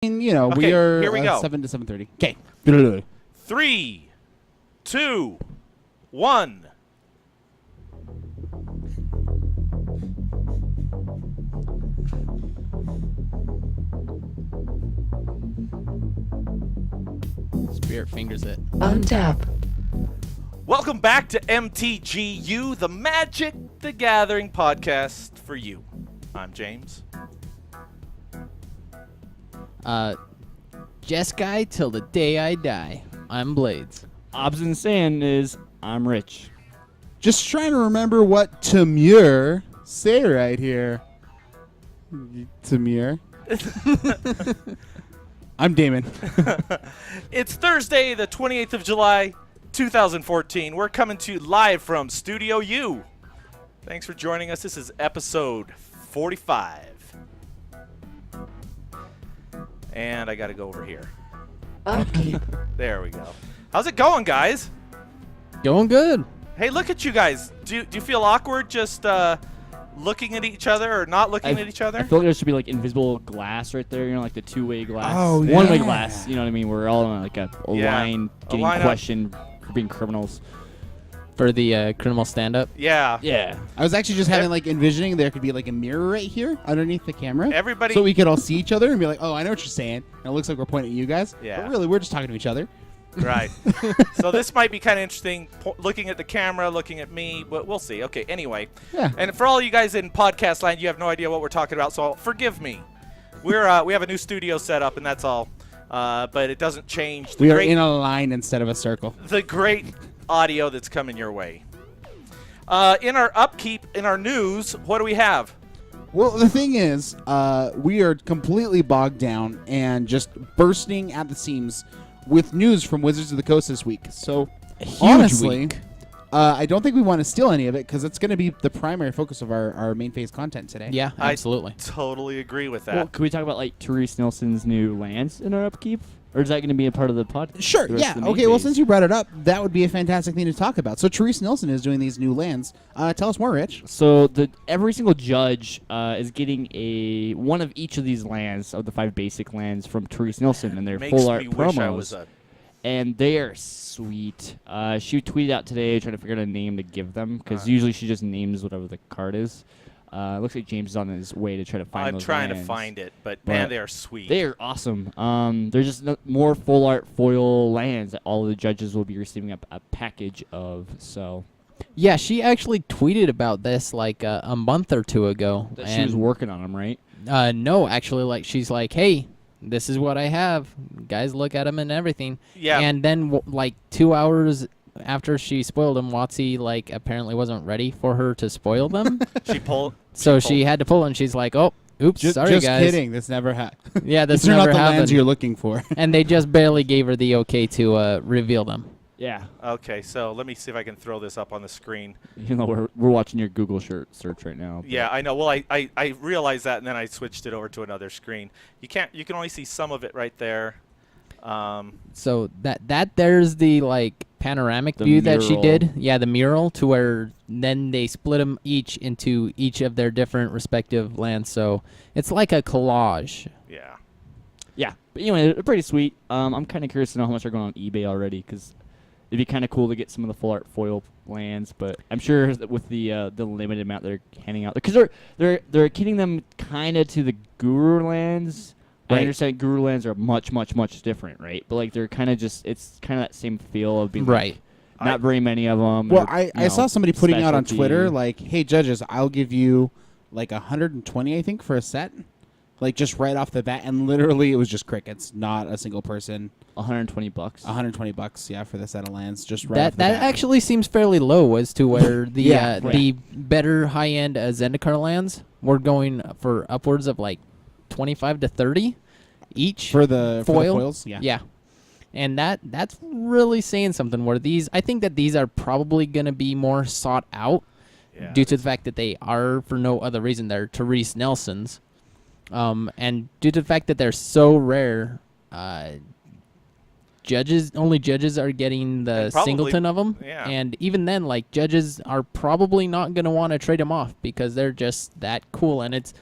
You know, Okay, we are here we go. 7 to 7:30. Okay. 3, 2, 1. Spirit fingers it. Untap. Welcome back to MTGYou, the Magic the Gathering podcast for you. I'm James. Jess guy till the day I die. I'm Blades. Obs and Sand is I'm rich. Just trying to remember what Tamir say right here. Tamir. I'm Damon. It's Thursday, the 28th of July, 2014. We're coming to you live from Studio U. Thanks for joining us. This is episode 45. And I got to go over here. Upkeep. There we go. How's it going, guys? Going good. Hey, look at you guys. Do you feel awkward just looking at each other or not looking at each other? I feel like there should be like invisible glass right there, you know, like the two-way glass. Oh, yeah. One-way glass, you know what I mean? We're all on like a Yeah. line A getting line up. questioned for being criminals. For the criminal stand-up. Yeah. Yeah. I was actually just having envisioning there could be like a mirror right here underneath the camera. Everybody. So we could all see each other and be like, oh, I know what you're saying. And it looks like we're pointing at you guys. Yeah. But really, we're just talking to each other. Right. So this might be kind of interesting, looking at the camera, looking at me, but we'll see. Okay, anyway. Yeah. And for all you guys in podcast land, you have no idea what we're talking about, so forgive me. We have a new studio set up, and that's all. But it doesn't change We are in a line instead of a circle. the great audio that's coming your way. In our upkeep, in our news, what do we have? Well, the thing is, we are completely bogged down and just bursting at the seams with news from Wizards of the Coast this week. So, honestly, week. I don't think we want to steal any of it because it's going to be the primary focus of our main phase content today. Yeah, absolutely. Totally agree with that. Well, could we talk about like Therese Nelson's new lands in our upkeep? Or is that going to be a part of the pod? Sure, the rest yeah. of the main Okay, well, phase? since you brought it up, that would be a fantastic thing to talk about. So, Therese Nelson is doing these new lands. Tell us more, Rich. So every single judge is getting one of each of these lands of the 5 basic lands from Therese Nelson and their Makes full art me wish I promos. was a And they are sweet. She tweeted out today trying to figure out a name to give them because usually she just names whatever the card is. Looks like James is on his way to try to find I'm those trying to lands. find it, but man, they are sweet. They are awesome. There's just more full art foil lands that all of the judges will be receiving a package of. So Yeah, she actually tweeted about this like a month or two ago. that she was working on them, right? No, actually, she's like, hey, this is what I have. Guys, look at them and everything. Yeah. And then, 2 hours after she spoiled them, WotC, apparently wasn't ready for her to spoil them. She pulled. So she had to pull, and she's like, oh, oops, sorry, just guys. kidding. This never happened. Yeah, this These are not never the lands happened. you're looking for. And they just barely gave her the okay to reveal them. Yeah. Okay, so let me see if I can throw this up on the screen. You know, we're watching your Google search right now. but- Yeah, I know. Well, I realized that, and then I switched it over to another screen. You can only see some of it right there. So that there's the panoramic The view that she mural. did. Yeah, the mural to where then they split them each into each of their different respective lands. So it's like a collage. Yeah. Yeah, but anyway, they're pretty sweet. I'm kind of curious to know how much they're going on eBay already, because it'd be kind of cool to get some of the full art foil lands. But I'm sure that with the limited amount they're handing out, because they're getting them kind of to the Guru lands. I Right. understand Guru lands are much different, right? But they're kind of it's kind of that same feel of being Right. not very many of them. Well, I saw somebody putting out on Twitter, specialty. hey, judges, I'll give you 120, I think, for a set. Just right off the bat. And literally, it was just crickets, not a single person. $120. $120, yeah, for the set of lands. Just right off That the bat. actually seems fairly low as to where the Yeah, the better high end Zendikar lands were going for upwards of 25 to 30 each For the foil. foils, yeah. Yeah. And that's really saying something where I think that these are probably going to be more sought out Yeah. due to the fact that they are, for no other reason, they're Therese Nelson's. And due to the fact that they're so rare, only judges are getting the And probably- singleton of them. yeah. And even then, judges are probably not going to want to trade them off because they're just that cool. And it's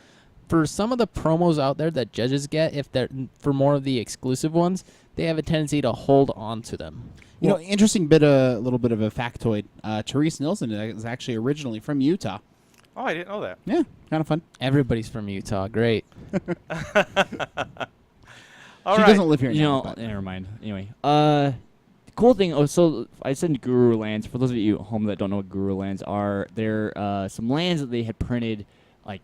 for some of the promos out there that judges get, if they're for more of the exclusive ones, they have a tendency to hold on to them. You know, interesting little bit of a factoid. Therese Nielsen is actually originally from Utah. Oh, I didn't know that. Yeah, kind of fun. Everybody's from Utah. Great. All She right. doesn't live here You now. know, but- never mind. Anyway, cool thing. Oh, so I said Guru lands. For those of you at home that don't know what Guru lands are, they're some lands that they had printed like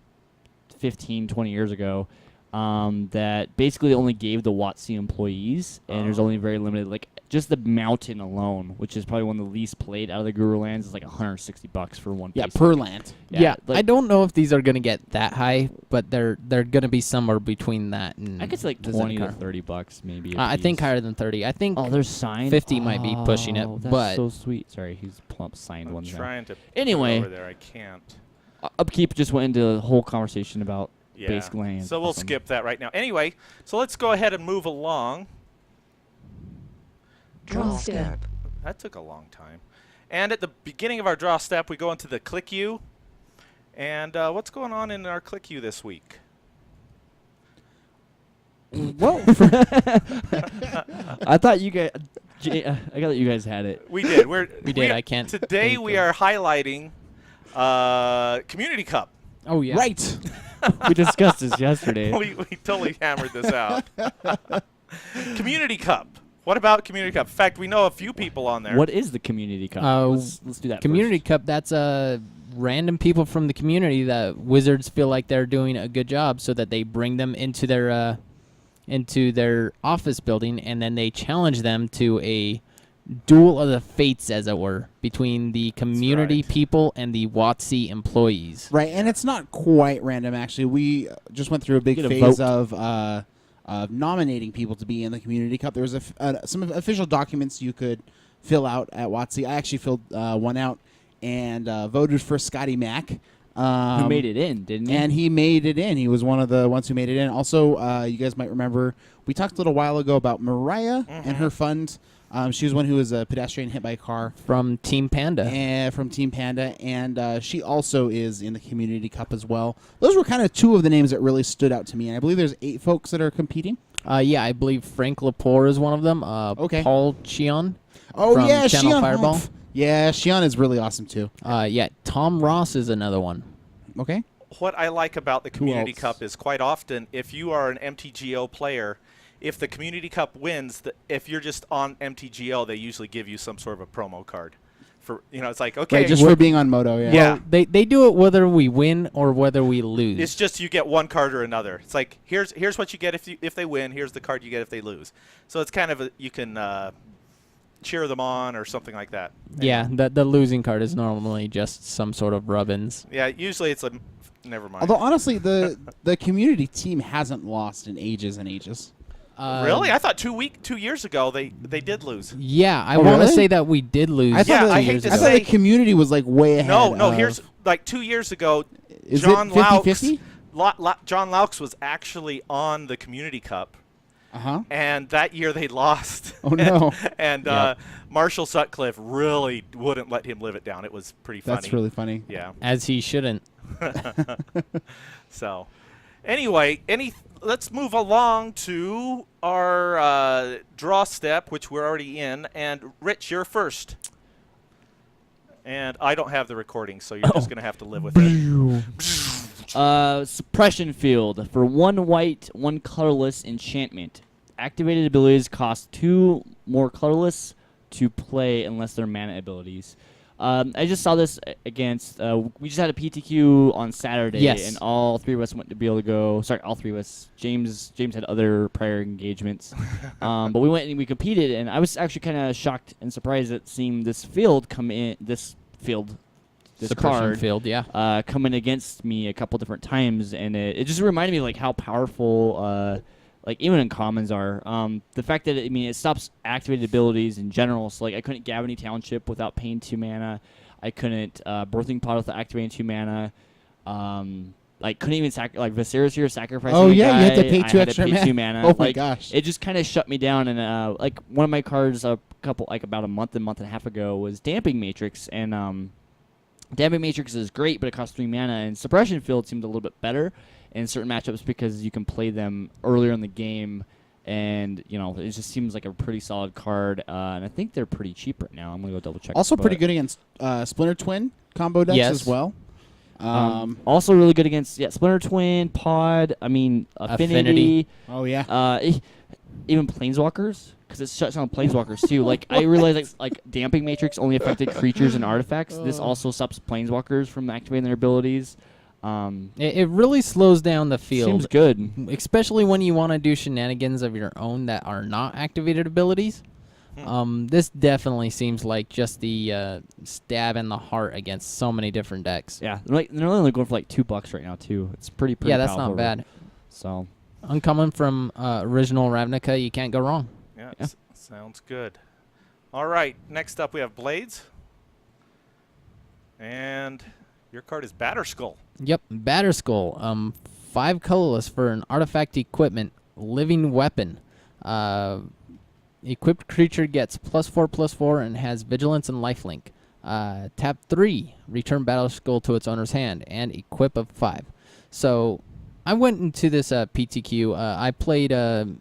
15, 20 years ago. That basically only gave the WotC employees, and there's only very limited. Like just the mountain alone, which is probably one of the least played out of the Guru lands, is like $160 for one. Yeah, piece. per land. Yeah, like, I don't know if these are going to get that high, but they're going to be somewhere between that and I guess like the 20 to Zendikar. $30 maybe. a I think piece. higher than 30. I think Oh, they're signed. 50 might be pushing it, Oh, that's but- so sweet. Sorry, he's plump signed I'm ones now. trying to put Anyway. it over there. I can't. Upkeep just went into a whole conversation about Yeah. basic lands. So we'll Awesome. skip that right now. Anyway, so let's go ahead and move along. Draw step. That took a long time. And at the beginning of our draw step, we go into the MTGYou. And what's going on in our MTGYou this week? Whoa. I thought you guys. I thought you guys had it. We did. We did. I can't Today think we of- are highlighting Community Cup. Oh yeah. Right. We discussed this yesterday. we totally hammered this out. Community Cup. What about Community Cup? In fact, we know a few people on there. What is the community cup? Let's do that. Community first. Cup, that's random people from the community that Wizards feel like they're doing a good job, so that they bring them into their office building, and then they challenge them to a duel of the fates, as it were, between the community right. people and the WotC employees. Right, and it's not quite random, actually. We just went through a big Get a phase vote. of nominating people to be in the Community Cup. There was some official documents you could fill out at WotC. I actually filled one out and voted for Scotty Mack. Who made it in, didn't he? And he made it in. He was one of the ones who made it in. Also, you guys might remember, we talked a little while ago about Mariah and her fund. She was one who was a pedestrian hit by a car. From Team Panda. From Team Panda, and she also is in the Community Cup as well. Those were kind of two of the names that really stood out to me, and I believe there's 8 folks that are competing. Yeah, I believe Frank Lepore is one of them. Okay. Paul Chion. Oh, from yeah, Channel Shion Fireball. Humph. Yeah, Shion is really awesome, too. Yeah, Tom Ross is another one. Okay. What I like about the Community else? Cup is quite often, if you are an MTGO player, if the Community Cup wins, if you're just on MTGO, they usually give you some sort of a promo card. It's like, okay, Right, just for being on Moto, yeah. Yeah. They do it whether we win or whether we lose. it's just you get one card or another. It's like here's what you get if they win. Here's the card you get if they lose. So it's kind of you can cheer them on or something like that. Yeah, the losing card is normally just some sort of rub-ins. Yeah, usually it's a never mind. Although, honestly, the community team hasn't lost in ages and ages. Really? I thought 2 years ago they did lose. Yeah, I Oh, want to really? say that we did lose. I thought Yeah, that- I hate to I thought say- the community was like way ahead. No, of- here's like 2 years ago, Is John it Laux 50-50? John Laux was actually on the Community Cup. Uh-huh. And that year they lost. Oh, no. and Yep. Marshall Sutcliffe really wouldn't let him live it down. It was pretty funny. That's really funny. Yeah. As he shouldn't. So, anyway, let's move along to our draw step, which we're already in. And Rich, you're first. And I don't have the recording, so you're just going to have to live with it. Suppression Field for 1 white, 1 colorless enchantment. Activated abilities cost 2 more colorless to play unless they're mana abilities. I just saw this against. We just had a PTQ on Saturday, Yes. and all 3 of us went to be able to go. Sorry, all 3 of us. James had other prior engagements, but we went and we competed, and I was actually kind of shocked and surprised at seeing this field come in. This Suppression card field, yeah. coming against me a couple different times, and it just reminded me like how powerful like even in commons are. The fact that it stops activated abilities in general. So like I couldn't Gavany Township without paying 2 mana. I couldn't Birthing Pod without activating 2 mana. Like couldn't even Viserys here sacrificing. Oh, a yeah, you had to guy, pay I 2 had extra to pay mana. 2 mana. Oh, my Like, gosh. It just kind of shut me down. And like one of my cards about a month and a half ago was Damping Matrix, and Damping Matrix is great, but it costs 3 mana, and Suppression Field seemed a little bit better. in certain matchups because you can play them earlier in the game. And, it just seems like a pretty solid card. And I think they're pretty cheap right now. I'm going to go double check. Also pretty good against Splinter Twin combo decks Yes. as well. Also really good against Splinter Twin, Pod, Affinity. Oh, yeah. Even Planeswalkers, because it shuts down Planeswalkers too. Like, I realized like Damping Matrix only affected creatures and artifacts. This also stops Planeswalkers from activating their abilities. It really slows down the field. Seems good. Especially when you want to do shenanigans of your own that are not activated abilities. This definitely seems like just the stab in the heart against so many different decks. Yeah, they're only going for like $2 right now too. It's pretty. Yeah, that's powerful. not bad. So, Uncommon from original Ravnica, you can't go wrong. Yeah, sounds good. All right, next up we have Blades. And your card is Batterskull. Yep, Batterskull. 5 colorless for an artifact equipment, living weapon. Equipped creature gets +4/+4 and has vigilance and lifelink. Tap 3, return Batterskull to its owner's hand, and equip of 5. So I went into this PTQ. I played.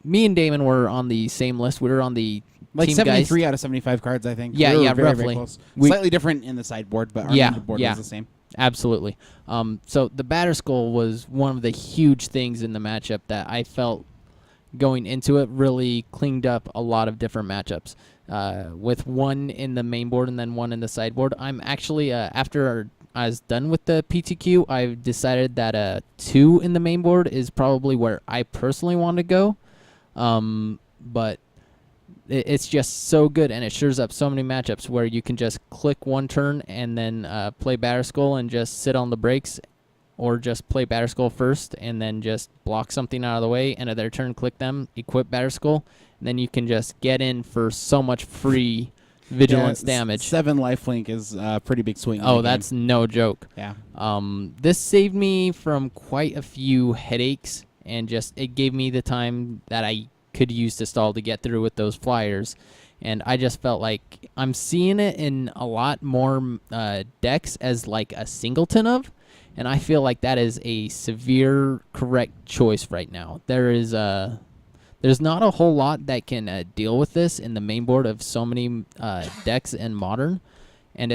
Me and Damon were on the same list. We were on the Like Team 73 Geist. out of 75 cards, I think. Yeah, We were yeah, very, roughly. Very close. We- Slightly different in the sideboard, but our Yeah, main board yeah. was the same. Absolutely. So the Batterskull was one of the huge things in the matchup that I felt going into it really cleaned up a lot of different matchups. With one in the main board and then one in the sideboard, I'm actually, after I was done with the PTQ, I've decided that 2 in the main board is probably where I personally want to go. But it's just so good, and it shores up so many matchups where you can just click one turn and then play Batterskull and just sit on the brakes, or just play Batterskull first and then just block something out of the way, and at their turn click them, equip Batterskull, and then you can just get in for so much free vigilance damage. 7 lifelink is a pretty big swing. in Oh, the that's no joke. game. This saved me from quite a few headaches, and just it gave me the time that I could use to stall to get through with those flyers. And I just felt like I'm seeing it in a lot more decks as like a singleton of, and I feel like that is a severe correct choice right now. There's not a whole lot that can deal with this in the main board of so many decks in Modern, and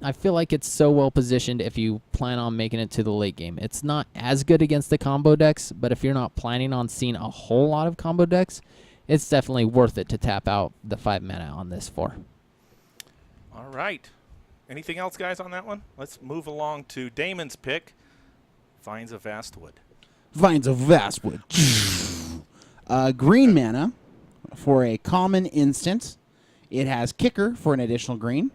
I feel like it's so well positioned if you plan on making it to the late game. It's not as good against the combo decks, but if you're not planning on seeing a whole lot of combo decks, it's definitely worth it to tap out the 5 mana on this for. All right. Anything else, guys, on that one? Let's move along to Damon's pick, Vines of Vastwood. Vines of Vastwood. Green mana for a common instant. It has Kicker for an additional green.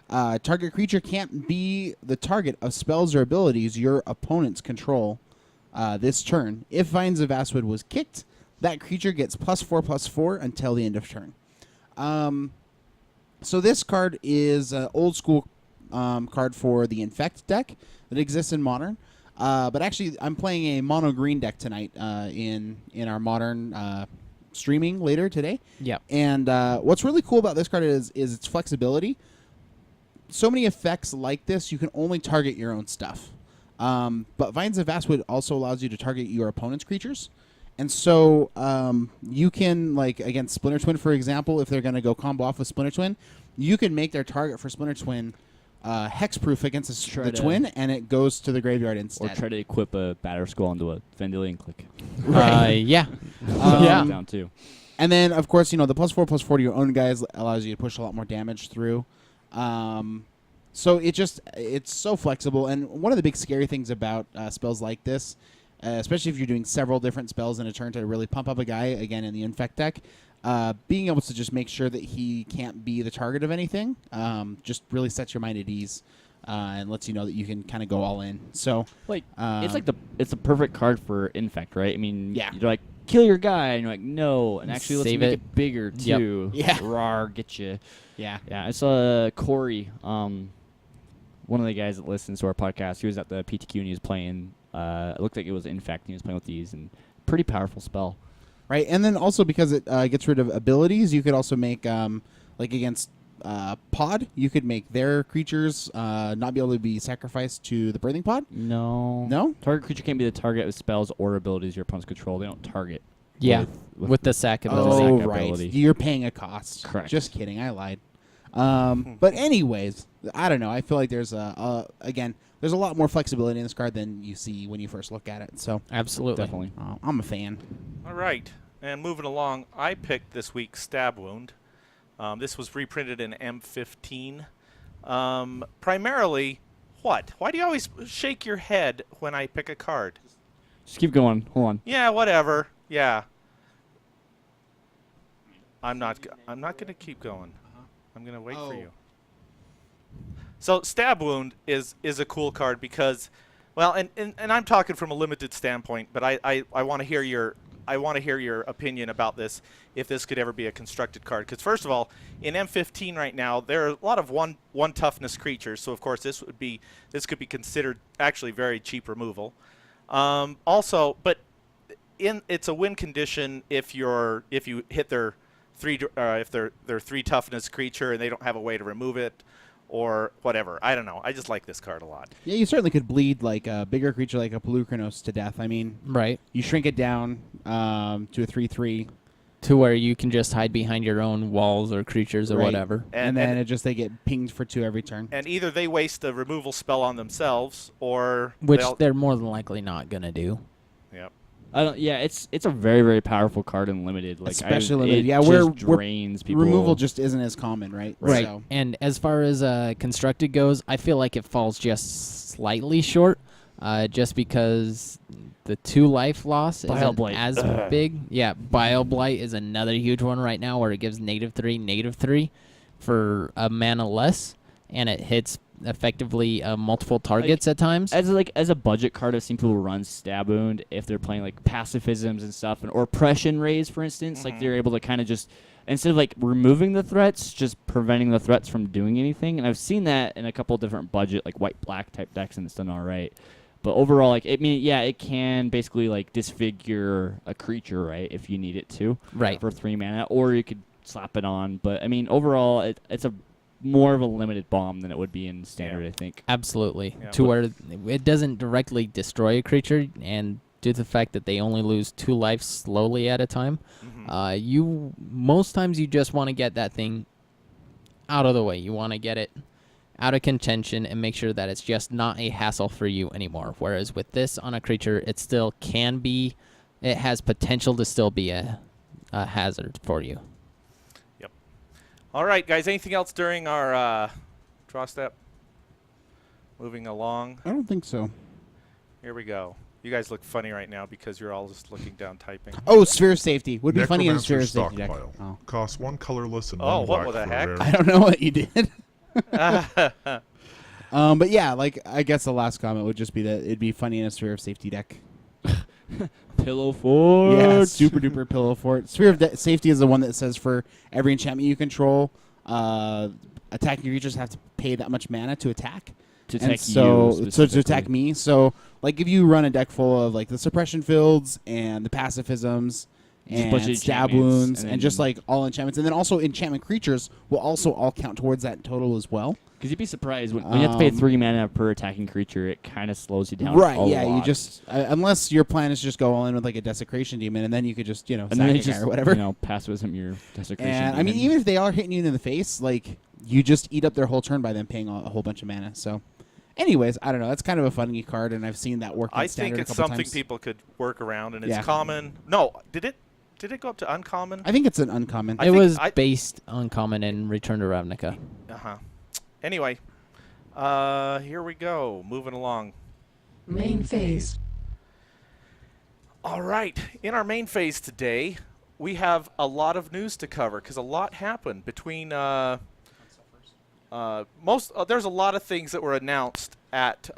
Target creature can't be the target of spells or abilities your opponents control this turn. If Vines of Vastwood was kicked, that creature gets +4/+4 until the end of turn. So this card is an old school card for the Infect deck that exists in Modern. But actually, I'm playing a mono green deck tonight in our Modern streaming later today. Yep. And what's really cool about this card is its flexibility. So many effects like this, you can only target your own stuff. But Vines of Vastwood also allows you to target your opponent's creatures. And so you can, like, against Splinter Twin, for example, if they're going to go combo off with Splinter Twin, you can make their target for Splinter Twin hexproof against the twin, and it goes to the graveyard instead. Or try to equip a Batterskull onto a Vendilion Click. Yeah. Yeah. Down too. And then, of course, the +4/+4 to your own guys allows you to push a lot more damage through. So it's so flexible. And one of the big scary things about spells like this, especially if you're doing several different spells in a turn to really pump up a guy, again, in the Infect deck, being able to just make sure that he can't be the target of anything just really sets your mind at ease and lets you know that you can kind of go all in. So, it's a perfect card for Infect, right? I mean, Yeah. you're like, kill your guy, and you're like, no, and actually let's Save make it. it bigger Yep. too. Yeah. Rawr, get you. yeah. Yeah, I saw Corey, one of the guys that listens to our podcast. He was at the PTQ and he was playing. It looked like it was Infect. And he was playing with these, and pretty powerful spell. Right, and then also because it gets rid of abilities, you could also make, like against pod, you could make their creatures not be able to be sacrificed to the birthing pod. No. No? Target creature can't be the target of spells or abilities your opponents control. They don't target. Yeah, with with the sack ability. Oh, sack right. ability. You're paying a cost. Correct. Just kidding. I lied. But anyways, I don't know. I feel like there's again, there's a lot more flexibility in this card than you see when you first look at it. So Absolutely. Definitely. I'm a fan. All right. And moving along, I picked this week's Stab Wound. This was reprinted in M15. Primarily, what? Why do you always shake your head when I pick a card? Just keep going. Hold on. Yeah, whatever. Yeah. I'm not going to keep going. I'm going to wait for you. So Stab Wound is a cool card because, well, and I'm talking from a limited standpoint, but I want to hear your opinion about this, if this could ever be a constructed card. Because first of all, in M15 right now, there are a lot of one toughness creatures. So of course this could be considered actually very cheap removal. Also, but it's a win condition if you hit their if they're 3 toughness creature and they don't have a way to remove it or whatever. I don't know. I just like this card a lot. Yeah, you certainly could bleed like a bigger creature like a Pelucranos to death. I mean, Right. you shrink it down to a 3/3, To where you can just hide behind your own walls or creatures or Right. whatever. and then they get pinged for 2 every turn. And either they waste a removal spell on themselves, or Which they'll, they're more than likely not going to do. yep. I don't. Yeah, it's a very, very powerful card in limited. Like Especially it limited. Yeah, just we're drains people. Removal just isn't as common, right? Right. So, And as far as constructed goes, I feel like it falls just slightly short, just because the 2 life loss Bile isn't Blight. as big. Yeah, Bile Blight is another huge one right now where it gives -3/-3 for a mana less, and it hits effectively multiple targets at times. As a budget card, I've seen people run Stab Wound if they're playing like pacifisms and stuff, or Oppression Raise, for instance. Like they're able to kind of just, instead of like removing the threats, just preventing the threats from doing anything. And I've seen that in a couple different budget, like white-black type decks, and it's done all right. But overall, like it can basically like disfigure a creature, right, if you need it to, Right. for 3 mana, or you could slap it on. But I mean, overall, it's a more of a limited bomb than it would be in standard, I think. Absolutely. Yeah, To but- where it doesn't directly destroy a creature, and due to the fact that they only lose 2 life slowly at a time, you most times you just want to get that thing out of the way. You want to get it out of contention and make sure that it's just not a hassle for you anymore. Whereas with this on a creature, it still can be, it has potential to still be a hazard for you. All right, guys. Anything else during our draw step? Moving along. I don't think so. Here we go. You guys look funny right now because you're all just looking down typing. Oh, Sphere of Safety. Would be funny in a Sphere Necromancer of Safety deck. Stockpile. Oh. Costs 1 colorless and Oh, 1 what black the for heck? a rare. I don't know what you did. But yeah, like I guess the last comment would just be that it'd be funny in a Sphere of Safety deck. Pillow Fort. Yeah, super duper pillow fort. Sphere of Safety is the one that says for every enchantment you control, attacking creatures have to pay that much mana to attack. To And attack so, you so to attack specifically. me. So, like, if you run a deck full of like the suppression fields and the pacifisms Just a bunch and of stab enchantments, wounds and and just then- like all enchantments, and then also enchantment creatures will also all count towards that total as well. Because you'd be surprised when you have to pay 3 mana per attacking creature, it kind of slows you down. Right? a Yeah. You lot. just unless your plan is just go all in with like a desecration demon, and then you could just and sack then a it guy just or whatever. pacifism your desecration. And I mean, demon. even if they are hitting you in the face, like you just eat up their whole turn by them paying a whole bunch of mana. So, anyways, I don't know. That's kind of a funny card, and I've seen that work. In I think standard it's a couple something times. people could work around, and it's Yeah. common. No, did it go up to uncommon? I think it's an uncommon. I It think was I- based uncommon in Return to Ravnica. Anyway, here we go. Moving along. Main phase. All right. In our main phase today, we have a lot of news to cover because a lot happened between there's a lot of things that were announced at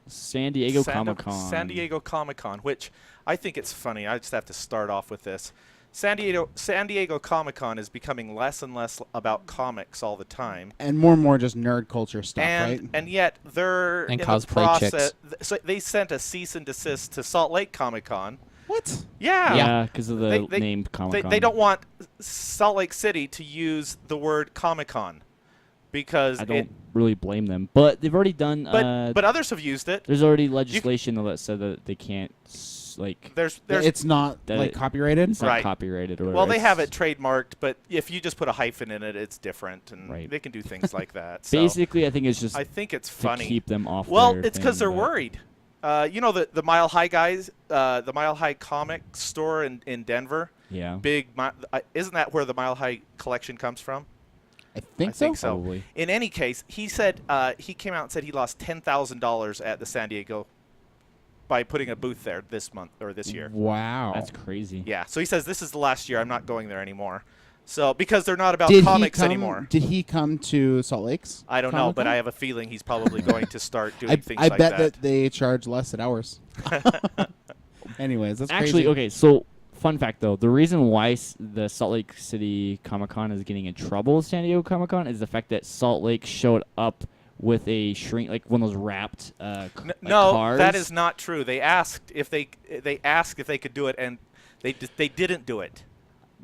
San Diego Comic-Con. San Diego Comic-Con, which I think it's funny. I just have to start off with this. San Diego Comic-Con is becoming less and less about comics all the time. and more just nerd culture stuff, And right? and yet they're And in the cosplay process. chicks. So they sent a cease and desist to Salt Lake Comic-Con. What? Yeah. Yeah, because of the They- name Comic-Con. They don't want Salt Lake City to use the word Comic-Con. because I don't really blame them. But they've already done. but others have used it. There's already legislation that said that they can't There's It's not that like it- copyrighted. it's not Right. copyrighted or whatever. well, they have it It's trademarked, but if you just put a hyphen in it, it's different, and Right. they can do things like that. So Basically, I think it's just I think it's to funny. keep them off. Well, their it's because thing, they're but- worried. You know the Mile High guys, the Mile High comic store in Denver. Yeah. Big, isn't that where the Mile High collection comes from? I think I so. think so. Probably. In any case, he said he came out and said he lost $10,000 at the San Diego by putting a booth there this month or this year. Wow. That's crazy. Yeah, so he says this is the last year. I'm not going there anymore. So because they're not about Did comics he come, anymore. Did he come to Salt Lakes? I don't know, but Comic-Con? I have a feeling he's probably going to start doing I things bet like that. they charge less at hours. Anyways, that's Actually, crazy. okay, so fun fact though, the reason why the Salt Lake City Comic-Con is getting in trouble with San Diego Comic-Con is the fact that Salt Lake showed up with a shrink, like one of those wrapped No, cars. that is not true. They asked if they could do it, and they didn't do it.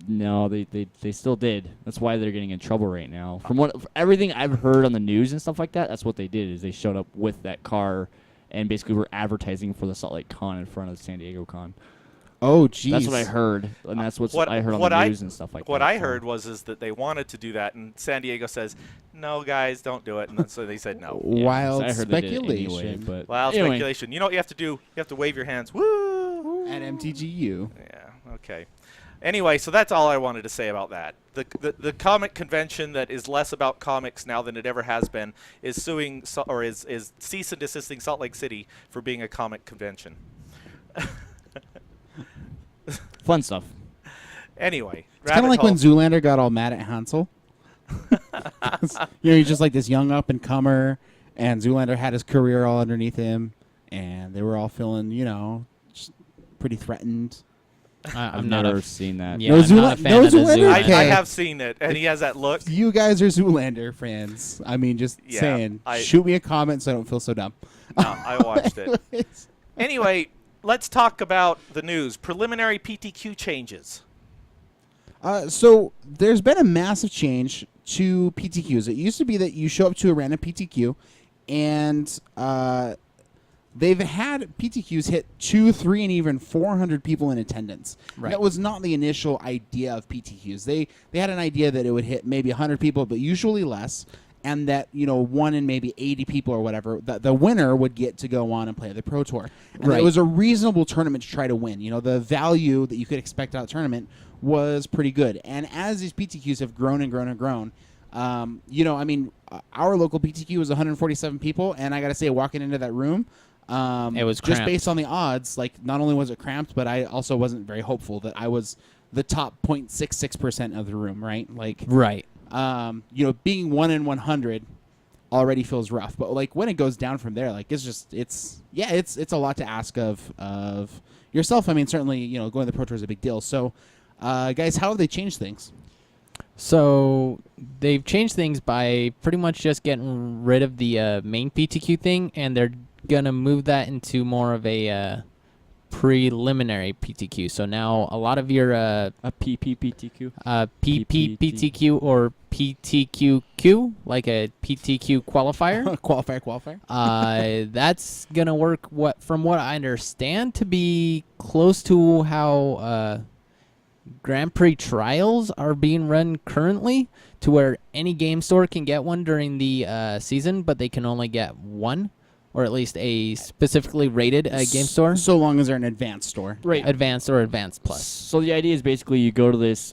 No, they still did. That's why they're getting in trouble right now. From everything I've heard on the news and stuff like that, that's what they did. Is they showed up with that car, and basically were advertising for the Salt Lake Con in front of San Diego Con. Oh, geez. That's what I heard, and that's what I heard on what the news and stuff like that. What I so. heard is that they wanted to do that, and San Diego says, "No, guys, don't do it." And then, so they said no. Yeah, Wild so I heard they did it speculation. anyway, but Wild anyway, speculation. You know what you have to do? You have to wave your hands. Woo! At MTGYou. Yeah. Okay. Anyway, so that's all I wanted to say about that. The comic convention that is less about comics now than it ever has been is suing is cease and desisting Salt Lake City for being a comic convention. fun stuff. Anyway, It's kind of like when Zoolander got all mad at Hansel. He's just like this young up and comer, and Zoolander had his career all underneath him, and they were all feeling, just pretty threatened. I've not never a seen that. Yeah, No I'm not a Zoolander- fan no of the Zoolander? Zoolander. Okay. I have seen it, and he has that look. You guys are Zoolander fans. I mean, just Yeah, saying. I- Shoot me a comment so I don't feel so dumb. No, I watched it. Anyway, let's talk about the news. Preliminary PTQ changes. So there's been a massive change to PTQs. It used to be that you show up to a random PTQ, and they've had PTQs hit 2, 3, and even 400 people in attendance. Right. That was not the initial idea of PTQs. They had an idea that it would hit maybe 100 people, but usually less, and that 1 in maybe 80 people or whatever, the winner would get to go on and play the Pro Tour. And Right. it was a reasonable tournament to try to win. The value that you could expect out of the tournament was pretty good. And as these PTQs have grown and grown and grown, our local PTQ was 147 people, and I got to say, walking into that room, It was just cramped. based on the odds. Like, not only was it cramped, but I also wasn't very hopeful that I was the top 0.66% of the room. Right, like, Right. being 1 in 100 already feels rough. But like when it goes down from there, like it's a lot to ask of yourself. I mean, certainly going to the Pro Tour is a big deal. So, guys, how have they changed things? So they've changed things by pretty much just getting rid of the main PTQ thing, and they're gonna move that into more of a preliminary PTQ. So now a lot of your A PPPTQ. PPPTQ or PTQQ, like a PTQ qualifier. Qualifier. That's gonna work. From what I understand, to be close to how Grand Prix trials are being run currently, to where any game store can get one during the season, but they can only get one, or at least a specifically rated game store. So long as they're an advanced store. Right. Advanced or Advanced Plus. So the idea is basically you go to this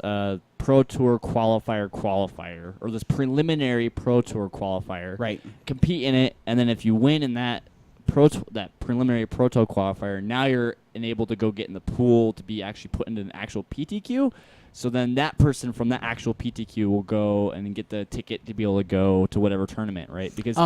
Pro Tour qualifier, or this preliminary Pro Tour qualifier. Right. Compete in it, and then if you win in that that preliminary Pro Tour qualifier, now you're enabled to go get in the pool to be actually put into an actual PTQ. So then that person from that actual PTQ will go and get the ticket to be able to go to whatever tournament, right? Because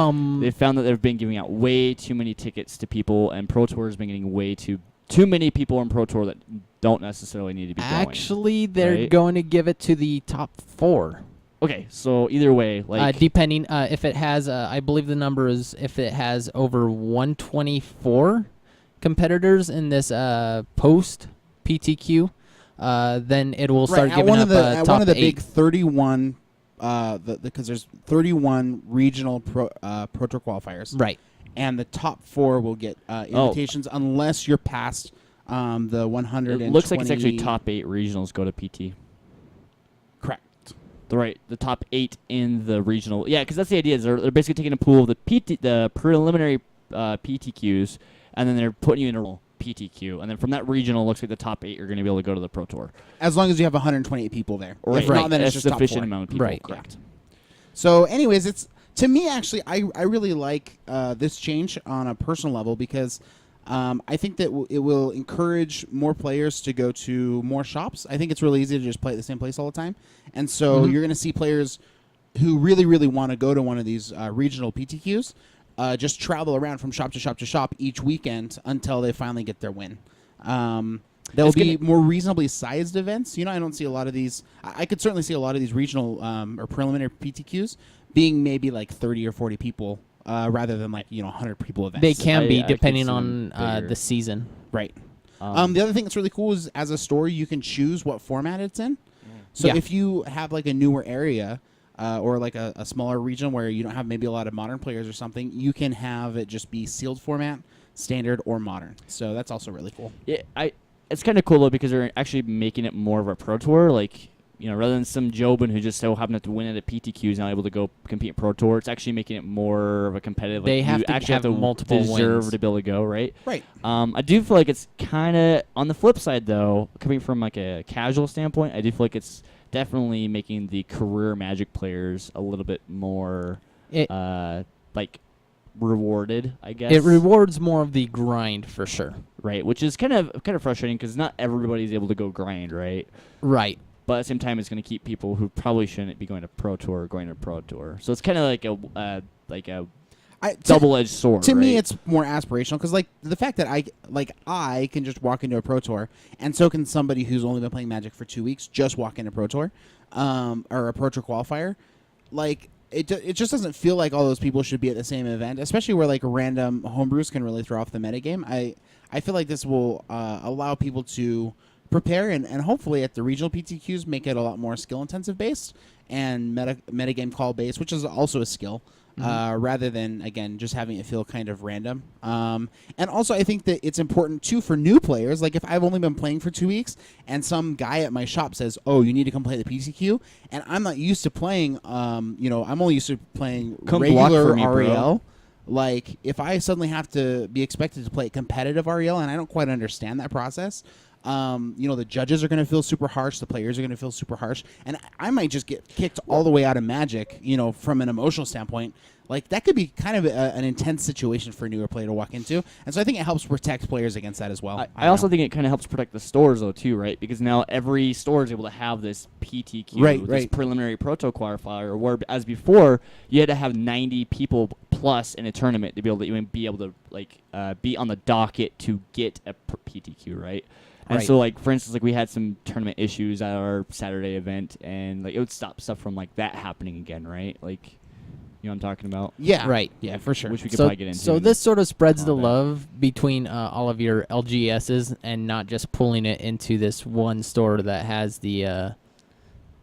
they found that they've been giving out way too many tickets to people, and Pro Tour has been getting way too many people in Pro Tour that don't necessarily need to be going. Actually, they're right? going to give it to the top 4. Okay, so either way, like Depending if it has, I believe the number is if it has over 124 competitors in this post PTQ, then it will start Right. giving At up one top of the 8. big 31 because there's 31 regional Pro Tour qualifiers, Right. and the top 4 will get invitations unless you're past the 120. It looks like it's actually top 8 regionals go to PT. Correct. The top 8 in the regional. Yeah, because that's the idea. Is they're basically taking a pool of the preliminary PTQs, and then they're putting you in a PTQ, and then from that regional, it looks like the top 8 are going to be able to go to the Pro Tour. As long as you have 128 people there. Right. If not, then it's just top sufficient 4. amount of people. Right. Correct. So, anyways, it's to me actually, I really like this change on a personal level because I think that it will encourage more players to go to more shops. I think it's really easy to just play at the same place all the time, and so you're going to see players who really, really want to go to one of these regional PTQs. Just travel around from shop to shop to shop each weekend until they finally get their win. There'll be more reasonably sized events. I don't see a lot of these. I could certainly see a lot of these regional or preliminary PTQs being maybe like 30 or 40 people rather than 100 people events. They can be I depending could see on them bigger. the season. Right. The other thing that's really cool is as a store, you can choose what format it's in. So Yeah. if you have like a newer area, or like a smaller region where you don't have maybe a lot of modern players or something, you can have it just be sealed format, standard, or modern. So that's also really cool. Yeah, it's kind of cool though because they're actually making it more of a Pro Tour. Like, rather than some Jobin who just so happened to win at a PTQ is now able to go compete in Pro Tour. It's actually making it more of a competitive. They like, have you to actually have to multiple deserve wins. to be able to go, right? Right. I do feel like it's kind of on the flip side though, coming from like a casual standpoint. I do feel like it's definitely making the career Magic players a little bit more like rewarded, I guess. It rewards more of the grind for sure. Right, which is kind of frustrating because not everybody's able to go grind, right? Right. But at the same time, it's going to keep people who probably shouldn't be going to Pro Tour going to Pro Tour. So it's kind of like a double-edged sword. To me, right? it's more aspirational because the fact that I can just walk into a Pro Tour, and so can somebody who's only been playing Magic for 2 weeks just walk into Pro Tour, or a Pro Tour qualifier. It just doesn't feel like all those people should be at the same event, especially where random homebrews can really throw off the metagame. I feel like this will allow people to prepare and hopefully at the regional PTQs make it a lot more skill intensive based and metagame call based, which is also a skill. Rather than, again, just having it feel kind of random. And also, I think that it's important, too, for new players. Like, if I've only been playing for 2 weeks and some guy at my shop says, oh, you need to come play the PTQ, and I'm not used to playing, I'm only used to playing Come block regular for me, bro. REL. Like, if I suddenly have to be expected to play competitive REL and I don't quite understand that process, the judges are going to feel super harsh. The players are going to feel super harsh. And I might just get kicked all the way out of Magic, from an emotional standpoint. Like, that could be kind of an intense situation for a newer player to walk into. And so I think it helps protect players against that as well. I also think it kind of helps protect the stores, though, too, right? Because now every store is able to have this PTQ, this preliminary proto qualifier, where as before, you had to have 90 people plus in a tournament to be able to even be able to be on the docket to get a PTQ, right? And so, for instance, we had some tournament issues at our Saturday event, and it would stop stuff from that happening again, right? You know what I'm talking about? Yeah. Right. Yeah, for sure. Which we could probably get into. So this sort of spreads the bit. love between all of your LGSs and not just pulling it into this one store that has the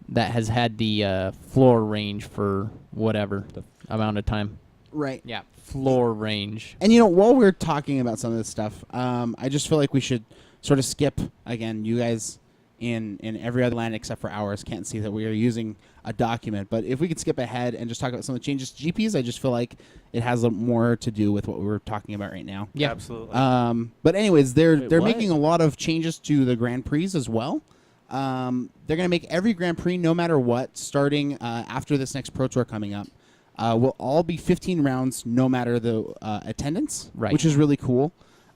that has had the floor range for whatever amount of time. Right. Yeah, floor range. And, while we're talking about some of this stuff, I just feel like we should sort of skip, again, you guys in every other land except for ours can't see that we are using a document. But if we could skip ahead and just talk about some of the changes to GPs, I just feel like it has more to do with what we're talking about right now. Yeah, absolutely. But anyways, they're what? making a lot of changes to the Grand Prix as well. They're going to make every Grand Prix, no matter what, starting after this next Pro Tour coming up, will all be 15 rounds, no matter the attendance, Right. which is really cool.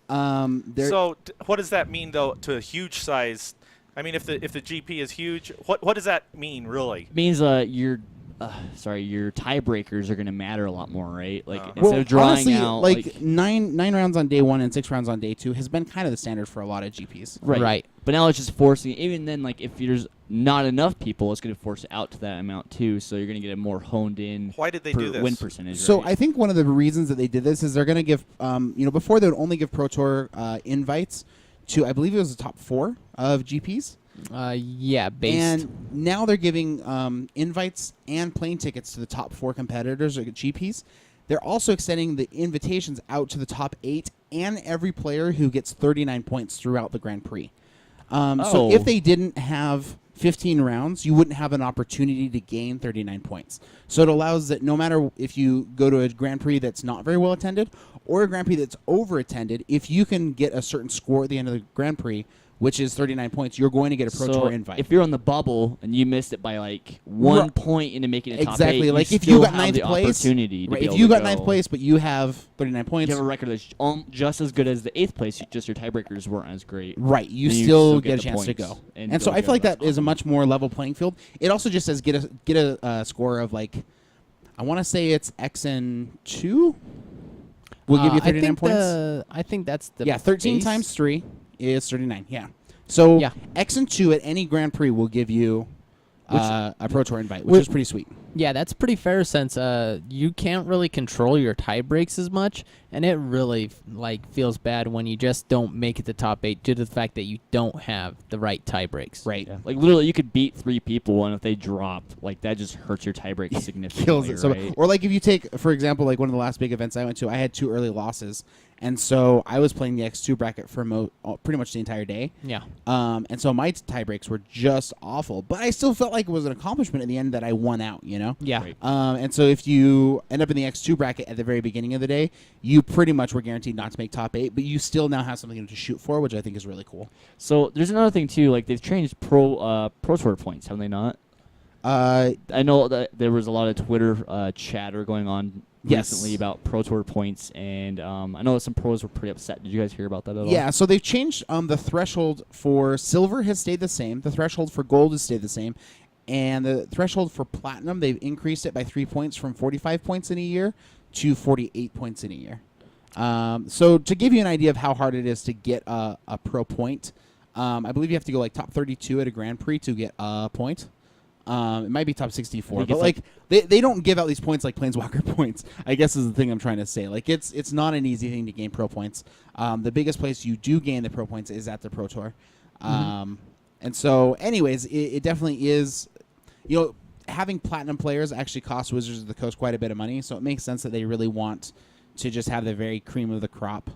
So what does that mean, though, to a huge size? I mean, if the GP is huge, what does that mean, really? It means your tiebreakers are going to matter a lot more, right? Instead Well, of drawing honestly, out nine rounds on day one and 6 rounds on day two has been kind of the standard for a lot of GPs. Right. But now it's just forcing. Even then, if there's not enough people, it's going to force it out to that amount too. So you're going to get a more honed in. Why did they do this? Win percentage. So right? I think one of the reasons that they did this is they're going to give, before they would only give Pro Tour invites to, I believe it was the top 4 of GPs. Yeah, based. And now they're giving invites and plane tickets to the top 4 competitors or GPs. They're also extending the invitations out to the top 8 and every player who gets 39 points throughout the Grand Prix. So if they didn't have 15 rounds, you wouldn't have an opportunity to gain 39 points. So it allows that no matter if you go to a Grand Prix that's not very well attended or a Grand Prix that's over attended, if you can get a certain score at the end of the Grand Prix, which is 39 points, you're going to get a Pro Tour invite. If you're on the bubble and you missed it by like 1 point into making it top 8, exactly. Like you if you still got have ninth the place, opportunity to right, be if able you to got go. ninth place but you have 39 points, You have a record that's just as good as the 8th place. Just your tiebreakers weren't as great. right, you Then still get a the chance to points go. and And so go I feel like That's that is a awesome. much more level playing field. It also just says get a score of like, I want to say it's XN2 will give you 39 points. I think that's the 13 base. times 3 is 39. Yeah. So Yeah. XN2 at any Grand Prix will give you a Pro Tour invite, which is pretty sweet. Yeah, that's pretty fair since you can't really control your tie breaks as much, and it really feels bad when you just don't make it to top 8 due to the fact that you don't have the right tie breaks. Right. Yeah. Like literally, you could beat 3 people, and if they dropped, like that just hurts your tiebreak significantly. Kills it. So, right? or like if you take, for example, like one of the last big events I went to, I had 2 early losses, and so I was playing the X2 bracket for pretty much the entire day. Yeah. And so my tie breaks were just awful, but I still felt like it was an accomplishment at the end that I won out. You know. Yeah. Right. And so if you end up in the X2 bracket at the very beginning of the day, you pretty much were guaranteed not to make top 8, but you still now have something to shoot for, which I think is really cool. So there's another thing too. Like they've changed Pro Tour points, haven't they not? I know that there was a lot of Twitter chatter going on Yes. recently about Pro Tour points, and I know that some pros were pretty upset. Did you guys hear about that at all? Yeah, so they've changed the threshold for silver has stayed the same. The threshold for gold has stayed the same. And the threshold for platinum, they've increased it by 3 points from 45 points in a year to 48 points in a year. So to give you an idea of how hard it is to get a pro point, I believe you have to go like top 32 at a Grand Prix to get a point. It might be top 64, but like they don't give out these points like Planeswalker points, I guess is the thing I'm trying to say. Like it's not an easy thing to gain pro points. The biggest place you do gain the pro points is at the Pro Tour. And so anyways, it definitely is, you know, having platinum players actually costs Wizards of the Coast quite a bit of money, so it makes sense that they really want to just have the very cream of the crop.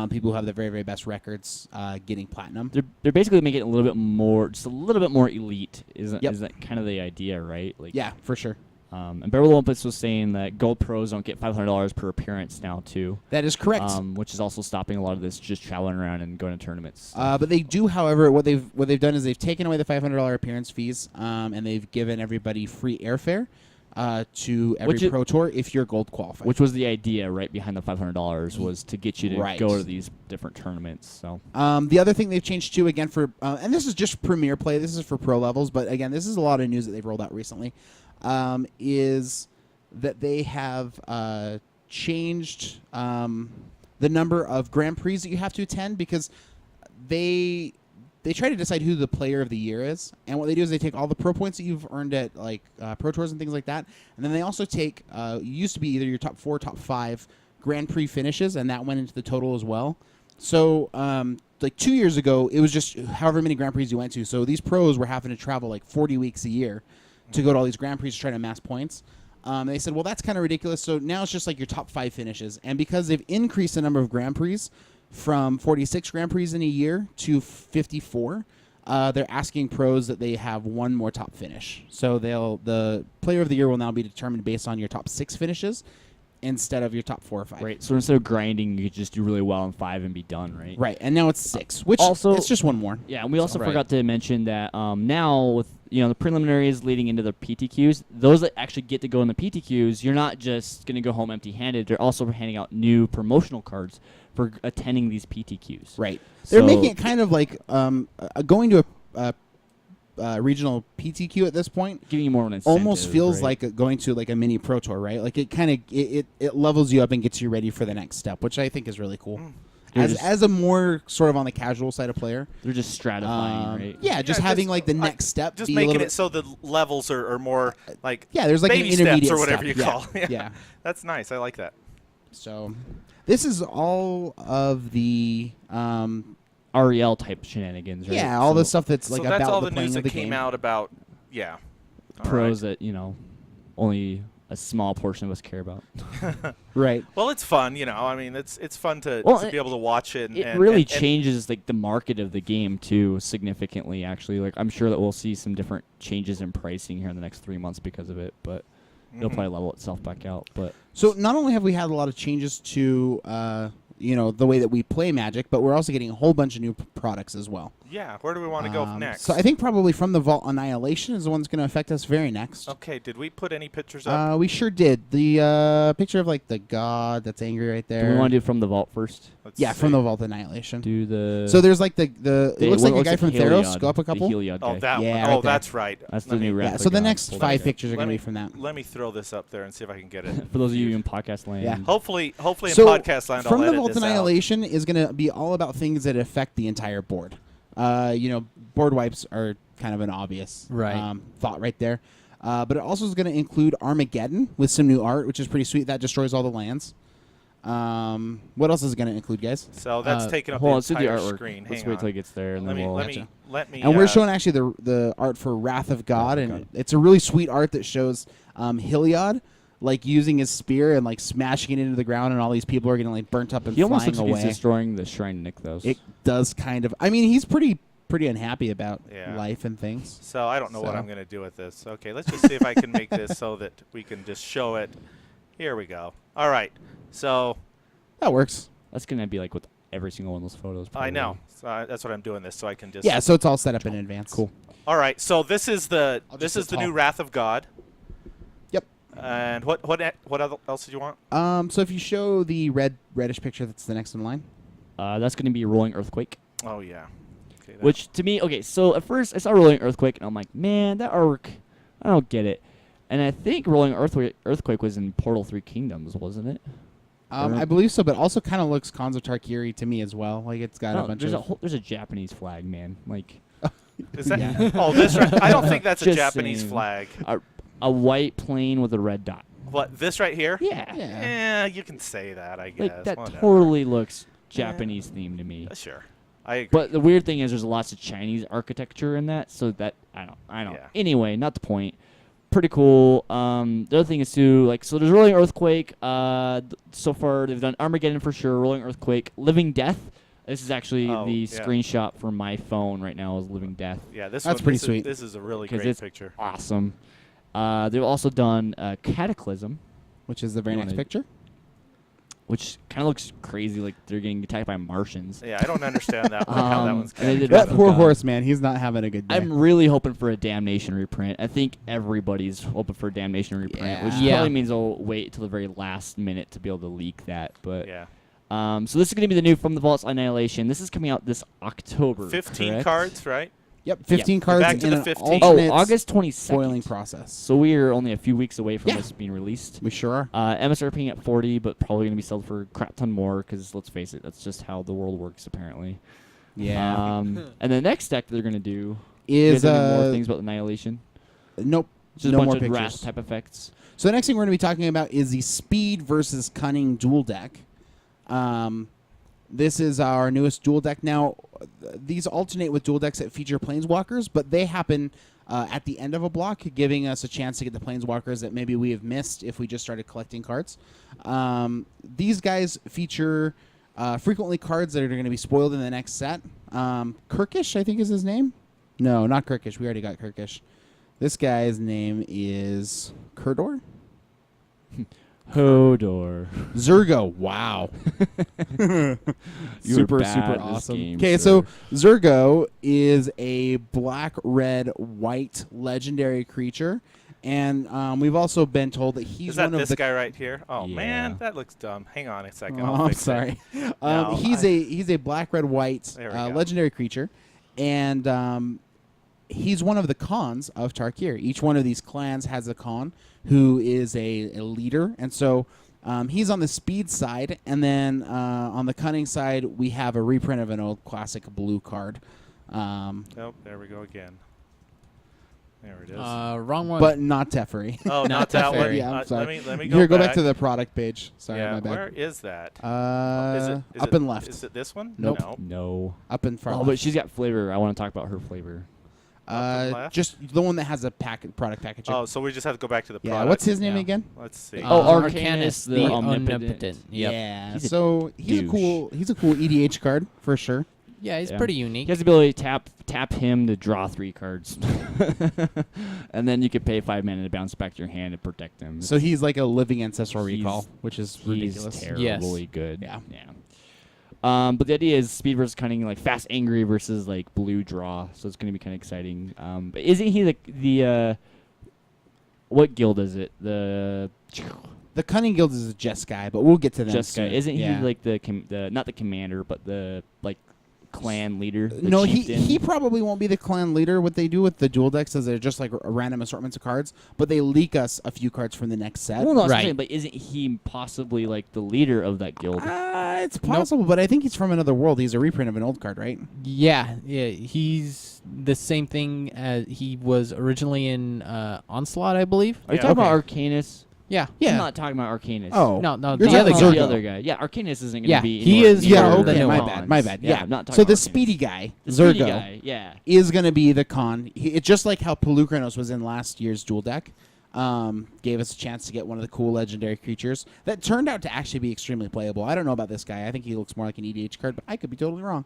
People who have the very, very best records getting platinum. They're basically making it a little bit more, just a little bit more elite. Is Yep. that kind of the idea, right? Like Yeah, for sure. And Beverly Olympus was saying that gold pros don't get $500 per appearance now too. That is correct. Which is also stopping a lot of this just traveling around and going to tournaments. But they do, however, what they've done is they've taken away the $500 appearance fees, and they've given everybody free airfare to every Pro Tour if you're gold qualified. Which was the idea right behind the $500 was to get you to Right. go to these different tournaments. So the other thing they've changed too, again for and this is just Premier play. This is for pro levels, but again, this is a lot of news that they've rolled out recently. Is that they have changed the number of Grand Prix that you have to attend because they try to decide who the player of the year is, and what they do is they take all the pro points that you've earned at like Pro Tours and things like that, and then they also take used to be either your top 4 or top 5 Grand Prix finishes, and that went into the total as well. So like 2 years ago, it was just however many Grand Prix you went to. So these pros were having to travel like 40 weeks a year to go to all these Grand Prix to try to amass points. They said, well, that's kind of ridiculous. So now it's just like your top 5 finishes. And because they've increased the number of Grand Prix from 46 Grand Prix in a year to 54, they're asking pros that they have one more top finish. So the player of the year will now be determined based on your top 6 finishes instead of your top 4 or 5. right. So instead of grinding, you could just do really well in 5 and be done, right? Right. And now it's 6, which Also- it's just one more. Yeah, and we also Right. forgot to mention that now with the preliminaries leading into the PTQs, those that actually get to go in the PTQs, you're not just going to go home empty-handed. They're also handing out new promotional cards for attending these PTQs. Right. They're So- making it kind of like going to a regional PTQ at this point. Giving you more of an incentive, Almost feels right? like going to like a mini Pro Tour, right? Like it kind of it levels you up and gets you ready for the next step, which I think is really cool. They're As a more sort of on the casual side of player, They're just stratifying, right? yeah, just Yeah, having just, like the next step, Just be a making little it so the levels are more like yeah, there's like baby an steps intermediate or whatever step. you Yeah, call. yeah. That's nice. I like that. So this is all of the REL type shenanigans, right? Yeah, all the So stuff that's like so that's about all the the playing news of that the came game. out about. Yeah. All pros right. that only a small portion of us care about. Right. Well, it's fun, I mean, it's fun to be able to watch it. It and, really and changes like the market of the game too significantly. Actually, like I'm sure that we'll see some different changes in pricing here in the next 3 months because of it, but it'll probably level itself back out. But So not only have we had a lot of changes to the way that we play Magic, but we're also getting a whole bunch of new products as well. Yeah, where do we want to go next? So I think probably from the Vault Annihilation is the one that's going to affect us very next. Okay, did we put any pictures up? We sure did. The picture of like the god that's angry right there. do we want to do from the vault first? Let's Yeah, see. from the Vault Annihilation. Do the So there's like it looks like a guy from Theros. Heliod, Go up a couple. The Heliod Oh, guy. that Yeah, one. right Oh, there. that's right. That's Let the new me- Wrath Yeah, of so the God. next Pull 5 that pictures are Let going to me- be from that. Let me throw this up there and see if I can get it. For those of you in podcast land. Yeah. Hopefully in So podcast land, I'll from the edit Vault this out. Annihilation is going to be all about things that affect the entire board. Board wipes are kind of an obvious thought right there. But it also is going to include Armageddon with some new art, which is pretty sweet. That destroys all the lands. What else is it going to include, guys? So that's taking up Hold on, the let's do the entire artwork. screen. Let's Hang wait on. till it gets there, and Let then me we'll. let me. And we're showing actually the art for Wrath of God, Wrath of and God. it's a really sweet art that shows Heliod like using his spear and like smashing it into the ground, and all these people are getting like burnt up and He almost flying looks like away. he's destroying the Shrine Nykthos. It does kind of. I mean, he's pretty unhappy about Yeah. life and things. So I don't know what So. I'm going to do with this. Okay, let's just see if I can make this so that we can just show it. Here we go. All right. So That works. That's gonna be like with every single one of those photos. I probably. know. So that's what I'm doing this so I can just. Yeah, so it's all set up in advance. Cool. All right. So this is the I'll this just is sit the new tall. Wrath of God. Yep. And what else did you want? So if you show the reddish picture, that's the next in line. That's gonna be Rolling Earthquake. Oh yeah. Okay, that- Which to me, okay, so at first I saw Rolling Earthquake and I'm like, man, that artwork, I don't get it. And I think Rolling Earthquake was in Portal 3 Kingdoms, wasn't it? I believe so, but also kind of looks Khans of Tarkiri to me as well. Like it's got a No, bunch there's of. there's a Japanese flag, man. Like Is that? Yeah. Oh, this right. I don't think that's a Just Japanese saying. flag. a white plane with a red dot. What? This right here? Yeah. Yeah. You can say that. I guess. Like that Whatever. totally looks Japanese themed to me. Sure. I agree. But the weird thing is there's lots of Chinese architecture in that, so that I don't. Yeah. Anyway, not the point. Pretty cool. The other thing is too, like, so there's Rolling Earthquake. So far they've done Armageddon for sure, Rolling Earthquake, Living Death. This is actually Oh, the yeah. screenshot from my phone right now is Living Death. Yeah, this That's one, pretty this sweet. This is a really 'Cause great it's picture. Awesome. They've also done Cataclysm, Which is the very You next wanna- picture. which kind of looks crazy, like they're getting attacked by Martians. Yeah, I don't understand that one. How that one's and they going. did That Wrath of poor God. horse, man. He's not having a good day. I'm really hoping for a Damnation reprint. I think everybody's hoping for a Damnation reprint, which Yeah. probably means they'll wait till the very last minute to be able to leak that. But Yeah. so this is going to be the new From the Vaults Annihilation. This is coming out this October. 15 correct? cards, right? Yep, 15 cards Back to in the an 15. Oh, alternate August 22nd. foiling process. So we are only a few weeks away from Yeah. this being released. We sure are. MSRP at 40, but probably going to be sold for a crap ton more because let's face it, that's just how the world works apparently. Yeah. And the next deck they're going to do you Is guys have any more things about Annihilation. nope. Just no a bunch more of pictures. wrath type effects. So the next thing we're going to be talking about is the Speed versus Cunning dual deck. This is our newest dual deck. Now, these alternate with dual decks that feature Planeswalkers, but they happen at the end of a block, giving us a chance to get the Planeswalkers that maybe we have missed if we just started collecting cards. These guys feature frequently cards that are going to be spoiled in the next set. Kirkish, I think is his name. No, not Kirkish. We already got Kirkish. This guy's name is Kurdor? Hodor. Zurgo. Wow. You were super bad super at this awesome. game, Okay, sir. so Zurgo is a black, red, white legendary creature, and we've also been told that he's Is that one of this the. guy right here? Oh Yeah. man, that looks dumb. Hang on a second. Oh, I'll I'm fix it. sorry. No, He's a black, red, white There we go. legendary creature, and he's one of the Khans of Tarkir. Each one of these clans has a Khan who is a leader, and so he's on the speed side, and then on the cunning side, we have a reprint of an old classic blue card. Oh, there we go again. There it is. Wrong one. but not Teferi. Oh, Not not that Teferi. one. Yeah, I'm sorry. Let me go Here, go back. back to the product page. Sorry, yeah, my bad. where is that? Is Up it, and left. Is it this one? Nope. No. No. Up and far Oh, left. but she's got flavor. I want to talk about her flavor. Up and left? Just the one that has a product packaging. Oh, so we just have to go back to the yeah. product. What's his name Yeah. again? Let's see. Oh, Arcanus, Arcanus, the omnipotent. Yep. Yeah. He's a So he's a douche. He's a cool EDH card for sure. Yeah, he's Yeah. pretty He unique. has the ability to tap him to draw 3 cards, and then you could pay 5 mana to bounce back to your hand and protect him. So he's like a living ancestral He's- recall, which is He's ridiculous. terribly good. Yeah. But the idea is speed versus cunning, like fast angry versus like blue draw. So it's going to be kind of exciting. But isn't he the what guild is it? The The Cunning Guild is a Jess guy, but we'll get to them Jessica. soon. Isn't Yeah. he like the not the commander, but the like clan leader? The No, chieftain? he probably won't be the clan leader. What they do with the dual decks is they're just like random assortments of cards, but they leak us a few cards from the next set. Well, no, that's what I'm Right. saying, but isn't he possibly like the leader of that guild? It's possible, but I think he's from another world. He's a reprint of an old card, right? Yeah, he's the same thing as he was originally in Onslaught, I believe. Are you Yeah. talking about Okay. Arcanus? Yeah. Yeah. I'm not talking about Arcanus. Oh. No, You're the talking other about guy. the Zergo. other guy. Yeah, Arcanus isn't going to Yeah, be. he anywhere is near Yeah, the okay, new my one. bad, my bad. Yeah. I'm not talking So about the Arcanus. speedy guy, The Zergo, speedy guy, yeah. is going to be the con. It's just like how Pelukrinos was in last year's dual deck. Gave us a chance to get one of the cool legendary creatures that turned out to actually be extremely playable. I don't know about this guy. I think he looks more like an EDH card, but I could be totally wrong.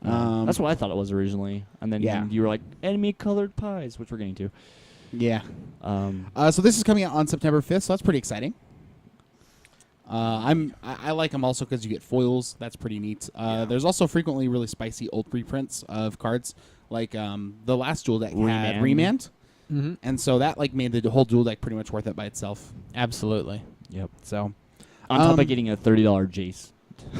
That's what I thought it was originally, and then Yeah. you were like enemy-colored pies, which we're getting to. Yeah. Um, So this is coming out on September 5th, so that's pretty exciting. I like them also because you get foils. That's pretty neat. There's also frequently really spicy old reprints of cards, like the last dual deck had Remand. Remand, Mm-hmm. and so that like made the whole dual deck pretty much worth it by itself. Absolutely. yep. So On top Um, of getting a $30 Jace.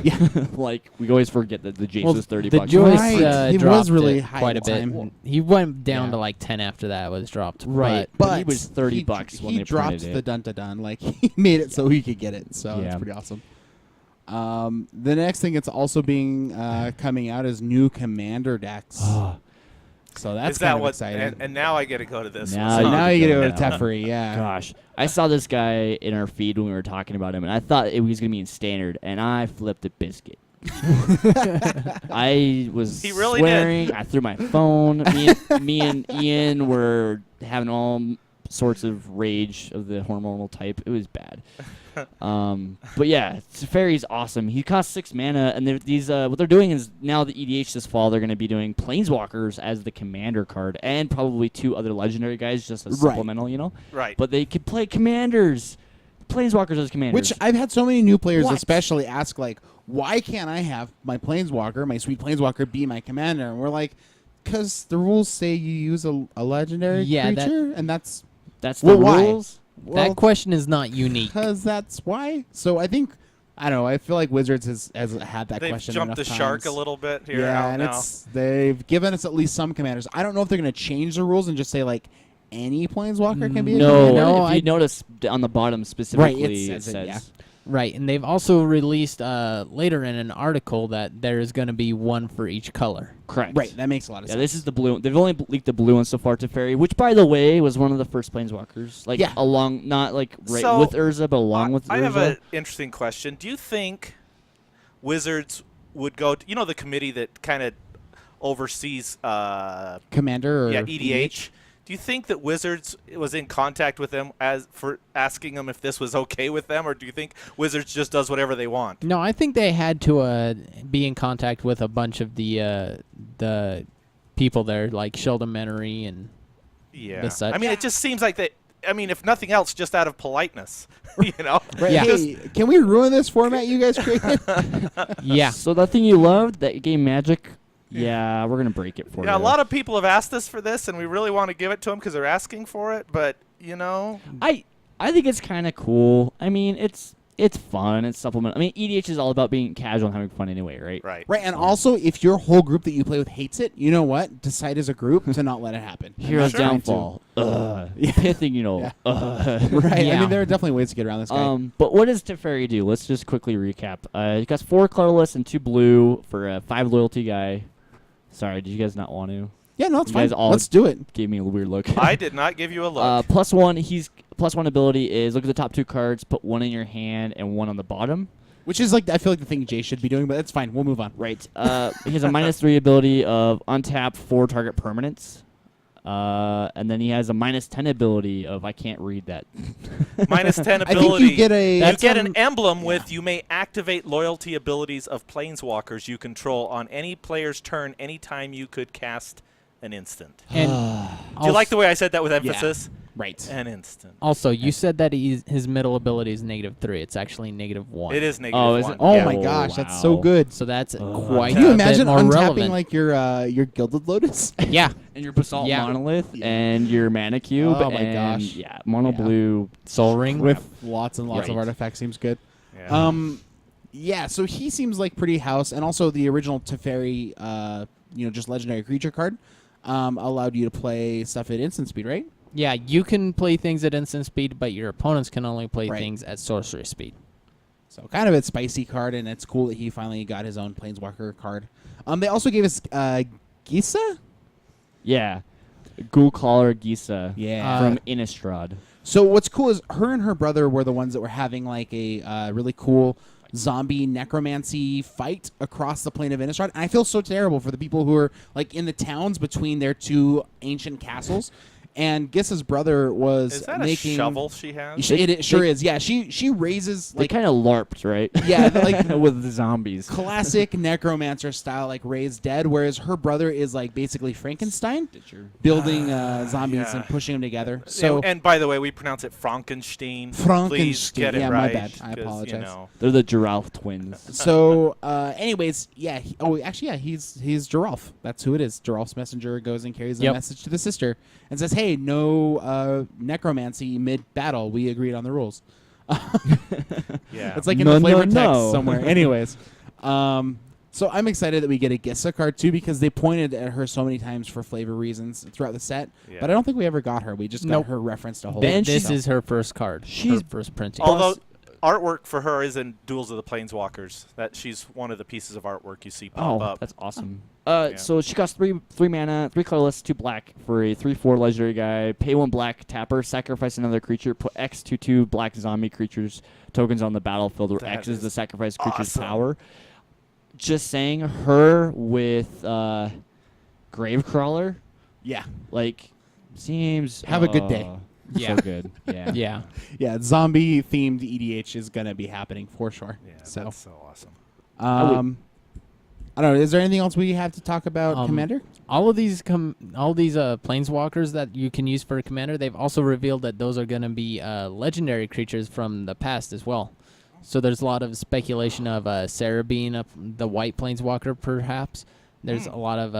yeah, Like we always forget that the Jace Well, was $30. the Joyce Right. He was dropped really it high quite a at the bit. time. He went down Yeah. to like 10 after that was dropped. Right. But But he was $30 when he they dropped printed the it. dun dun dun, like he made it so he could get it. So it's Yeah. pretty awesome. The next thing that's also being coming out is new Commander decks. So that's is that kind of what? exciting. And now I get to go to this. Now one. So you now get you to get to go go to now. Teferi, yeah. Gosh, I saw this guy in our feed when we were talking about him, and I thought it was going to be in standard, and I flipped a biscuit. I was He really did. swearing. I threw my phone. Me and Ian were having all sorts of rage of the hormonal type. It was bad. But yeah, Teferi's awesome. He costs 6 mana, and these what they're doing is now the EDH this fall they're going to be doing Planeswalkers as the commander card, and probably 2 other legendary guys just as Right. supplemental, you know. Right. But they could play commanders, Planeswalkers as commanders. Which I've had so many new players What? especially ask, like, why can't I have my Planeswalker, my sweet Planeswalker, be my commander? And we're like, because the rules say you use a legendary Yeah, that- creature, and that's that's Well, the why? rules. that question is not unique. because that's why. So I think, I don't know, I feel like Wizards has had that They've question jumped the enough shark times. a little bit here. Yeah, out and now. they've given us at least some commanders. I don't know if they're going to change the rules and just say, like, any Planeswalker can be a No, commander. No, if I- you notice on the bottom specifically, says it it, says yeah. Right, and they've also released later in an article that there is going to be one for each color. correct. Right, that makes a lot of Yeah, sense. this is the blue. They've only leaked the blue one so far to Fairy, which, by the way, was one of the first Planeswalkers. Like, Yeah. along, not like right So, with Urza, but along with Urza. I have an interesting question. Do you think Wizards would go to, the committee that kind of oversees Commander or EDH? Do you think that Wizards was in contact with them as for asking them if this was okay with them, or do you think Wizards just does whatever they want? No, I think they had to be in contact with a bunch of the people there, like Sheldon Menery and Yeah. the such. I mean, it just seems like they. I mean, if nothing else, just out of politeness, Right. Yeah. Hey, can we ruin this format you guys created? yeah. So that thing you loved, that game Magic, yeah, we're gonna break it for you. Yeah, a lot of people have asked us for this, and we really want to give it to them because they're asking for it. But I think it's kind of cool. I mean, it's fun. It's supplemental. I mean, EDH is all about being casual and having fun anyway, right? right. Right, and also, if your whole group that you play with hates it, you know what? Decide as a group to not let it happen. Hero's Sure. Downfall. Pithing, Yeah. Right. Right, I Yeah. mean, there are definitely ways to get around this guy. But what does Teferi do? Let's just quickly recap. It got 4 colorless and 2 blue for a 5 loyalty guy. Sorry, did you guys not want to? Yeah, no, it's You fine. guys all Let's do it. Gave me a weird look. I did not give you a look. +1. He's +1 ability is look at the top 2 cards, put 1 in your hand and 1 on the bottom. Which is like I feel like the thing Jay should be doing, but that's fine. We'll move on. Right. He has a -3 ability of untap 4 target permanents. And then he has a -10 ability of I can't read that. -10 I think ability. you get a. You get an emblem with you may activate loyalty abilities of planeswalkers you control on any player's turn anytime you could cast an instant. And Do you like the way I said that with emphasis? Right. An instant. also, you said that his middle ability is -3. It's actually -1. It is -1. Oh, is it? Oh Yeah. my gosh, that's so wow. good. So that's Oh. quite Can you a imagine bit more untapping relevant. like your Gilded Lotus? yeah. And your Basalt Yeah. Monolith Yeah. and your Mana Cube. Oh my and gosh. Yeah, Mono Yeah. Blue. Soul Ring. With lots and lots of Right. artifacts seems good. Yeah. Yeah, so he seems like pretty house, and also the original Teferi, just legendary creature card, allowed you to play stuff at instant speed, right? Yeah, you can play things at instant speed, but your opponents can only play Right. things at sorcery speed. So kind of a spicy card, and it's cool that he finally got his own Planeswalker card. They also gave us Gisa? Yeah. Ghoul Caller Gisa. Yeah. From Innistrad. So what's cool is her and her brother were the ones that were having like a really cool zombie necromancy fight across the plane of Innistrad. And I feel so terrible for the people who are like in the towns between their 2 ancient castles. And Gisa's brother was Is that making a shovel she has? It sure is. Yeah, she raises They like kind of LARPed, right? yeah, like with the zombies. classic necromancer style, like raised dead. Whereas her brother is like basically Frankenstein, building zombies yeah. and pushing them together. So and by the way, we pronounce it Frankenstein. Please Frankenstein. get it Yeah, right. my bad. I 'cause, apologize. You know, They're the Giralf twins. So, anyways, yeah. He's Giralf. That's who it is. Giralf's messenger goes and carries a Yep. message to the sister and says, "Hey, no necromancy mid battle. We agreed on the rules." yeah. It's like in No, the flavor no, text no. somewhere. Anyways, so I'm excited that we get a Gissa card too because they pointed at her so many times for flavor reasons throughout the set. Yeah. But I don't think we ever got her. We just got Nope. her referenced a whole. Ben, bunch. This So- is her first card. She's- her first printing. Although artwork for her is in Duels of the Planeswalkers. That she's one of the pieces of artwork you see pop up. That's awesome. Yeah. So she costs three mana, 3 colorless, 2 black for a 3/4 legendary guy. Pay 1 black, tapper, sacrifice another creature, put X 2/2 black zombie creatures tokens on the battlefield where That X is is the sacrifice creature's awesome. power. Just saying, her with Gravecrawler, Yeah, like, seems Have a good day. Yeah. So good. Yeah. yeah. yeah. Zombie themed EDH is gonna be happening for sure. Yeah, So. that's so awesome. I don't know. Is there anything else we have to talk about, Commander? All of these planeswalkers that you can use for a commander, they've also revealed that those are going to be legendary creatures from the past as well. So there's a lot of speculation of Sarah being the white planeswalker, perhaps. There's a lot of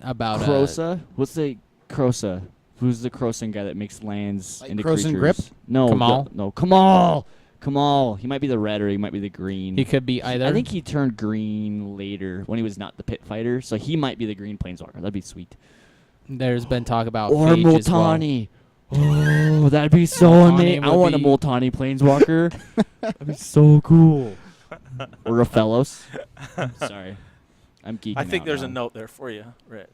about Krosa? What's the Krosa? Who's the Krosan guy that makes lands Like into Krosan creatures? Grip? No. Kamal? No. Kamal! Kamal. He might be the red or he might be the green. He could be either. I think he turned green later when he was not the pit fighter, so he might be the green planeswalker. That'd be sweet. There's been talk about Or Phage as well. Multani. Oh, that'd be so Multani amazing. I would want a be- Multani planeswalker. That'd be so cool. Or a Fellows. Sorry. I'm geeking I think out there's a now. note there for you, Rich,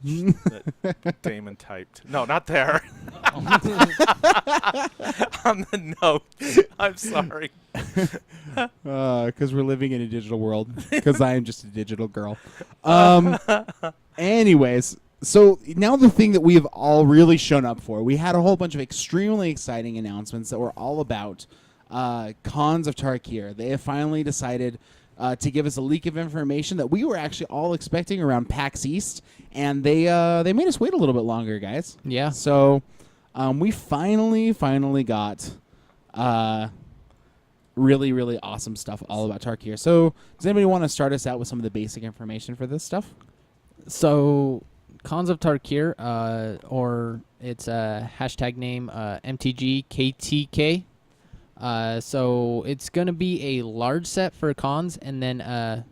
that Damon typed. No, not there. On the note. I'm sorry. Because we're living in a digital world. Because I am just a digital girl. Anyways, so now the thing that we have all really shown up for, we had a whole bunch of extremely exciting announcements that were all about Khans of Tarkir. They have finally decided to give us a leak of information that we were actually all expecting around PAX East, and they made us wait a little bit longer, guys. Yeah. So we finally got really, really awesome stuff all about Tarkir. So does anybody want to start us out with some of the basic information for this stuff? So, Khans of Tarkir, or its hashtag name MTGKTK. So it's gonna be a large set for Khans, and then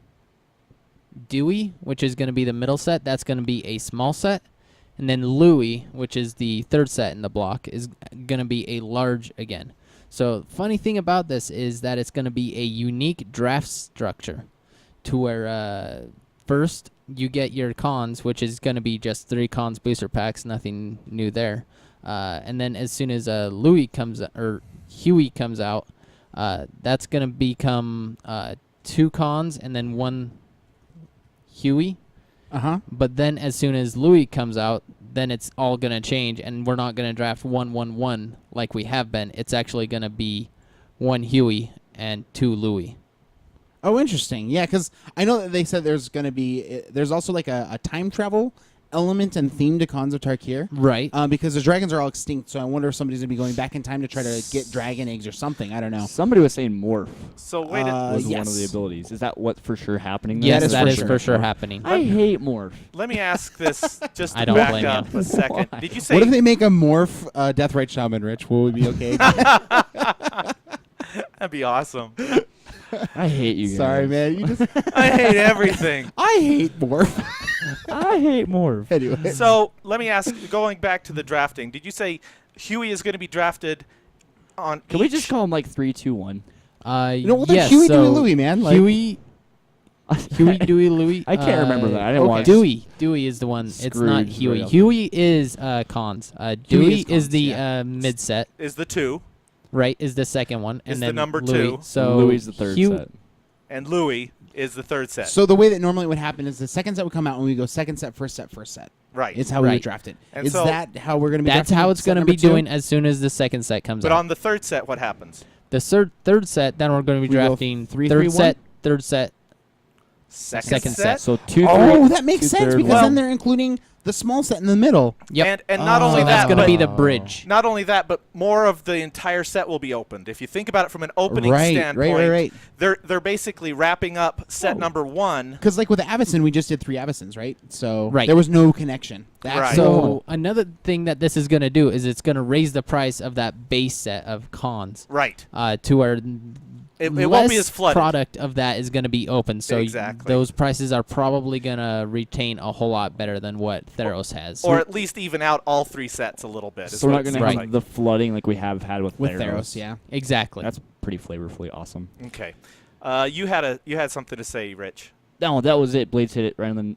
Dewey, which is gonna be the middle set, that's gonna be a small set, and then Louis, which is the third set in the block, is gonna be a large again. So funny thing about this is that it's gonna be a unique draft structure, to where first you get your cons, which is going to be just 3 cons booster packs, nothing new there. And then as soon as Huey comes out, that's going to become 2 cons and then 1 Huey. But then as soon as Louis comes out, then it's all going to change, and we're not going to draft 1-1-1 like we have been. It's actually going to be 1 Huey and 2 Louis. Oh, interesting. Yeah, because I know that they said there's going to be there's also like a time travel element and theme to Cons of Tarkir. Right. Because the dragons are all extinct, so I wonder if somebody's going to be going back in time to try to get dragon eggs or something. I don't know. Somebody was saying morph So wait, was yes. one of the abilities. Is that what for sure happening? Yes, is that for is sure. for sure happening. I hate morph. let me ask this just I to don't back blame you. up a second. Why? Did you say What if they make a morph Deathrite Shaman, Rich? Will we be okay? that'd be awesome? I hate you guys. Sorry, man. You just I hate everything. I hate morph. I hate morph. Anyway. So let me ask, going back to the drafting, did you say Huey is going to be drafted on Can we each- just call him like 3, 2, 1? Well, then yes, Huey, so Dewey, Louie, man. Like, Huey, Dewey, Louie. I can't remember that. I didn't watch. Dewey is the one. It's not Scrooge Huey. right up. Huey is cons. Dewey is is cons, the yeah. mid set. is the 2, Right, is the second one, Is and the then number Louis. 2. So Louis is the third set. and Louis is the 3rd set. So the way that normally would happen is the second set would come out and we go second set, first set, first set. right. It's how we Right. would draft it. And Is so- that how we're going to be That's drafting how it's set going to number be 2? doing as soon as the second set comes But out. on the 3rd set, what happens? The third set, then we're going to be We go drafting 3, third 3, set, third set. Second set. So 2, 3. Oh, that makes sense 2/3 because Well- then they're including the small set in the middle. Yep. And not Oh. only So that's that, going to but be the bridge. not only that, but more of the entire set will be opened. If you think about it from an opening Right, standpoint, right. they're basically wrapping up set number 1. Because like with the Avacyn, we just did 3 Avacyns, right? So Right. there was no connection. That's Right. So another thing that this is going to do is it's going to raise the price of that base set of cons Right. to where It won't be less as flooded. product of that is going to be open. So Exactly. those prices are probably going to retain a whole lot better than what Theros has. Or at least even out all 3 sets a little bit. is So we're what not it going to seems have like. the flooding like we have had with with Theros, yeah. exactly. That's pretty flavorfully awesome. Okay. You had something to say, Rich. No, that was it. Blades hit it right on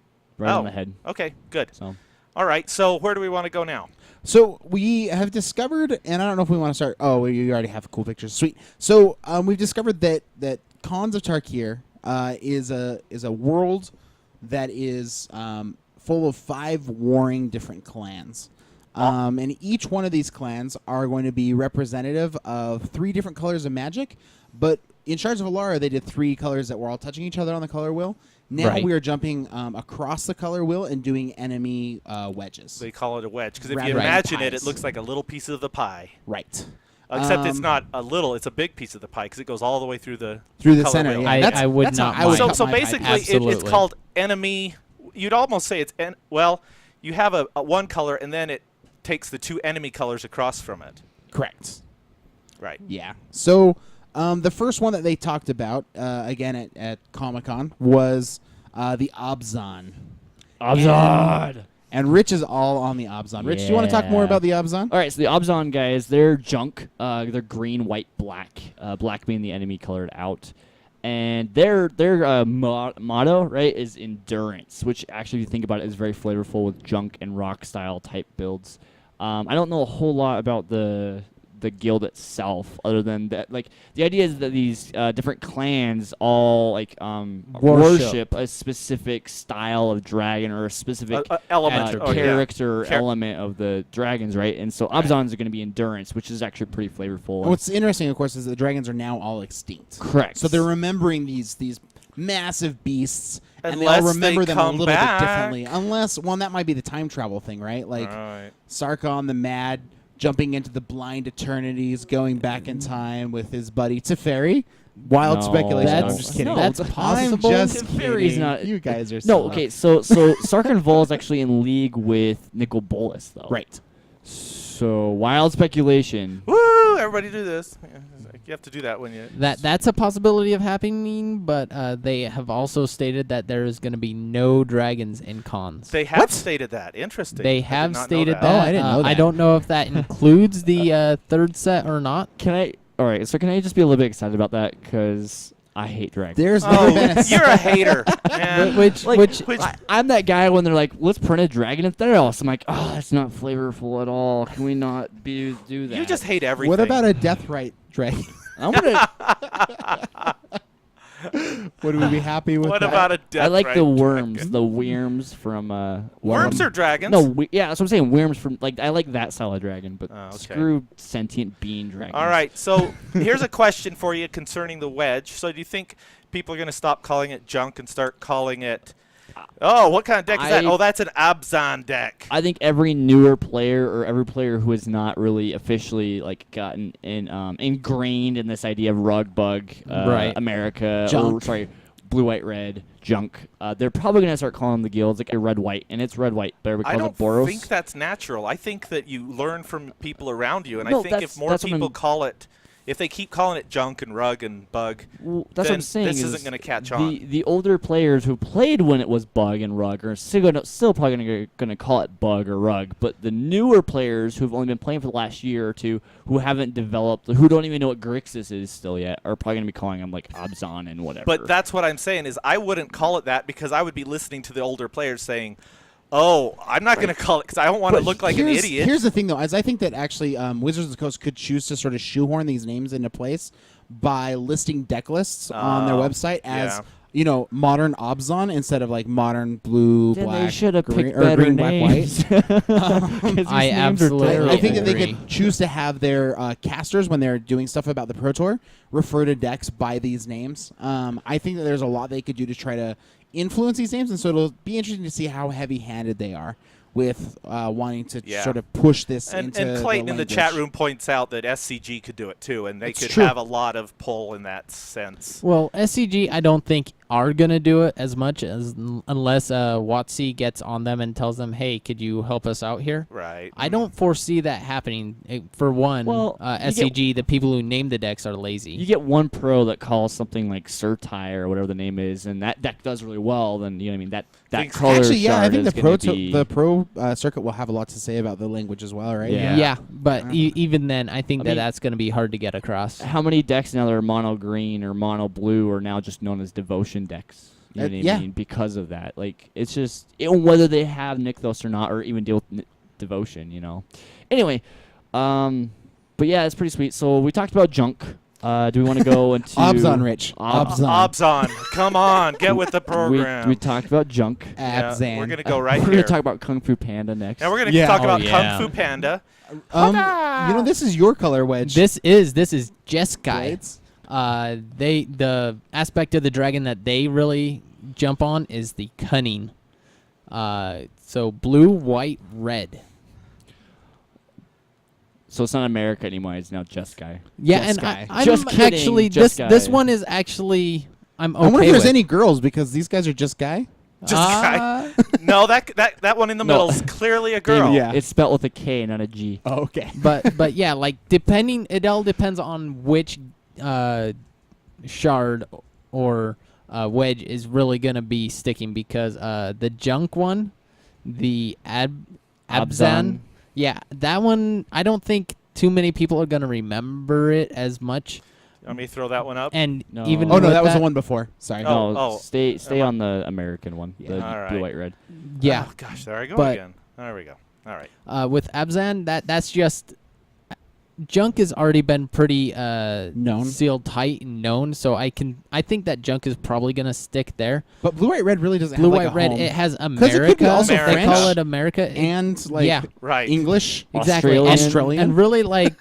the head. Okay, good. So All right, so where do we want to go now? So we have discovered, and I don't know if we want to start. Oh, you already have cool pictures. Sweet. So we've discovered that Cons of Tarkir is a world that is full of 5 warring different clans. And each one of these clans are going to be representative of 3 different colors of magic. But in Shards of Alara, they did 3 colors that were all touching each other on the color wheel. Now Right. we are jumping across the color wheel and doing enemy wedges. They call it a wedge because if Rather you than imagine it pies. looks like a little piece of the pie. Right. Except it's Um, not a little; it's a big piece of the pie because it goes all the way through the Through the color center. wheel. Yeah, I- that's, I would that's not how I would mind. cut So my pie. basically, it's Absolutely. called enemy. You'd almost say it's well, you have a one color and then it takes the 2 enemy colors across from it. Correct. Right. Yeah. So the first one that they talked about again at Comic-Con was the Obzon. Abzan. And Rich is all on the Obzon. Rich, do you want to talk more Yeah. about the Obzon? All right, so the Abzan guys, they're junk. They're green, white, black. Black being the enemy colored out. And their motto, right, is endurance, which actually, if you think about it, is very flavorful with junk and rock style type builds. I don't know a whole lot about the guild itself, other than that, like the idea is that these different clans all like worship a specific style of dragon or a specific Element or character element of the dragons, right? And so Abzans are going to be endurance, which is actually pretty flavorful. What's interesting, of course, is the dragons are now all extinct. Correct. So they're remembering these massive beasts, and they Unless all remember they them a come little back. bit differently. Unless, well, that might be the time travel thing, right? Like Right. Sarkon the Mad jumping into the blind eternities, going back in time with his buddy Teferi. Wild No, speculation. I'm that's- just kidding. no, that's I'm possible. just Teferi's kidding. not- You guys are no, okay. So Sarkhan Vol is actually in league with Nicol Bolas, though. Right. So wild speculation. Woo! Everybody do this. Yeah, it's like you have to do that when you. That's a possibility of happening, but they have also stated that there is going to be no dragons in cons. They have stated that. Interesting. I They did have not know stated that. that. Oh, I didn't know I that. don't know if that includes the third set or not. Can I? All right. So can I just be a little bit excited about that? Because I hate dragons. There's never been a You're a hater. Man. Which I'm that guy when they're like, let's print a dragon in Theros. I'm like, oh, that's not flavorful at all. Can we not do that? You just hate everything. What about a Deathrite dragon? I'm gonna. Would we be happy with What that? about a death I like the dragon? worms, the worms from. Worms are dragons. No, yeah, that's what I'm saying. Worms from I like that style of dragon, but Oh, okay. screw sentient being dragons. All right, so here's a question for you concerning the wedge. So do you think people are going to stop calling it junk and start calling it... Oh, what kind of deck is that? Oh, that's an Abzan deck. I think every newer player or every player who has not really officially gotten ingrained in this idea of rug bug, Right. America, Junk. blue white red junk. They're probably gonna start calling the guilds like a red white, and it's red white, but everybody I calls don't it Boros. think that's natural. I think that you learn from people around you, and No, I think if more that's what people I'm- call it... If they keep calling it junk and rug and bug, Well, that's then what I'm saying. this is isn't going to catch on. The older players who played when it was bug and rug are still probably gonna call it bug or rug. But the newer players who've only been playing for the last year or two, who haven't developed, who don't even know what Grixis is still yet, are probably gonna be calling them like Abzan and whatever. But that's what I'm saying is I wouldn't call it that because I would be listening to the older players saying, "Oh, I'm not going to call it because I don't want to look like an idiot." Here's the thing, though, as I think that actually Wizards of the Coast could choose to sort of shoehorn these names into place by listing deck lists on their website as modern Abzan instead of like modern blue, then black, they should have green, picked or better green, names. black, white. I absolutely I think that they agree. could choose to have their casters, when they're doing stuff about the Pro Tour, refer to decks by these names. I think that there's a lot they could do to try to influence these names, and so it'll be interesting to see how heavy-handed they are with wanting to sort of push this into and Clayton in the language. chat room points out that SCG could do it too, and they It's could true. have a lot of pull in that sense. Well, SCG, I don't think are gonna do it as much as unless WotC gets on them and tells them, "Hey, could you help us out here?" Right. I don't foresee that happening. For one, Well, SCG, the people who name the decks are lazy. You get one pro that calls something like Surtai or whatever the name is, and that deck does really well. Then you know what I mean that Thanks. color Actually, yeah, I shard think is the gonna pro be, circuit will have a lot to say about the language as well, right? Yeah. But even then, I think I mean- that's going to be hard to get across. How many decks now that are mono green or mono blue are now just known as devotion decks? You know what I yeah. mean? Because of that, like it's just whether they have Nykthos or not, or even deal with devotion. You know. Anyway, but yeah, it's pretty sweet. So we talked about junk. Do we want to go into Abzan, Rich. Abzan. Abzan, come on, get with the program. We talked about junk. Yeah, Abzan. we're gonna go right We're here. gonna talk about Kung Fu Panda next. Now we're gonna Yeah. talk Oh, about yeah. Kung Fu Panda. This is your color wedge. This is Jeskai. Right? The aspect of the dragon that they really jump on is the cunning. So blue, white, red. So it's not America anymore. It's now Jeskai. Yeah, Just and guy. I'm Just kidding, actually just this guy. one is actually I'm okay I wonder if there's with. any girls because these guys are just guy. Just guy. No, that one in the No. middle is clearly a girl. Yeah. It's spelled with a K, not a G. Oh, okay. but yeah, like it all depends on which shard or wedge is really gonna be sticking because the junk one, the Abzan, yeah, that one I don't think too many people are gonna remember it as much. Want me to throw that one up? And No. even Oh no, with that was the one before. Sorry. Oh. No, stay on the American one. Yeah. The All right. blue, white, red. Yeah, Oh, gosh, there I go But- again. There we go. All right. with Abzan, that's just junk has already been pretty Known. sealed tight and known, so I think that junk is probably gonna stick there. But blue, white, red really doesn't Blue, have like white, a red. home. It has it could America. be also They French. call it America. and like yeah, Right. English. exactly. Australian. And really like.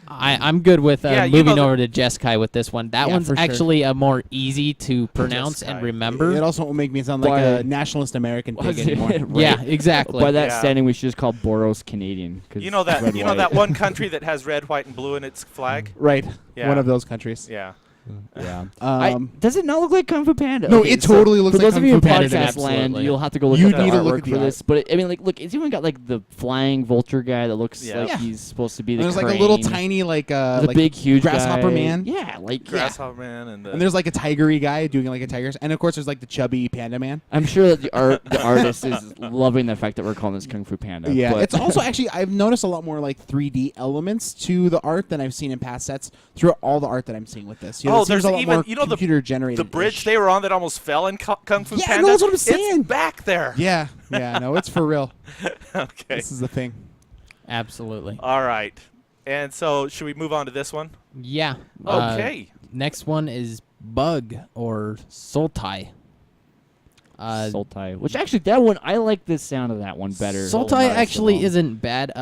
I'm good with Yeah, you moving know over to Jeskai with this one. That Yeah, one's for sure. actually a more easy to pronounce Jeskai. and remember. It also won't make me sound like Why- a nationalist American pig anymore. Right. Yeah, exactly. By that Yeah. standing, we should just call Boros Canadian. 'Cause You know that red, white. that one country that has red, white, and blue in its flag? Right. Yeah. One of those countries. Yeah. Yeah. Does it not look like Kung Fu Panda? No, it totally looks for like those Kung of you Fu in Panda. podcast land, Absolutely. you'll have to go look You at the need to look artwork at the for art. this. But I mean, like, it's even got like the flying vulture guy that looks Yeah. like Yeah. he's supposed to be the. And there's like a little crane. tiny like the like big huge grasshopper guy. man. Yeah, like Grasshopper Man and the... And there's like a tigery guy doing like a tiger, and of course there's like the chubby panda man. I'm sure that the artist is loving the fact that we're calling this Kung Fu Panda. Yeah, but it's also actually I've noticed a lot more like 3D elements to the art than I've seen in past sets throughout all the art that I'm seeing with this. You Oh, it seems there's a lot even more you know the computer-generated. bridge they were on that almost fell in Kung Fu Yeah, Panda. no, that's what I'm saying. It's back there. Yeah, no, it's for real. Okay. This is the thing. Absolutely. All right. And so, should we move on to this one? Yeah. Okay. Next one is Bug or Sultai. Sultai. Which actually, that one, I like the sound of that one better. Sultai actually isn't bad.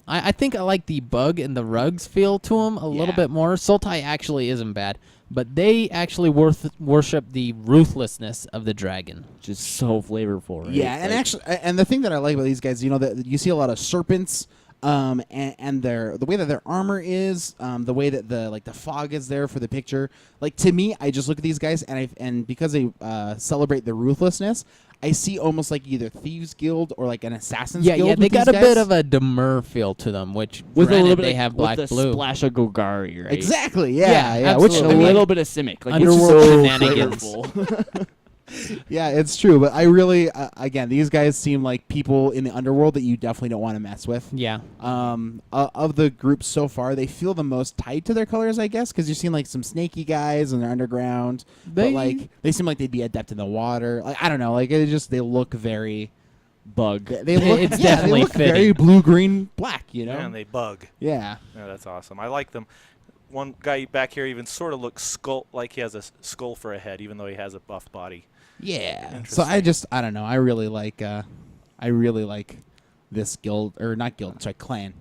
I think I like the Bug and the Rugs feel to him a little bit more. Sultai actually isn't bad, but they actually worship the ruthlessness of the dragon. Which is so flavorful, right? Yeah, and actually, and the thing that I like about these guys, that you see a lot of serpents, and the way that their armor is, the way that the fog is there for the picture. Like, to me, I just look at these guys, and because they celebrate the ruthlessness, I see almost like either Thieves Guild or like an Assassin's Guild. Yeah, they with got these a bit guys. of a demure feel to them, which with a little granted, bit they of, have with black the blue. splash of Golgari, right? Exactly. Yeah, Yeah. Which And absolutely. a I mean, little bit of Simic. Like, Underworld it's so shenanigans. flavorful. yeah, it's true. But I really, again, these guys seem like people in the underworld that you definitely don't want to mess with. Yeah. Of the groups so far, they feel the most tied to their colors, I guess, because you're seeing like some snaky guys and they're underground. But like they seem like they'd be adept in the water. Like, I don't know, like they look very Bug. They look It's they definitely look very fitting. blue, green, black. And they bug. Yeah. Yeah, that's awesome. I like them. One guy back here even sort of looks like he has a skull for a head, even though he has a buff body. Yeah. So I don't know. I really like this guild, or not guild, sorry, clan.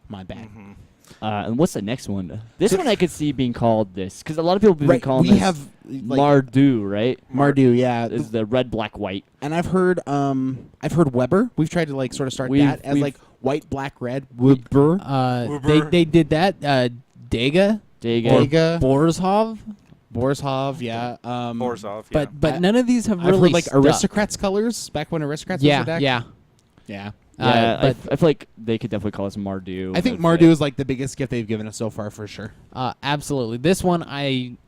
My bad. Mm-hmm. And what's the next one? This one I could see being called this, because a lot of people have been calling we this have like, Mardu, right? Mardu, yeah. Is the red, black, white. And I've heard Weber. We've tried to like sort of start We've- that as we've- like white, black, red. Weber. They did that. Dega. Dega. Borzhov. Borzhov, yeah. Borzhov, yeah. But none of these have I've really heard like stuck. Aristocrats colors back when Aristocrats was a deck. Yeah. Yeah. Yeah, but I feel like they could definitely call us Mardu. I think If Mardu is like the biggest gift they've given us so far for sure. absolutely. This one,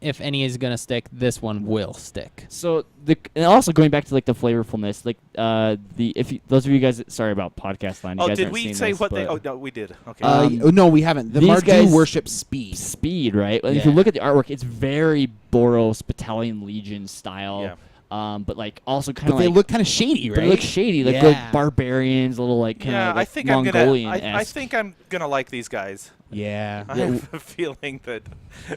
if any is gonna stick, this one will stick. So and also going back to like the flavorfulness, like those of you guys, sorry about podcast line. You guys did aren't we seeing say this, what they? but Oh no, we did. Okay. No, we haven't. The these Mardu guys- worship speed. speed, right? And if you Yeah. look at the artwork, it's very Boros Battalion Legion style. Yeah. But like also kind But of they like look kind of shady, right? they look shady, like Yeah. barbarians, a little like kind of Yeah, like I think Mongolian. I think I'm gonna like these guys. Yeah. I have a feeling that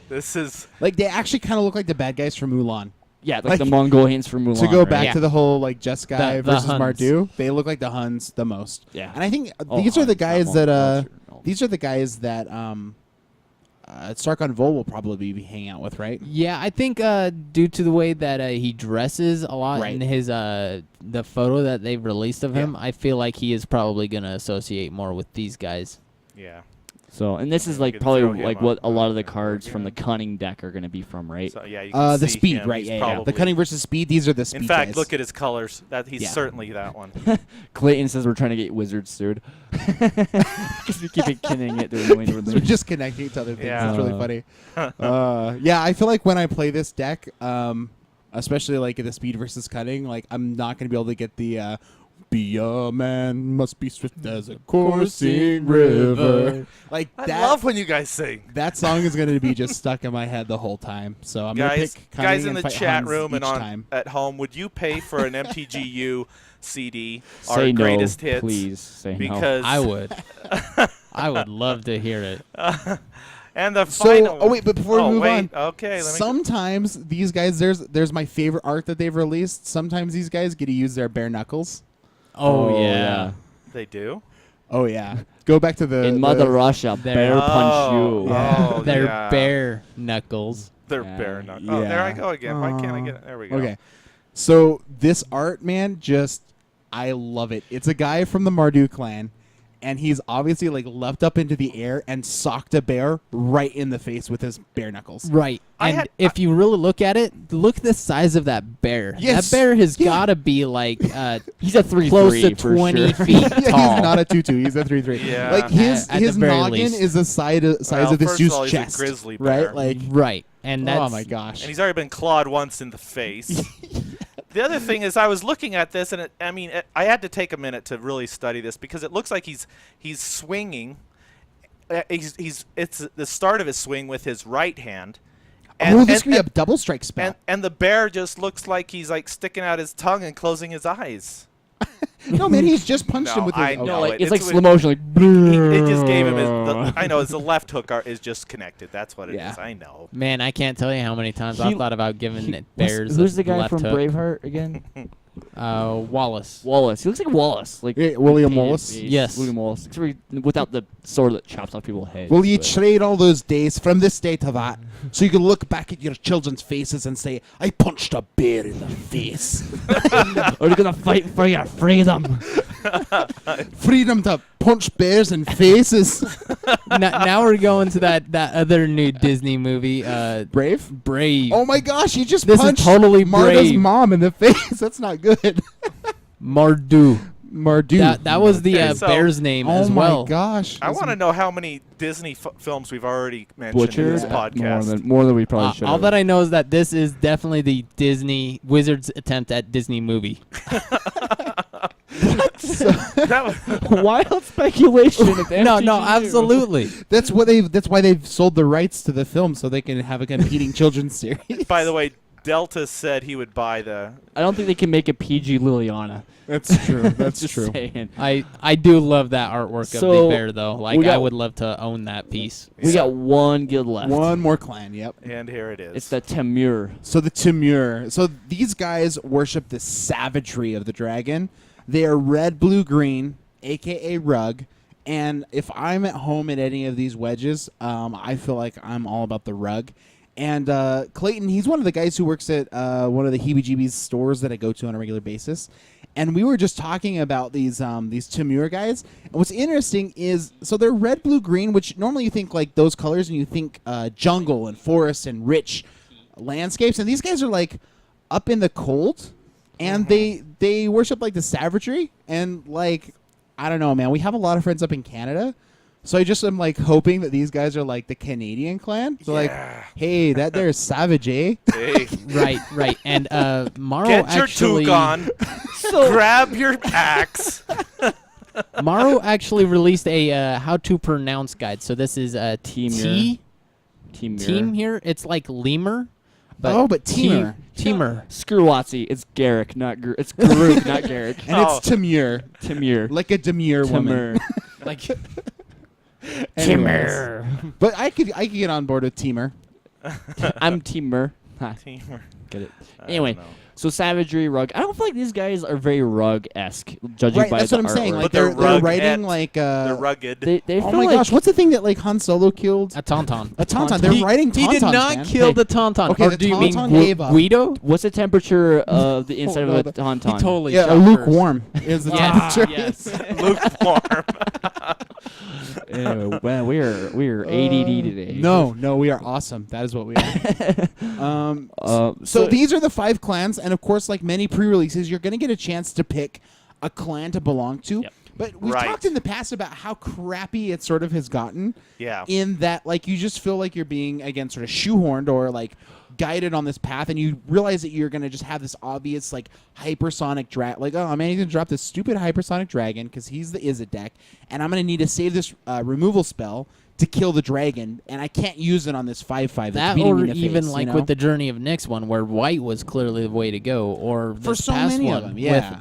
this is. Like they actually kind of look like the bad guys from Mulan. yeah, like like, the Mongolians from Mulan. To go right? back Yeah. to the whole like Jeskai The versus Huns. Mardu, they look like the Huns the most. Yeah. And I think Oh, these are the Huns, not guys that Mongols, no. these are the guys that Sarkon Vol will probably be hanging out with, right? Yeah, I think due to the way that he dresses a lot Right. in his the photo that they've released of him, I feel like he is probably gonna associate more with these guys. Yeah. So, and this is We like could throw probably him like up what a lot of the there cards from the again. Cunning deck are going to be from, right? So yeah, you can The see speed, him. right? He's Yeah, yeah. The probably- cunning versus speed. These are the speed In fact, guys. look at his colors. That he's Yeah. certainly that one. Clayton says we're trying to get wizards sued because we keep killing it. They're annoying with We're me. just connecting to other things. Yeah. It's really funny. Yeah, I feel like when I play this deck, especially like in the speed versus cunning, like I'm not going to be able to get the be a man must be swift as a coursing river. Like I that. love when you guys sing. That song is going to be just stuck in my head the whole time. So I'm going to Guys, pick cunning guys in and the fight chat Huns room and each on time. at home, would you pay for an MTGYou CD, our Say no, greatest hits? please. Say no. Because I would. I would love to hear it. and the So, final. oh wait, but before we move wait. on, Okay, let me. sometimes these guys, there's my favorite art that they've released. Sometimes these guys get to use their bare knuckles. Oh, yeah. They do. Oh yeah, go back to the In Mother Russia, There- bear punch you. Yeah. Oh, They're yeah. bare knuckles. They're Yeah. bare knuckles. Oh, there I go again. Why can't I get it? There we go. Okay, so this art, man, I love it. It's a guy from the Mardu clan, and he's obviously like leapt up into the air and socked a bear right in the face with his bare knuckles. Right. I And had- if you really look at it, look at the size of that bear. Yes. That bear has Yeah. got to be like He's a 3-3 close to for 20 sure. feet Yeah, tall. he's not a 2/2. He's a 3/3. Yeah. Like his At the his very noggin least. is the size Well, of this first of dude's all, he's a chest, grizzly bear. right? Like, Right. And that's oh my gosh. And he's already been clawed once in the face. The other thing is, I was looking at this, and I had to take a minute to really study this because it looks like he's swinging. It's the start of his swing with his right hand, this could be a double strike spell. And the bear just looks like he's like sticking out his tongue and closing his eyes. No, man, he's just punched No, him with his... I okay. know. like, it's it's like with- slow motion. Like, It just gave him I know, the left hook is just connected. That's what it is. Yeah. I know. Man, I can't tell you how many times He- I've thought about giving it bears. Who's a the guy left from hook. Braveheart again? Wallace. Wallace. He looks like Wallace. Like Yeah, William painted Wallace? face. Yes. William Wallace. Except for without the sword that chops off people's heads. Will you but- trade all those days from this day to that so you can look back at your children's faces and say, I punched a bear in the face. Are you gonna fight for your freedom? Freedom to punch bears in faces. Now we're going to that other new Disney movie, Brave? Brave. Oh my gosh, you just This is punched totally Marta's Brave. mom in the face. That's not good. Mardu. Mardu. That was the Okay, so- bear's name Oh as my well. gosh. I want to know how many Disney films we've already mentioned in Butcher. this podcast. More than we probably should. All that I know is that this is definitely the Disney Wizards attempt at Disney movie. That was- Wild speculation. If No, MTGYou. absolutely. That's why they've sold the rights to the film so they can have a competing children's series. by the way, Delta said he would buy the. I don't think they can make a PG Liliana. That's true. That's Just true. saying. I do love that artwork of So, the bear though. Like we got- I would love to own that piece. We got one guild left. One more clan, yep. And here it is. It's the Temur. So the Timur. So these guys worship the savagery of the dragon. They are red, blue, green, aka rug. And if I'm at home at any of these wedges, I feel like I'm all about the rug. And Clayton, he's one of the guys who works at one of the heebie-jeebies stores that I go to on a regular basis. And we were just talking about these Timur guys. And what's interesting is, so they're red, blue, green, which normally you think like those colors and you think jungle and forest and rich landscapes. And these guys are like up in the cold. And they worship like the savagery. And like, I don't know, man. We have a lot of friends up in Canada. So I just am like hoping that these guys are like the Canadian clan. So like, hey, that there's savage, eh? Hey, Right. And Morrow get your actually toque on. Grab your axe. Morrow actually released a how to pronounce guide. So this is Temur. Team here. It's like lemur. But Temur. Temur. Screw Watsy. It's Garrick, not It's Garuk, not Garrick. And Oh. it's Timur. Temur. Like a demure woman. Temur. Like Anyways. But I could get on board with Timur. I'm Temur. Ha, Teamwork. get it. I Anyway, don't know. so savagery, rug. I don't feel like these guys are very rug-esque, judging Right, by that's the what I'm saying. artwork. Like But they're they're writing rugged. like They're rugged. they oh feel my like gosh, what's the thing that like Han Solo killed? a tauntaun. A tauntaun. Tauntaun. They're He- writing He did tauntauns, not man. kill Hey. the tauntaun. Okay, Or the do you mean tauntaun gave up. Guido? What's the temperature of the inside no, of a the- tauntaun? He totally Yeah, shot lukewarm is the Yeah, temperature. yes. Lukewarm. Anyway, well, we're ADD today. No, we are awesome. That is what we are. So these are the 5 clans, and of course, like many pre-releases, you're going to get a chance to pick a clan to belong to. Yep. But we've Right. talked in the past about how crappy it sort of has gotten. Yeah. In that, like, you just feel like you're being, again, sort of shoehorned or, like, guided on this path, and you realize that you're going to just have this obvious, like, hypersonic dragon. Like, oh, man, he's going to drop this stupid hypersonic dragon because he's the Izzet deck, and I'm going to need to save this removal spell to kill the dragon, and I can't use it on this 5/5. That or even like with the Journey of Nyx one, where white was clearly the way to go, or For this so past many one of them, yeah.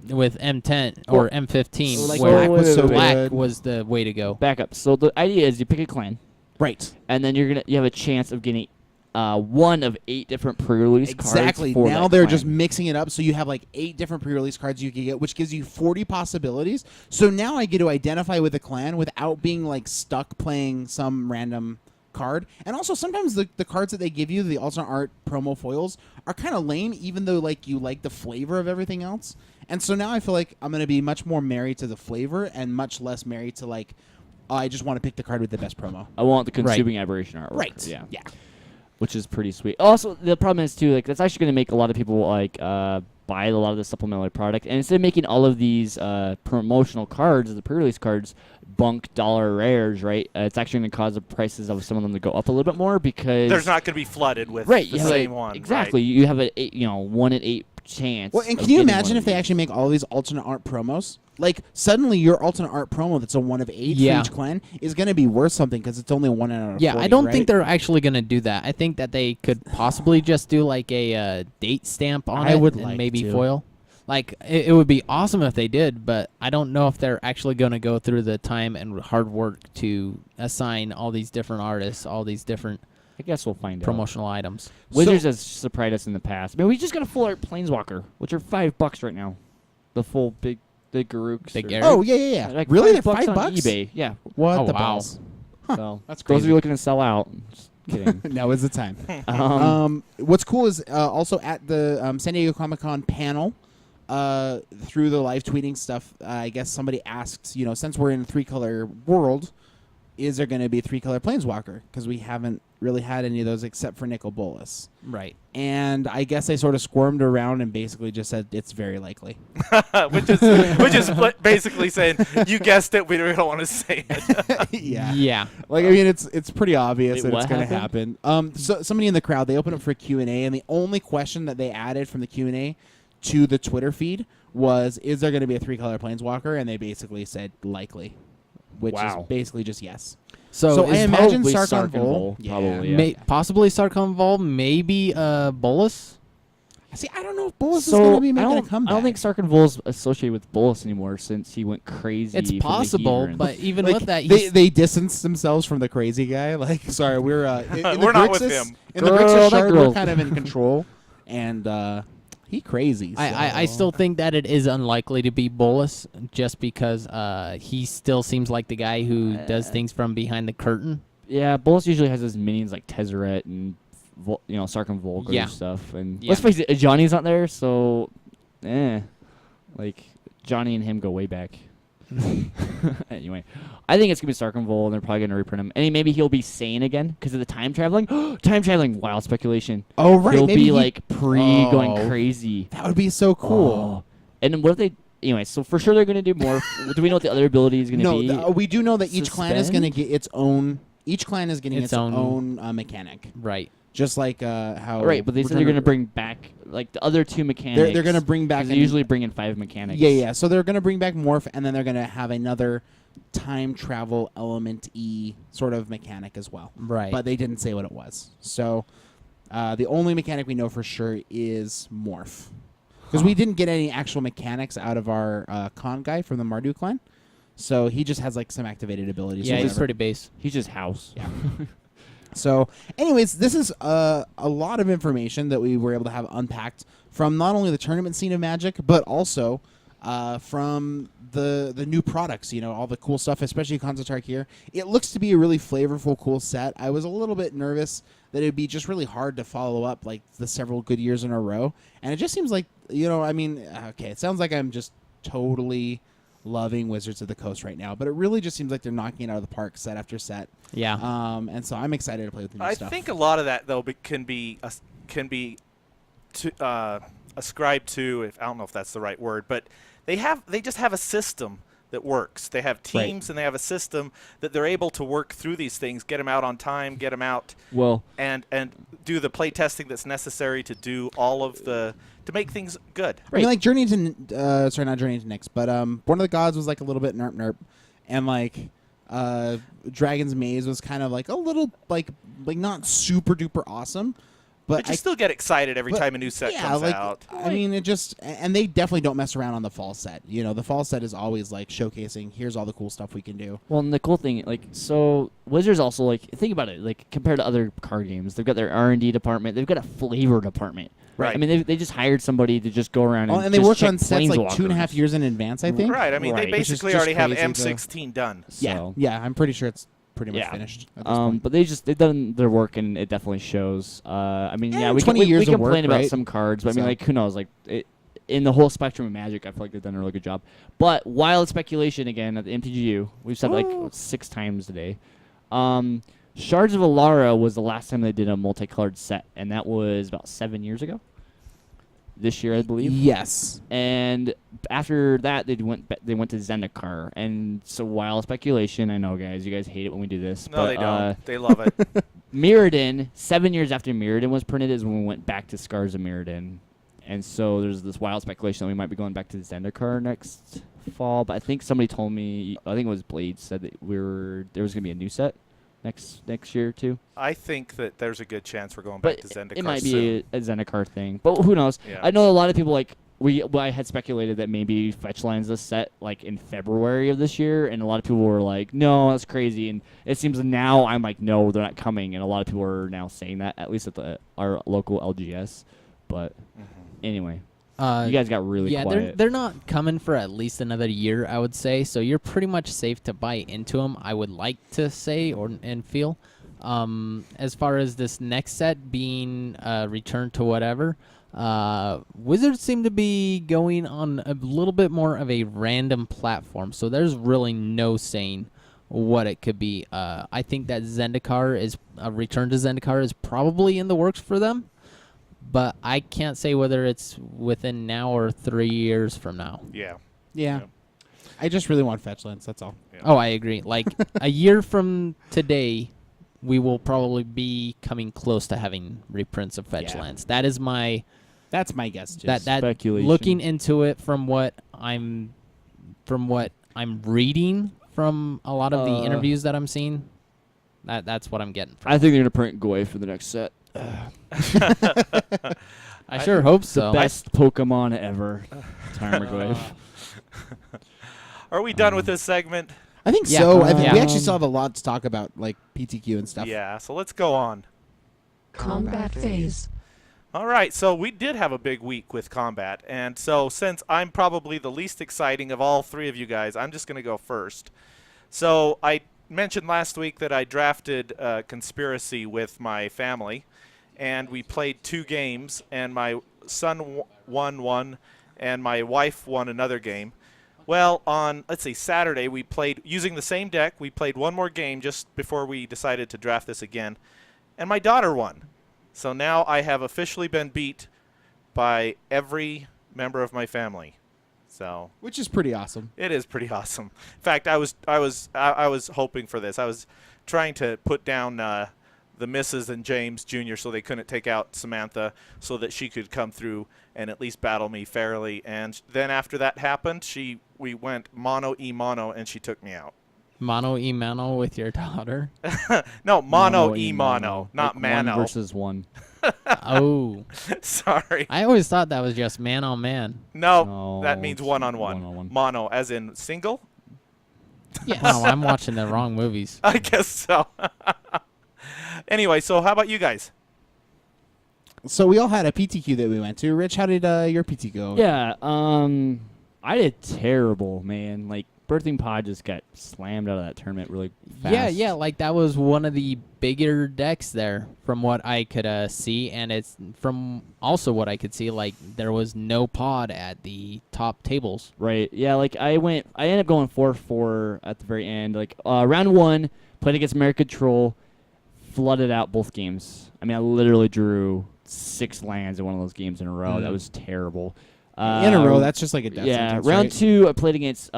with M10 or M15, Or like where black was so black good. was the way to go. Back up. So the idea is you pick a clan, Right. and then you have a chance of getting one of 8 different pre-release Exactly. cards. For Now that they're clan. just mixing it up, so you have like 8 different pre-release cards you can get, which gives you 40 possibilities. So now I get to identify with a clan without being like stuck playing some random card. And also sometimes the cards that they give you, the alternate art promo foils, are kind of lame, even though like you like the flavor of everything else. And so now I feel like I'm going to be much more married to the flavor and much less married to like, I just want to pick the card with the best promo. I want the consuming aberration artwork. Right. Yeah. Yeah. Which is pretty sweet. Also, the problem is too, like that's actually going to make a lot of people like buy a lot of the supplementary product, and instead of making all of these promotional cards, the pre-release cards, bunk dollar rares, right? It's actually going to cause the prices of some of them to go up a little bit more because There's not going to be flooded with right. the You have same a- one. exactly. Right. You have a 1 in 8 chance. Well, and of can you getting imagine one if of they these. actually make all these alternate art promos? Like, suddenly your alternate art promo that's a 1 of 8 Yeah. for each clan is going to be worth something because it's only 1 out of Yeah, 40, I don't right? think they're actually going to do that. I think that they could possibly just do like a date stamp on I it would and like maybe to. foil. Like, it would be awesome if they did, but I don't know if they're actually going to go through the time and hard work to assign all these different artists, all these different I guess we'll find out. promotional items. Wizards has surprised us in the past. I mean, we just got a full art Planeswalker, which are $5 right now. The full big Garuks. Big or- Garrett? Oh, yeah. Like Really? They're $5 $5? on eBay. Yeah. What Oh, the wow. balls? So That's those of crazy. you looking to sell out, just kidding. Now is the time. um, What's cool is also at the San Diego Comic-Con panel, through the live tweeting stuff, I guess somebody asks, since we're in a 3-color world, is there going to be a 3-color Planeswalker? Because we haven't really had any of those except for Nicol Bolas. Right. And I guess I sort of squirmed around and basically just said it's very likely. which is basically saying you guessed it. We don't want to say it. Yeah. Yeah. Like, I mean, it's pretty obvious Wait, that it's what going to happen. So somebody in the crowd, they opened up for a Q&A, and the only question that they added from the Q&A to the Twitter feed was, is there going to be a 3-color Planeswalker? And they basically said likely, which Wow. is basically just yes. So, I is imagine probably Sarkon Sarkon Vol. Vol, probably, yeah. possibly Sarkon Vol, maybe Bolas. See, I don't know if Bolas is going to be I making a don't, comeback. I don't think Sarkon Vol's associated with Bolas anymore since he went crazy. It's from the possible, Heathen. but even Like, with that, they distanced themselves from the crazy guy. Like, sorry, we're in We're the not with Grixis- him. In the Girl, Grixis that shard, we're girl. kind of in control, and he crazy. I so- still think that it is unlikely to be Bolas, just because he still seems like the guy who does things from behind the curtain. Yeah, Bolas usually has his minions like Tezzeret and Sarkon Volker Yeah. and stuff. And Yeah. let's face it, Johnny's not there, so like Johnny and him go way back. Anyway, I think it's gonna be Sarkon Vol, and they're probably gonna reprint him. And maybe he'll be sane again because of the time traveling. Time traveling, wild speculation. Oh right, He'll maybe be like going Oh. crazy. that would be so cool. Oh. And then what if they? Anyway, so for sure they're gonna do more. Do we know what the other ability is gonna No, be? we do know that each clan is going to Suspend? get its own. Each clan is getting its, Its own- own mechanic, Right. just like how. Right, but they said they're gonna bring back like the other two mechanics. They're going to bring back. Because they an- usually bring in 5 mechanics. Yeah. So they're going to bring back Morph, and then they're going to have another time travel element sort of mechanic as well. Right. But they didn't say what it was. So the only mechanic we know for sure is Morph. Because we didn't get any actual mechanics out of our con guy from the Mardu clan. So he just has like some activated abilities. yeah, or he's whatever. pretty base. He's just house. Yeah. So, anyways, this is a lot of information that we were able to have unpacked from not only the tournament scene of Magic, but also from the new products. All the cool stuff, especially Khans of Tarkir. It looks to be a really flavorful, cool set. I was a little bit nervous that it'd be just really hard to follow up like the several good years in a row, and it just seems like it sounds like I'm just totally loving Wizards of the Coast right now, but it really just seems like they're knocking it out of the park set after set. Yeah. And so I'm excited to play with the new I stuff. think a lot of that though can be ascribed to. If I don't know if that's the right word, but they just have a system that works. They have teams and they have a system that they're able to work through these things, get them out on time, get them out, Well, and do the play testing that's necessary to do all of to make things good. I mean, like Journey to not Journey to Nyx, but Born of the Gods was like a little bit nerp, and like Dragon's Maze was kind of like a little like not super duper awesome, but But you still get excited every but- time a new set yeah, comes like, out. I mean, it just and they definitely don't mess around on the fall set. The fall set is always like showcasing. Here's all the cool stuff we can do. well, and the cool thing, like, so Wizards also like think about it, like compared to other card games, they've got their R&D department, they've got a flavor department. Right. I mean, they just hired somebody to just go around And they just worked check on sets like 2.5 planeswalkers. years in advance. I think. Right. I mean, Right. they Which is basically just already have crazy, M16 done. Yeah, So- yeah. I'm pretty sure it's pretty much Yeah. finished at this point. But they've done their work and it definitely shows. I mean, Yeah, yeah, we 20 can, years we of complain work, about right? some cards, but I mean, So- like, who knows? Like, in the whole spectrum of Magic, I feel like they've done a really good job. But wild speculation again at the MTGYou, we've said like 6 times today. Shards of Alara was the last time they did a multicolored set, and that was about 7 years ago. This year, I believe. Yes. And after that, they went to Zendikar, and so wild speculation. I know, guys, you guys hate it when we do this. No, but, they don't. They love it. Mirrodin, 7 years after Mirrodin was printed, is when we went back to Scars of Mirrodin. And so there's this wild speculation that we might be going back to Zendikar next fall. But I think somebody told me, I think it was Blade, said that there was going to be a new set next year too. I think that there's a good chance we're going back But to Zendikar it might soon. be a Zendikar thing. But who knows? Yeah. I know a lot of people I had speculated that maybe Fetchlands is set like in February of this year, and a lot of people were like, "No, that's crazy." And it seems now I'm like, "No, they're not coming," and a lot of people are now saying that, at least at our local LGS. But anyway, you guys got really quiet. they're not coming for at least another year, I would say. So you're pretty much safe to buy into them. I would like to say and feel. As far as this next set being Return to Whatever. Wizards seem to be going on a little bit more of a random platform, so there's really no saying what it could be. I think that Zendikar is a Return to Zendikar is probably in the works for them, but I can't say whether it's within now or 3 years from now. Yeah. Yeah. I just really want Fetchlands. That's all. Yeah. Oh, I agree. Like a year from today, we will probably be coming close to having reprints of Fetchlands. That is my. That's my guess too. That speculation. Looking into it from what I'm reading from a lot of the interviews that I'm seeing, that's what I'm getting from I think they're gonna print Goy for the next set. I sure hope so. Best Pokemon ever. Tarmogoyf. Are we done with this segment? I think Yeah. so. I think we Yeah. actually still have a lot to talk about, like PTQ and stuff. Yeah, so let's go on. Combat phase. All right, so we did have a big week with combat, and so since I'm probably the least exciting of all three of you guys, I'm just going to go first. So I mentioned last week that I drafted Conspiracy with my family, and we played 2 games, and my son won one, and my wife won another game. Well, on, let's see, Saturday, we played, using the same deck, we played one more game just before we decided to draft this again, and my daughter won. So now I have officially been beat by every member of my family. So Which is pretty awesome. it is pretty awesome. In fact, I was hoping for this. I was trying to put down the Mrs. and James Jr. so they couldn't take out Samantha, so that she could come through and at least battle me fairly. And then after that happened, we went mono and she took me out. Mono with your daughter. No, mono, not like mano. 1 versus 1. Oh, Sorry. I always thought that was just man on man. No, No, that means it's one-on-one. one-on-one. Mono, as in single? Yes. Wow, I'm watching the wrong movies. I guess so. Anyway, so how about you guys? So we all had a PTQ that we went to. Rich, how did your PT go? Yeah, I did terrible, man. Like, Birthing Pod just got slammed out of that tournament really fast. Yeah, like that was one of the bigger decks there from what I could see, and it's from also what I could see, like there was no pod at the top tables. Right. Yeah, like I ended up going 4-4 at the very end. Like round 1, played against American Troll, flooded out both games. I mean, I literally drew 6 lands in one of those games in a row. That was terrible. In a row, that's just like a death sentence, round right? 2, I played against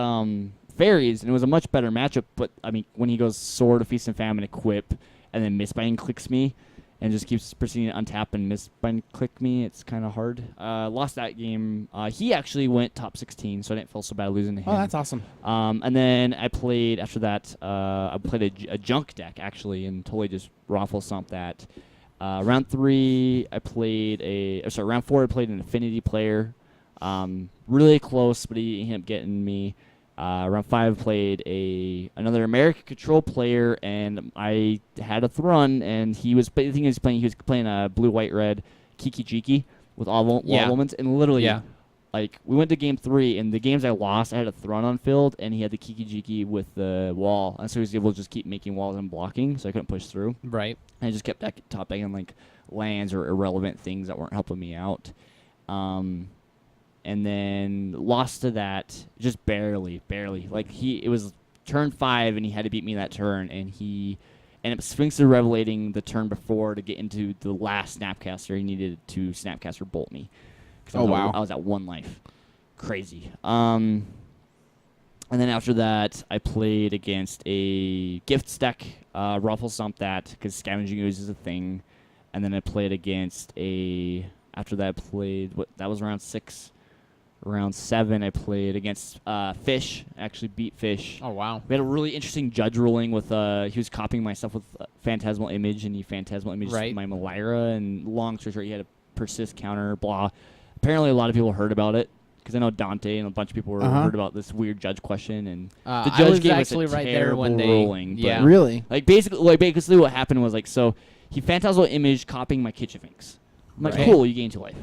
Fairies, and it was a much better matchup. But I mean, when he goes Sword of Feast and Famine, equip, and then Mistbind clicks me, and just keeps proceeding to untap and Mistbind click me, it's kind of hard. Lost that game. He actually went top 16, so I didn't feel so bad losing to him. Oh, that's awesome. And then I played after that. I played a junk deck actually, and totally just raffle stomped that. Round 3, round 4, I played an Affinity player. Really close, but he ended up getting me. Round 5, played another American Control player, and I had a Thrun, and he was playing a blue-white-red Kiki Jiki with all wall elements, and literally, like, we went to game 3, and the games I lost, I had a Thrun on field, and he had the Kiki Jiki with the wall, and so he was able to just keep making walls and blocking, so I couldn't push through. Right. And I just kept top decking like lands or irrelevant things that weren't helping me out. And then lost to that just barely. Like it was turn 5 and he had to beat me that turn, and he ended up Sphinx Revelating the turn before to get into the last Snapcaster. He needed to Snapcaster bolt me. Oh, wow. I was at 1 life. Crazy. And then after that, I played against a Gifts deck, Ruffle Stomp that, because Scavenging Ooze is a thing. And then I played against a After that, I played that was round 6. Round 7, I played against Fish. Actually beat Fish. Oh wow. We had a really interesting judge ruling with he was copying my stuff with Phantasmal Image, and he Phantasmal Imaged Right. my Malira, and long story short, he had a persist counter, blah. Apparently, a lot of people heard about it, because I know Dante and a bunch of people heard about this weird judge question, and the I judge was gave actually us a right there terrible when they ruling. yeah. But Really? basically what happened was, like, so he Phantasmal Image copying my Kitchen Finks. I'm like, Right. cool, you gain 2 life.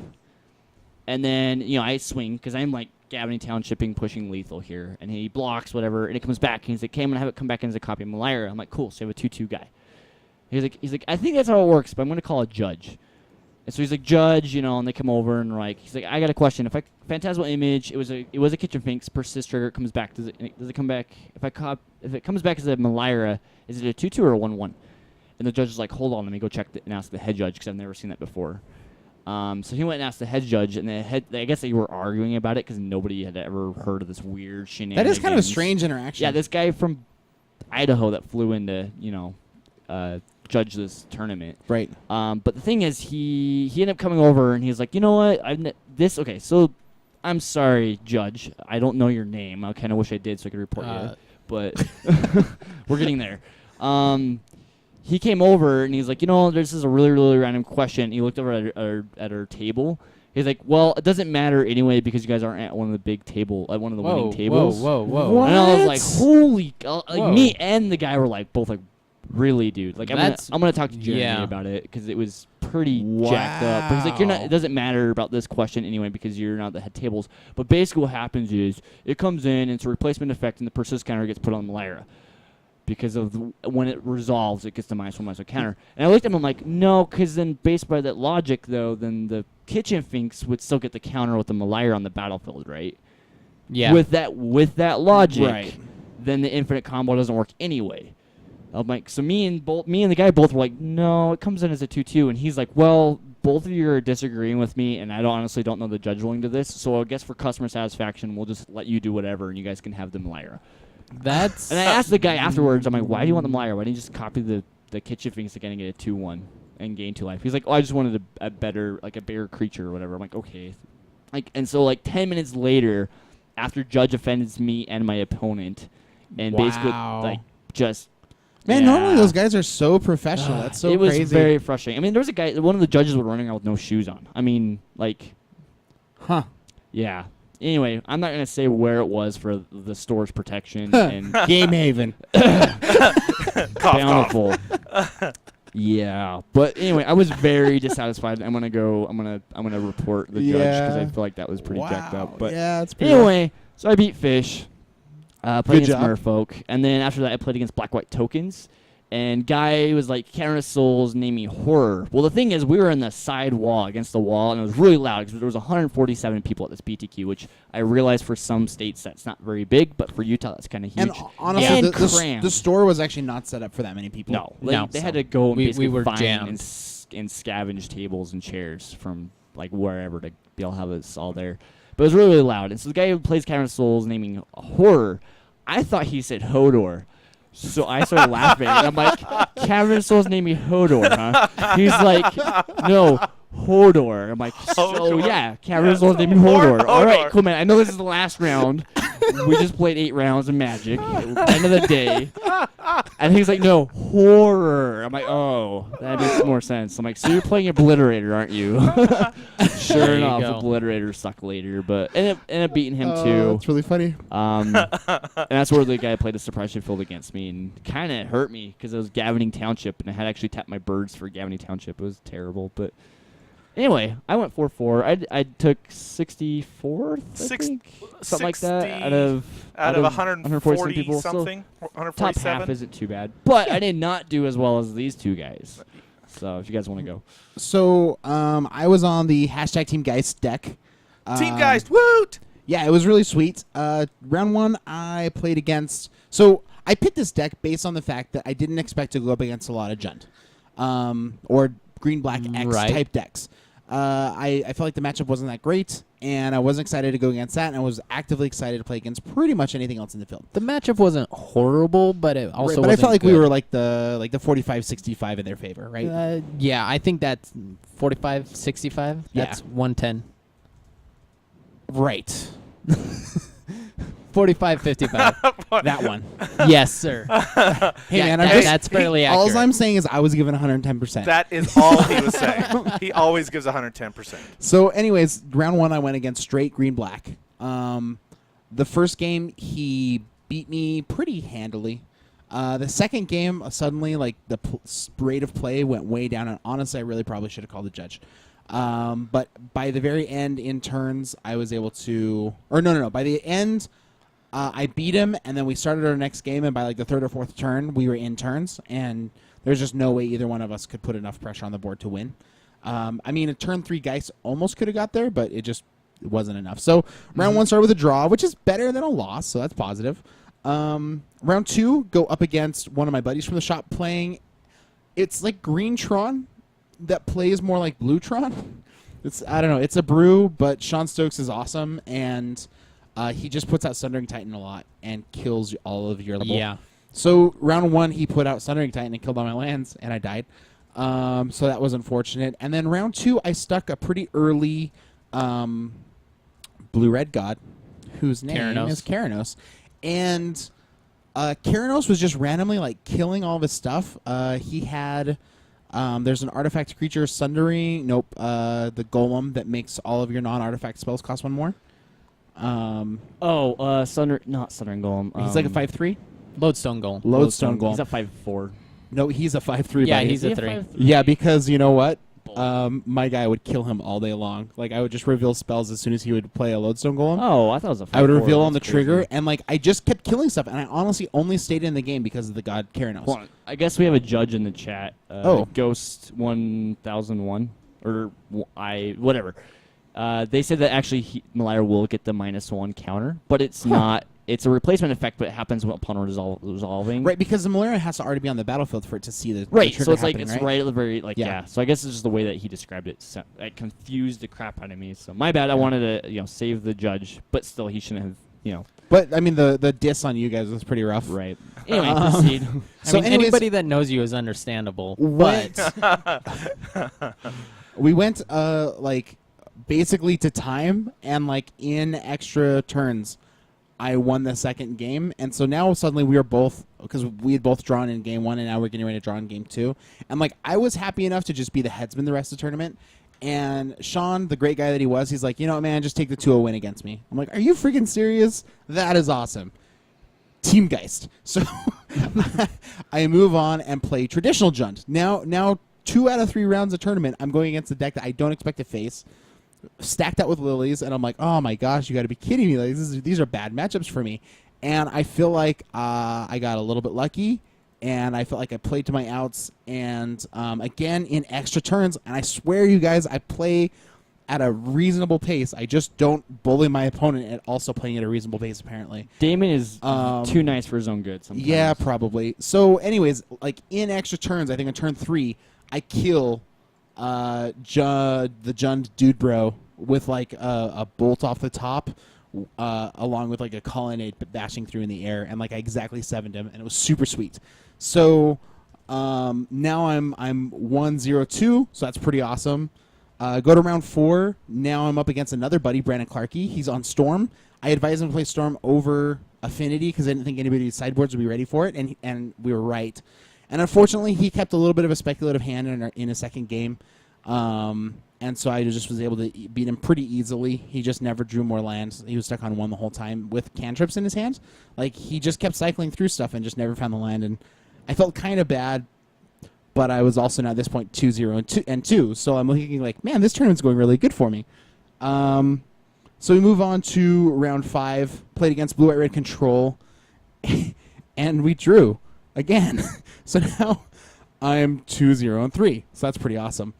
And then, I swing, because I'm like Gavin Townshipping, pushing lethal here, and he blocks, whatever, and it comes back, and he's like, okay, I'm going to have it come back in as a copy of Malira. I'm like, cool, so I have a 2/2 guy. He's like, I think that's how it works, but I'm going to call a judge. And so he's like, judge, and they come over, and he's like, I got a question. If I Phantasmal Image, it was a Kitchen Finks, persist trigger, it comes back. Does it come back, if it comes back as a Malira, is it a 2/2 or a 1/1? And the judge is like, hold on, let me go check and ask the head judge, because I've never seen that before. So he went and asked the head judge, and I guess they were arguing about it because nobody had ever heard of this weird shenanigans. That is kind of a strange interaction. Yeah, this guy from Idaho that flew in to, judge this tournament. Right. But the thing is, he ended up coming over, and he's like, you know what? Okay, so I'm sorry, judge. I don't know your name. I kind of wish I did so I could report you. But we're getting there. He came over, and he's like, this is a really, really random question. He looked over at our table. He's like, well, it doesn't matter anyway because you guys aren't at one of the big one of the winning tables. Whoa. And I was like, holy, Whoa. me and the guy were like, both like, really, dude? Like, I'm gonna talk to Jeremy yeah. about it because it was pretty jacked up. But he's like, it doesn't matter about this question anyway because you're not the head tables. But basically what happens is it comes in, and it's a replacement effect, and the persist counter gets put on Malira. Because of when it resolves, it gets the -1/-1 counter. And I looked at him, I'm like, no, because then based by that logic, though, then the Kitchen Finks would still get the counter with the Malira on the battlefield, right? Yeah. With that logic, Right. then the infinite combo doesn't work anyway. I'm like, so me and the guy both were like, no, it comes in as a 2/2, and he's like, well, both of you are disagreeing with me, and I honestly don't know the judge ruling to this, so I guess for customer satisfaction, we'll just let you do whatever, and you guys can have the Malira. That's And I asked the guy afterwards, I'm like, why do you want the Malira? Why didn't you just copy the Kitchen Finks again and get a 2/1 and gain 2 life? He's like, oh, I just wanted a better, like a bigger creature or whatever. I'm like, okay. And so 10 minutes later, after judge offends me and my opponent, and basically just. Man, yeah. normally those guys are so professional. That's so it was crazy. very frustrating. I mean, there was a guy, one of the judges was running out with no shoes on. I mean, Huh. yeah. Anyway, I'm not going to say where it was for the store's protection and Game Haven. bountiful. Yeah, but anyway, I was very dissatisfied. I'm gonna report the judge because I feel like that was pretty jacked up. But yeah, it's pretty anyway, so I beat Fish. Played Good against job. Merfolk, and then after that I played against Black White Tokens. And guy was like, Counter Souls, name me Horror. Well, the thing is, we were in the side wall against the wall, and it was really loud because there was 147 people at this BTQ, which I realize for some states that's not very big, but for Utah that's kind of huge. And honestly, And the store was actually not set up for that many people. No, they No. had to go and We basically were find jammed. and scavenge tables and chairs from wherever to be able to have us all there. But it was really, really loud. And so the guy who plays Counter Souls naming Horror, I thought he said Hodor. So I started laughing. And I'm like, Counter Souls named me Hodor, huh? He's like, no, Hodor. I'm like, so Hodor. yeah, Counter Souls named me Hodor. All right, Hodor. cool, man. I know this is the last round. We just played 8 rounds of Magic. End of the day. And he's like, no, Horror. I'm like, oh, that makes more sense. I'm like, so you're playing Obliterator, aren't you? Sure There you enough, go. Obliterator suck later. But ended up beating him, Oh, too. it's really funny. And that's where the guy played a suppression field against me and kind of hurt me because it was Gavining Township, and I had actually tapped my birds for Gavining Township. It was terrible, but anyway, I went 4-4. I took 64th, I think, something like that, out of 140 people. something, So top 147. half isn't too bad, but I did not do as well as these two guys. So if you guys want to go, So I was on the hashtag Team Geist deck. Team Geist, woot! Yeah, it was really sweet. Round 1, I played against... So I picked this deck based on the fact that I didn't expect to go up against a lot of Jund. Or Green-Black X Right. type decks. I felt like the matchup wasn't that great. and I wasn't excited to go against that, and I was actively excited to play against pretty much anything else in the field. The matchup wasn't horrible, but it also But I wasn't felt like good. we were like the 45-65 in their favor, right? Yeah, I think that's 45-65. Yeah. That's 110. Right. 45-55. That one. Yes, sir. Hey, Yeah, man, I'm just, that's fairly accurate. all I'm saying is I was given 110%. That is all he was saying. He always gives 110%. So, anyways, round 1, I went against straight green-black. The first game, he beat me pretty handily. The second game, suddenly, like, the rate of play went way down, and honestly, I really probably should have called the judge. But by the very end, in turns, I was able to... Or, no. By the end, I beat him, and then we started our next game, and by, like, the third or fourth turn, we were in turns, and there's just no way either one of us could put enough pressure on the board to win. I mean, a turn 3 Geist almost could have got there, but it wasn't enough. So round 1 started with a draw, which is better than a loss, so that's positive. Round 2, go up against one of my buddies from the shop playing. It's like Green Tron that plays more like Blue Tron. I don't know. It's a brew, but Sean Stokes is awesome, and he just puts out Sundering Titan a lot and kills all of your level. Yeah. So round 1, he put out Sundering Titan and killed all my lands, and I died. So that was unfortunate. And then round 2, I stuck a pretty early blue-red god, whose name Keranos. is Keranos. And Keranos was just randomly like killing all of his stuff. He had there's an artifact creature, Sundering. Nope, the Golem that makes all of your non-artifact spells cost 1 more. Not Sundering Golem. He's like a 5/3. Lodestone goal. Lodestone Golem. He's a 5/4. No, he's a 5/3. Yeah, buddy. he's a 3. Yeah, because you know what? My guy would kill him all day long. Like, I would just reveal spells as soon as he would play a Lodestone Golem. Oh, I thought it was a 5/4. I would reveal on the That's trigger, crazy. and like I just kept killing stuff, and I honestly only stayed in the game because of the god Keranos. Hold on. I guess we have a judge in the chat. Ghost 1001 or whatever. They said that actually Malaya will get the -1 counter, but it's not. It's a replacement effect, but it happens upon resolving. Right, because the Malaria has to already be on the battlefield for it to see the Right, trigger so it's like happening, it's right at the very Yeah. yeah. So I guess it's just the way that he described it. So it confused the crap out of me. So my bad. I wanted to save the judge, but still he shouldn't have But I mean the diss on you guys was pretty rough. right. Anyway, proceed. I mean, anyways, anybody that knows you is understandable. went, But we went like basically to time, and like in extra turns I won the second game, and so now suddenly we are both, because we had both drawn in game 1 and now we're getting ready to draw in game 2, and like I was happy enough to just be the headsman the rest of the tournament, and Sean, the great guy that he was, he's like, you know what, man, just take the 2-0 win against me. I'm like, are you freaking serious? That is awesome. Team Geist. So I move on and play traditional Jund. Now 2 out of 3 rounds of tournament, I'm going against a deck that I don't expect to face, stacked out with lilies, and I'm like, oh my gosh, you got to be kidding me! Like, these are bad matchups for me, and I feel like I got a little bit lucky, and I felt like I played to my outs, and again in extra turns, and I swear you guys, I play at a reasonable pace. I just don't bully my opponent at also playing at a reasonable pace, apparently. Damon is too nice for his own good sometimes. Yeah, probably. So anyways, like in extra turns, I think on turn 3, I kill the Jund dude bro with like a bolt off the top, along with like a colonnade bashing through in the air, and like I exactly 7'd him, and it was super sweet. So now I'm 1-0-2, so that's pretty awesome. Go to round 4. Now I'm up against another buddy, Brandon Clarkey. He's on Storm. I advised him to play Storm over Affinity because I didn't think anybody's sideboards would be ready for it, and we were right. And unfortunately, he kept a little bit of a speculative hand in a second game, and so I just was able to beat him pretty easily. He just never drew more lands. He was stuck on 1 the whole time with cantrips in his hand. Like, he just kept cycling through stuff and just never found the land, and I felt kind of bad, but I was also now at this point 2-0 and 2, so I'm looking like, man, this tournament's going really good for me. So we move on to round 5, played against Blue, White, Red Control, and we drew again. So now I'm 2-0-3, so that's pretty awesome.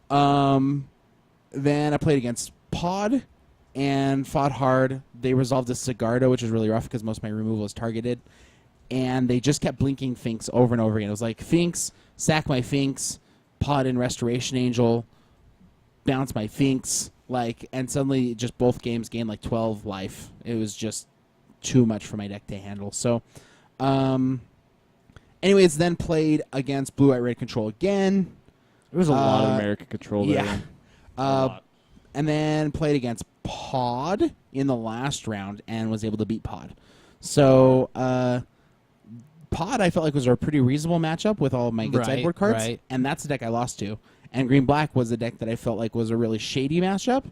Then I played against Pod and fought hard. They resolved a Sigarda, which was really rough because most of my removal was targeted, and they just kept blinking Finks over and over again. It was like, Finks, sack my Finks, Pod and Restoration Angel, bounce my Finks, and suddenly just both games gained like 12 life. It was just too much for my deck to handle. So, anyways, then played against Blue White Red Control again. There was a lot of American control there. Yeah. A lot. And then played against Pod in the last round and was able to beat Pod. So, Pod I felt like was a pretty reasonable matchup with all of my good sideboard cards, and that's the deck I lost to. And Green Black was the deck that I felt like was a really shady matchup,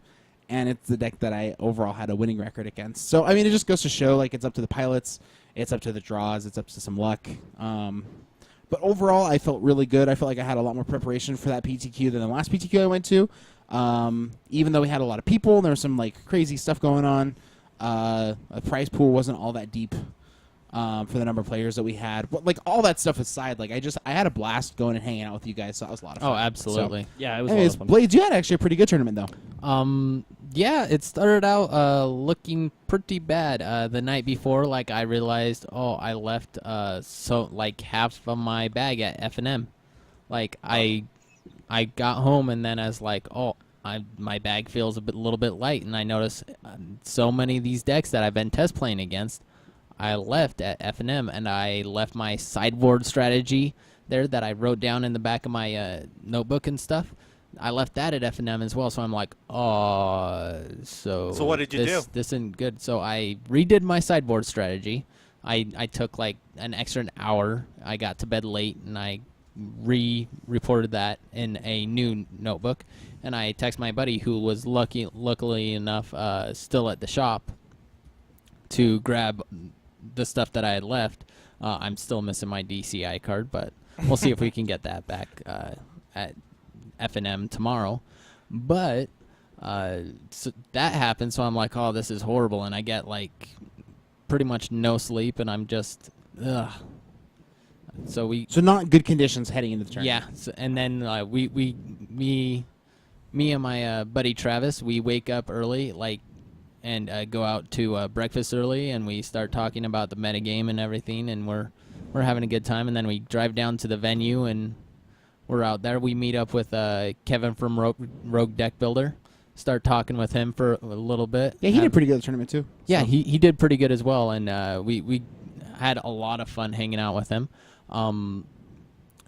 and it's the deck that I overall had a winning record against. So, I mean, it just goes to show, like, it's up to the pilots, it's up to the draws, it's up to some luck. But overall, I felt really good. I felt like I had a lot more preparation for that PTQ than the last PTQ I went to. Even though we had a lot of people, there was some like crazy stuff going on. The prize pool wasn't all that deep for the number of players that we had. But like all that stuff aside, like I had a blast going and hanging out with you guys. So that was a lot of fun. Oh, absolutely. So, Yeah, it was anyways, a lot of fun. Blades, you had actually a pretty good tournament though. Yeah, it started out looking pretty bad. The night before, like I realized, I left so like half of my bag at F&M. Like I got home and then I was like, my bag feels little bit light, and I noticed so many of these decks that I've been test playing against, I left at F&M, and I left my sideboard strategy there that I wrote down in the back of my notebook and stuff. I left that at F&M as well, so I'm like, so what did you do? This isn't good. So I redid my sideboard strategy. I took like an extra hour. I got to bed late, and I reported that in a new notebook. And I texted my buddy who was luckily enough still at the shop to grab the stuff that I had left. I'm still missing my DCI card, but we'll see if we can get that back at F&M tomorrow. But so that happened, so I'm like, this is horrible, and I get like pretty much no sleep, and I'm just So not good conditions heading into the tournament. Yeah, and then me and my buddy Travis, we wake up early, and go out to breakfast early, and we start talking about the metagame and everything, and we're having a good time, and then we drive down to the venue, and we're out there. We meet up with Kevin from Rogue Deck Builder, start talking with him for a little bit. Yeah, he did pretty good at the tournament too. Yeah, so. he did pretty good as well, and we had a lot of fun hanging out with him.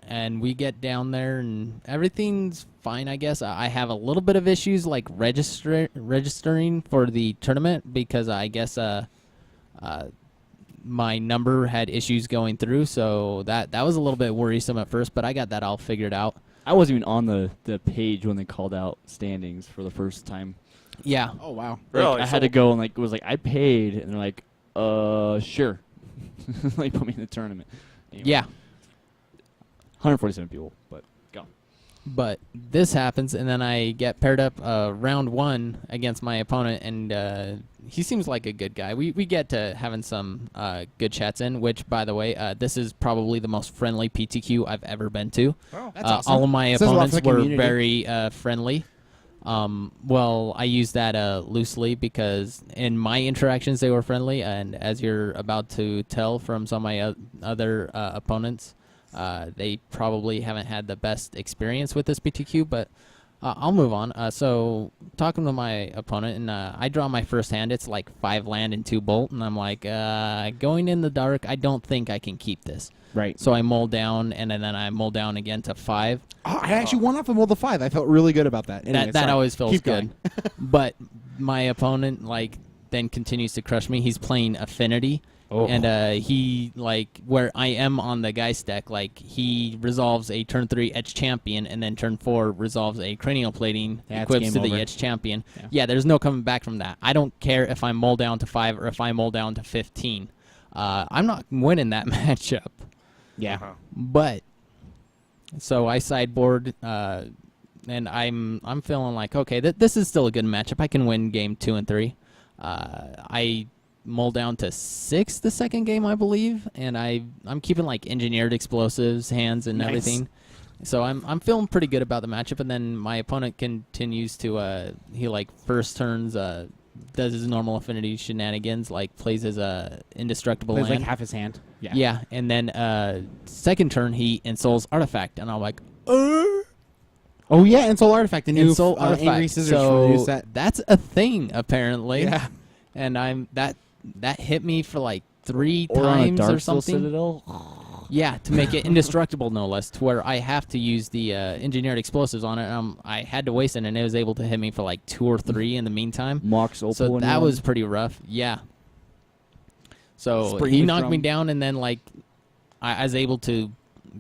And we get down there, and everything's fine, I guess. I have a little bit of issues, like registering for the tournament, because I guess my number had issues going through, so that was a little bit worrisome at first, but I got that all figured out. I wasn't even on the page when they called out standings for the first time. Yeah. Oh, wow. Like, Really? I had to go and it was like, I paid, and they're like, sure. Like, put me in the tournament. Anyway. Yeah. 147 people, but go. But this happens, and then I get paired up round one against my opponent, and he seems like a good guy. We get to having some good chats in, which, by the way, this is probably the most friendly PTQ I've ever been to. Oh, that's awesome. All of my Says a lot for opponents the were community. very friendly. Well, I use that loosely because in my interactions they were friendly, and as you're about to tell from some of my other opponents, they probably haven't had the best experience with this PTQ, but I'll move on. So talking to my opponent, and I draw my first hand. It's like 5 land and 2 bolt, and I'm like, going in the dark, I don't think I can keep this. Right. So I mull down, and then I mull down again to 5. Oh, I actually won off a mold of 5. I felt really good about that. Anyway, that sorry. always feels Keep good. But my opponent then continues to crush me. He's playing Affinity. Oh. And he, where I am on the guy's deck, he resolves a turn 3 Edge Champion, and then turn 4 resolves a Cranial Plating, equips to the over. Edge Champion. Yeah, there's no coming back from that. I don't care if I mull down to 5 or if I mull down to 15. I'm not winning that matchup. Yeah. But, so I sideboard, and I'm feeling like, okay, this is still a good matchup. I can win game 2 and 3. I mull down to 6 the second game, I believe, and I'm keeping engineered explosives hands and Nice. everything. So I'm feeling pretty good about the matchup, and then my opponent continues to he first turns does his normal Affinity shenanigans, plays his indestructible Plays land. half his hand. Yeah, and then second turn he insouls Artifact, and I'm like, Oh yeah, Insult Artifact, the new Insult Angry Artifact. Scissors So for the new set. that's a thing apparently. Yeah. And that hit me for like 3 Or on a times Dark or Soul something. Citadel. Yeah, to make it indestructible, no less, to where I have to use the engineered explosives on it. I had to waste it, and it was able to hit me for like 2 or 3 in the meantime. Mox Opal. So that anyone? was pretty rough. Yeah. So Spring he you knocked me from- down, and then like I was able to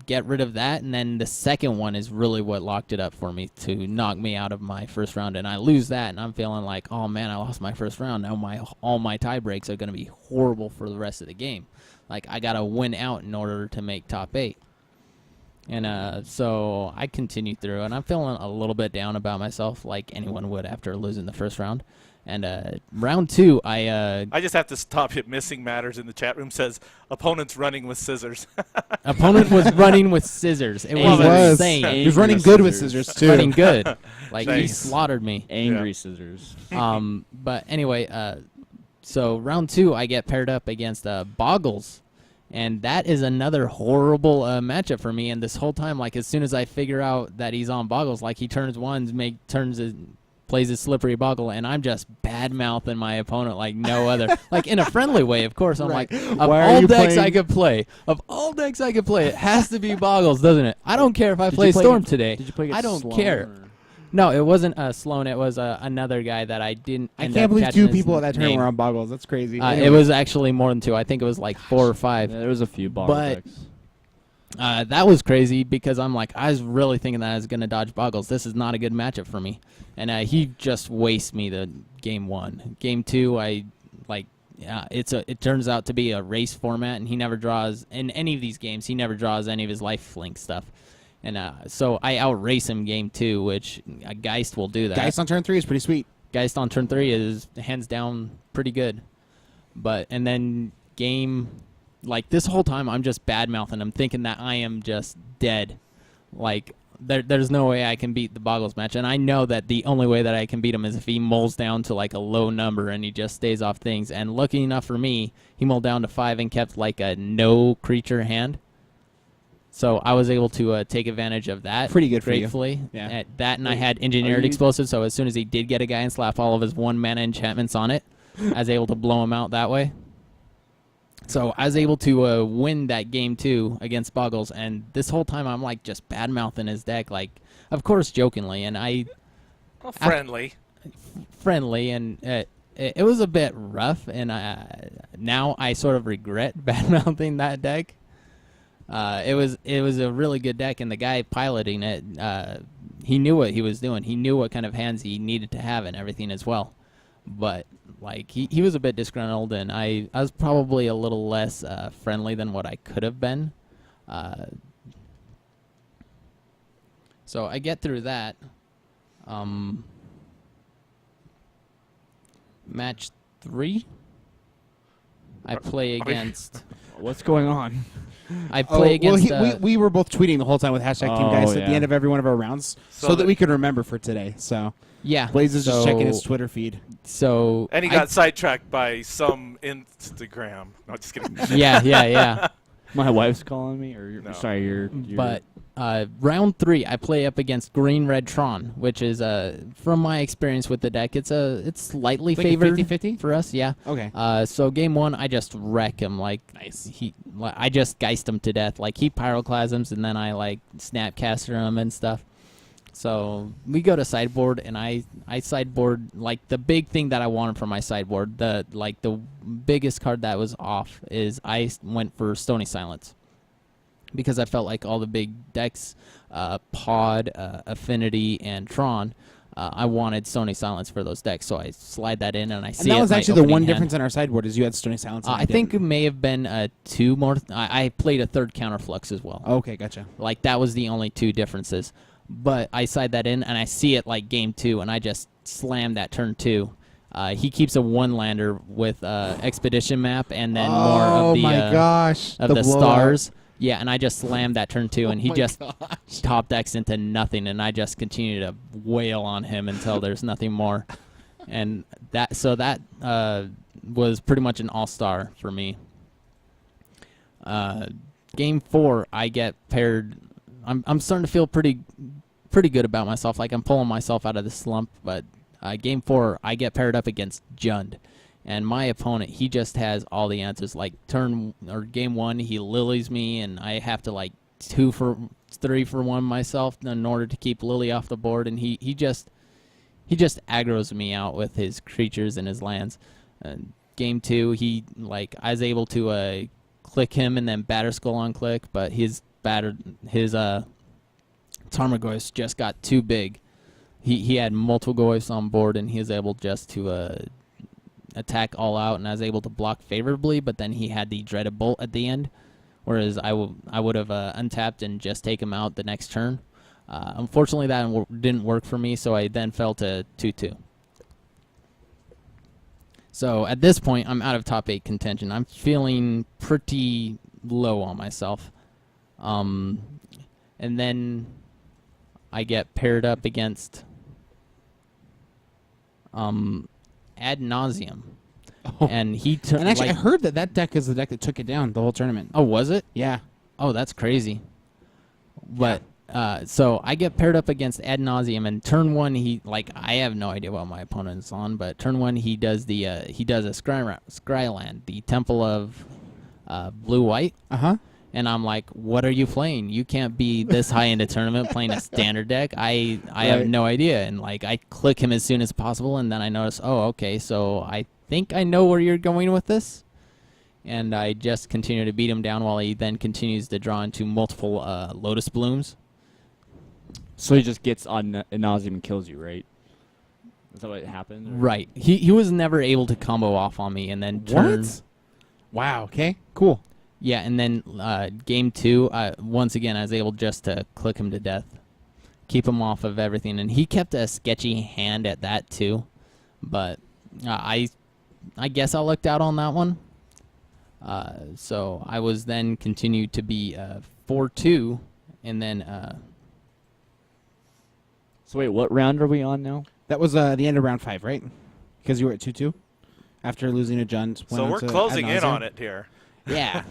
get rid of that, and then the second one is really what locked it up for me to knock me out of my first round, and I lose that, and I'm feeling like, oh man, I lost my first round. Now all my tie breaks are going to be horrible for the rest of the game. Like I got to win out in order to make top 8. And so I continued through, and I'm feeling a little bit down about myself, like anyone would after losing the first round. And round 2, I just have to stop it. Missing Matters in the chat room says opponents running with scissors. opponent was running with scissors. It He was was. insane. He was running good with scissors too. Running good. Like he Nice. slaughtered me. Angry Yeah. Scissors. But anyway, so round 2, I get paired up against Boggles, and that is another horrible matchup for me. And this whole time, like as soon as I figure out that he's on Boggles, like he turns ones, plays his slippery Boggle, and I'm just bad mouthing my opponent like no other, like in a friendly way, of course. I'm Right. like, of Why are all you decks playing- I could play, it has to be Boggles, doesn't it? I don't care if I Did play you play Storm against- today. Did you play I against don't Sloan, care. or- No, it wasn't Sloan. It was another guy that I didn't. I end can't up believe catching 2 his people at that tournament name. were on Boggles. That's crazy. It Anyway. was actually more than 2. I think it was like 4 or 5. Yeah, there was a few bottle But- decks. That was crazy because I'm like, I was really thinking that I was going to dodge Boggles. This is not a good matchup for me. And he just wastes me the game 1. Game 2, it turns out to be a race format, and he never draws, in any of these games, he never draws any of his lifelink stuff. And so I outrace him game 2, which a Geist will do that. Geist on turn 3 is pretty sweet. Geist on turn 3 is hands down pretty good. And then like this whole time I'm just bad mouthing him, thinking that I am just dead. Like there's no way I can beat the Boggles match, and I know that the only way that I can beat him is if he mulls down to like a low number and he just stays off things. And lucky enough for me, he mulled down to 5 and kept like a no creature hand. So I was able to take advantage of that. Pretty good for you. gratefully. Yeah. At that, and I had engineered you- explosives, so as soon as he did get a guy and slap all of his 1 mana enchantments on it, I was able to blow him out that way. So I was able to win that game 2 against Boggles, and this whole time I'm like just bad mouthing his deck, like of course jokingly, and Well, friendly. friendly, and it was a bit rough, and now I sort of regret bad mouthing that deck. It was a really good deck, and the guy piloting it, he knew what he was doing. He knew what kind of hands he needed to have and everything as well. But like he was a bit disgruntled, and I was probably a little less friendly than what I could have been. So I get through that. Match 3. I play against. What's going on? I play against. we were both tweeting the whole time with hashtag Team Geist at the yeah. end of every one of our rounds, So so that the- we could remember for today. So yeah. Blaze is just checking his so- Twitter feed. So And he I- got sidetracked by some Instagram. No, just kidding. yeah. My wife's calling me, or No. sorry, you're But round 3, I play up against Green Red Tron, which is from my experience with the deck, it's slightly Like a favored 50-50? for us. Yeah. Okay. So game 1, I just wreck him. Like Nice. I just geist him to death. Like he pyroclasms, and then I like snapcaster him and stuff. So we go to sideboard, and I sideboard like the big thing that I wanted from my sideboard. The biggest card that was off is I went for Stony Silence, because I felt like all the big decks, Pod, Affinity, and Tron, I wanted Stony Silence for those decks. So I slide that in, and I see And that it was in my actually the opening one hand. difference in our sideboard is you had Stony Silence. And I think it didn't. may have been 2 more. I played a 3rd Counterflux as well. Okay, gotcha. Like that was the only 2 differences. But I side that in, and I see it like game 2, and I just slam that turn 2. He keeps a 1-lander with Expedition Map, and then more of the my gosh, of the blowout. stars. Yeah, and I just slammed that turn 2, and he my just gosh. top decks into nothing, and I just continue to wail on him until there's nothing more. And that was pretty much an all-star for me. Game 4, I get paired. I'm starting to feel pretty pretty good about myself. Like I'm pulling myself out of the slump. But game 4, I get paired up against Jund, and my opponent, he just has all the answers. Like game 1, he lilies me, and I have to like 3 for 1 myself in order to keep Lily off the board, and he just aggroes me out with his creatures and his lands. Game 2, I was able to click him and then Batterskull on click, but his Tarmogoyfs just got too big. He had multiple Goyfs on board, and he was able just to attack all out, and I was able to block favorably, but then he had the dreaded bolt at the end, whereas I would have untapped and just take him out the next turn. Unfortunately, that didn't work for me, so I then fell to 2-2. So at this point, I'm out of top 8 contention. I'm feeling pretty low on myself. And then I get paired up against Ad Nauseam. Oh. And he And actually, I heard that deck is the deck that took it down the whole tournament. Oh, was it? Yeah. Oh, that's crazy. But so I get paired up against Ad Nauseam, and turn 1 I have no idea what my opponent's on, but turn 1 he does a Scryland, the Temple of Blue-White. And I'm like, what are you playing? You can't be this high in the tournament playing a standard deck. I have no idea. And I click him as soon as possible, and then I notice, oh, okay, so I think I know where you're going with this. And I just continue to beat him down while he then continues to draw into multiple Lotus Blooms. So he just gets on nauseam and kills you, right? Is that what happened? Or? Right. He was never able to combo off on me, and then turn. What? Wow. Okay. Cool. Yeah, and then game 2, once again, I was able just to click him to death, keep him off of everything, and he kept a sketchy hand at that too. But I guess I lucked out on that one. So I was then continued to be 4-2, and then. So wait, what round are we on now? That was the end of round 5, right? Because you were at 2-2 after losing to Jund. So we're closing in on it here. Yeah.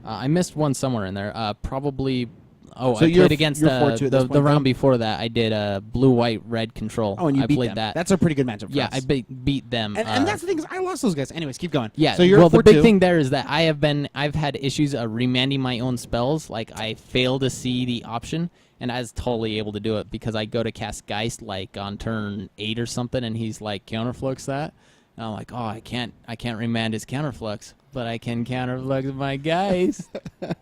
I missed one somewhere in there. Probably. Oh, So I you're played against you're 4-2 at this the point, round then? before that. I did blue, white, red control. Oh, and you I beat played them. that. That's a pretty good matchup for Yeah, us. I beat them. And that's the thing is, I lost those guys. Anyways, keep going. Yeah. So you're well, the big 4-2. thing there is that I've had issues remanding my own spells. Like I fail to see the option, and I was totally able to do it because I go to cast Geist on turn 8 or something, and he's like counterflux that, and I'm like, oh, I can't remand his counterflux, but I can counterflux my Geist,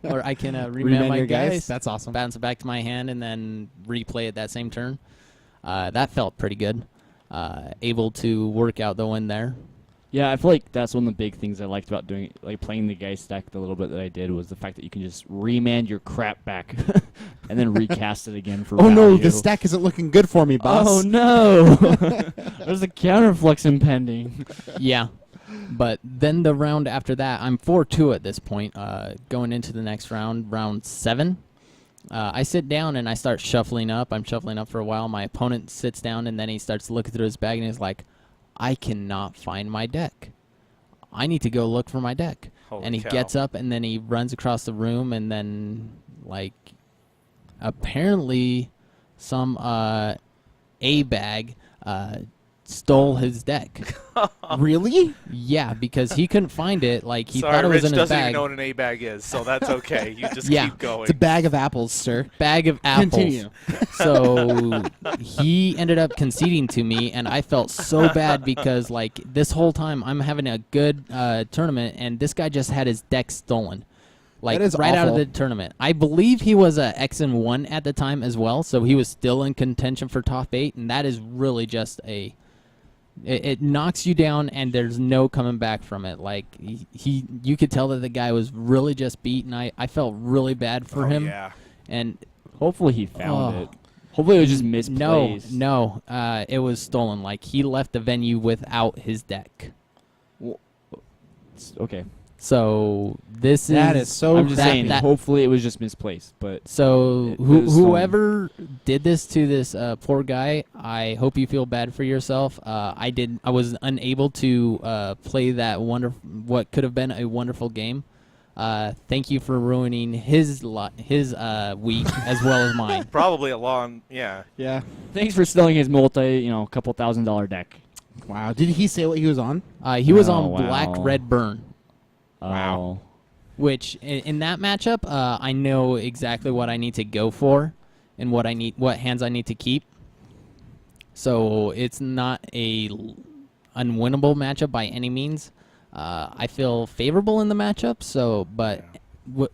or I can remand my your guys. Geist. That's awesome. Bounce it back to my hand and then replay it that same turn. That felt pretty good. Able to work out the win there. Yeah, I feel like that's one of the big things I liked about playing the Geist deck the little bit that I did was the fact that you can just remand your crap back and then recast it again for Oh no, value. this deck isn't looking good for me, boss. Oh no! There's a counterflux impending. Yeah. But then the round after that, I'm 4-2 at this point, going into the next round, round 7. I sit down and I start shuffling up. I'm shuffling up for a while. My opponent sits down, and then he starts looking through his bag, and he's like, I cannot find my deck. I need to go look for my deck. Holy and he cow. gets up, and then he runs across the room, and then, apparently some A-bag stole his deck. Really? Yeah, because he couldn't find it. He Sorry, thought it was Rich in his doesn't bag. even know what an A-bag is, so that's okay. You just Yeah. keep going. It's a bag of apples, sir. Bag of apples. Continue. So he ended up conceding to me, and I felt so bad because this whole time I'm having a good tournament, and this guy just had his deck stolen. That is right out of awful. the tournament. I believe he was a X-1 at the time as well, so he was still in contention for top 8, and that is really just it knocks you down, and there's no coming back from it. You could tell that the guy was really just beat, and I felt really bad for him. Yeah. And Hopefully he found it. Hopefully it was just misplaced. No, it was stolen. He left the venue without his deck. Okay. So this That is so I'm just that- saying, that- hopefully it was just misplaced, but So It was stolen. whoever did this to this poor guy, I hope you feel bad for yourself. I was unable to play that what could have been a wonderful game. Thank you for ruining his week as well as mine. Probably a long, yeah. Yeah. Thanks for selling his couple $1,000 deck. Wow. Did he say what he was on? He was Oh, on wow. Black Red Burn, Wow. which in that matchup, I know exactly what I need to go for and what hands I need to keep. So it's not a unwinnable matchup by any means. I feel favorable in the matchup, but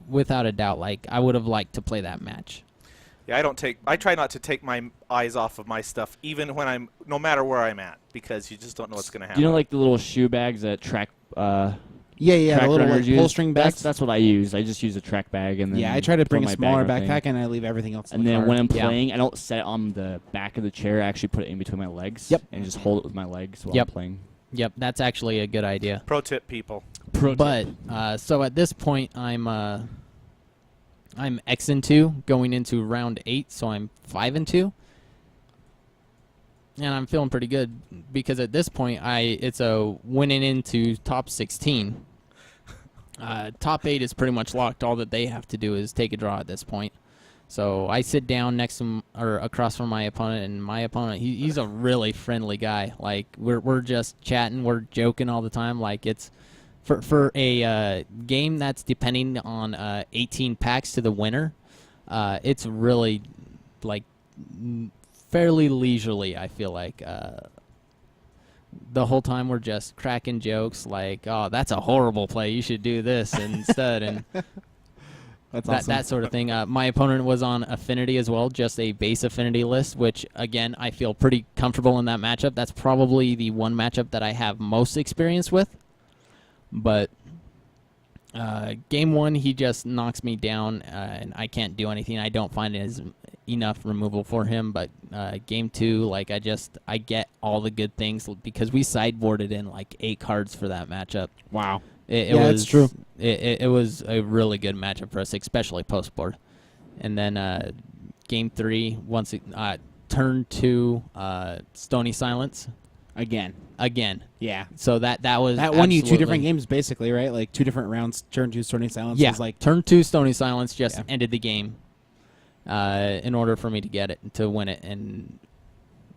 without a doubt, like I would have liked to play that match. Yeah, I try not to take my eyes off of my stuff, even when no matter where I'm at, because you just don't know what's going to happen. You know, like the little shoe bags that track. Yeah, track the little runners pull use? string bags. That's what I use. I just use a track bag and then. Yeah, I try to throw bring a my smaller bag in the backpack thing. and I leave everything else in And the then car. when I'm Yeah. playing, I don't set it on the back of the chair. I actually put it in between my legs. Yep. And just hold it with my legs while Yep. I'm playing. Yep, that's actually a good idea. Pro tip, people. But so at this point, I'm X-2 going into round 8, so I'm 5-2, and I'm feeling pretty good because at this point, it's a winning into top 16. Top 8 is pretty much locked. All that they have to do is take a draw at this point. So I sit down next to or across from my opponent, and my opponent, he's a really friendly guy. Like we're just chatting, we're joking all the time. Like it's for a game that's depending on 18 packs to the winner. It's really like fairly leisurely. I feel like the whole time we're just cracking jokes like, "Oh, that's a horrible play. You should do this instead." And That's awesome. that sort of thing. My opponent was on Affinity as well, just a base Affinity list, which, again, I feel pretty comfortable in that matchup. That's probably the one matchup that I have most experience with. But game 1, he just knocks me down, and I can't do anything. I don't find it as enough removal for him. But game 2, like I get all the good things because we sideboarded in like 8 cards for that matchup. Wow. It Yeah, was it's true. It was a really good matchup for us, especially post board. And then game 3, turn 2, Stony Silence Again. Yeah. So that was That won you 2 absolutely- different games, basically, right? Like 2 different rounds. Turn 2 Stony Silence Yeah, was like turn 2 Stony Silence just Yeah. ended the game. In order for me to get it to win it, and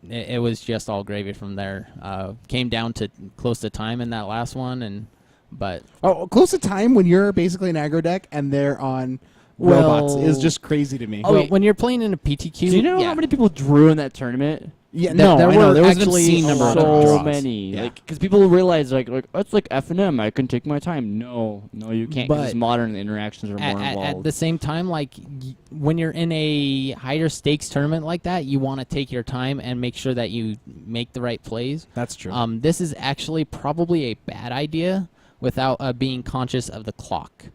it was just all gravy from there. Came down to close to time in that last one, but close to time when you're basically an aggro deck and they're on robots is just crazy to me. Oh, well, yeah. when you're playing in a PTQ, Do you know yeah. how many people drew in that tournament? Yeah, There I know. were There was an actually obscene number of So draws. many. Yeah. Like, because people realize, like, it's like F&M. I can take my time. No, you can't. 'Cause But it's modern. The interactions are more involved. At the same time, like when you're in a higher stakes tournament like that, you want to take your time and make sure that you make the right plays. That's true. This is actually probably a bad idea without being conscious of the clock.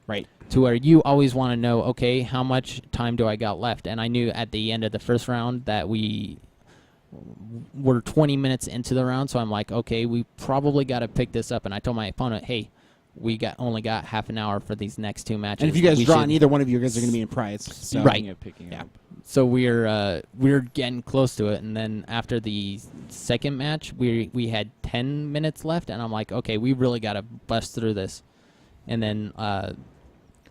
Right. To where you always want to know, okay, how much time do I got left? And I knew at the end of the first round that we were 20 minutes into the round, so I'm like, okay, we probably got to pick this up. And I told my opponent, hey, we only got half an hour for these next 2 matches. And if you guys We draw, should- neither one of you guys are going to be in prize. So. Right. Picking Yeah. up. So we're getting close to it, and then after the second match, we had 10 minutes left, and I'm like, okay, we really got to bust through this. And then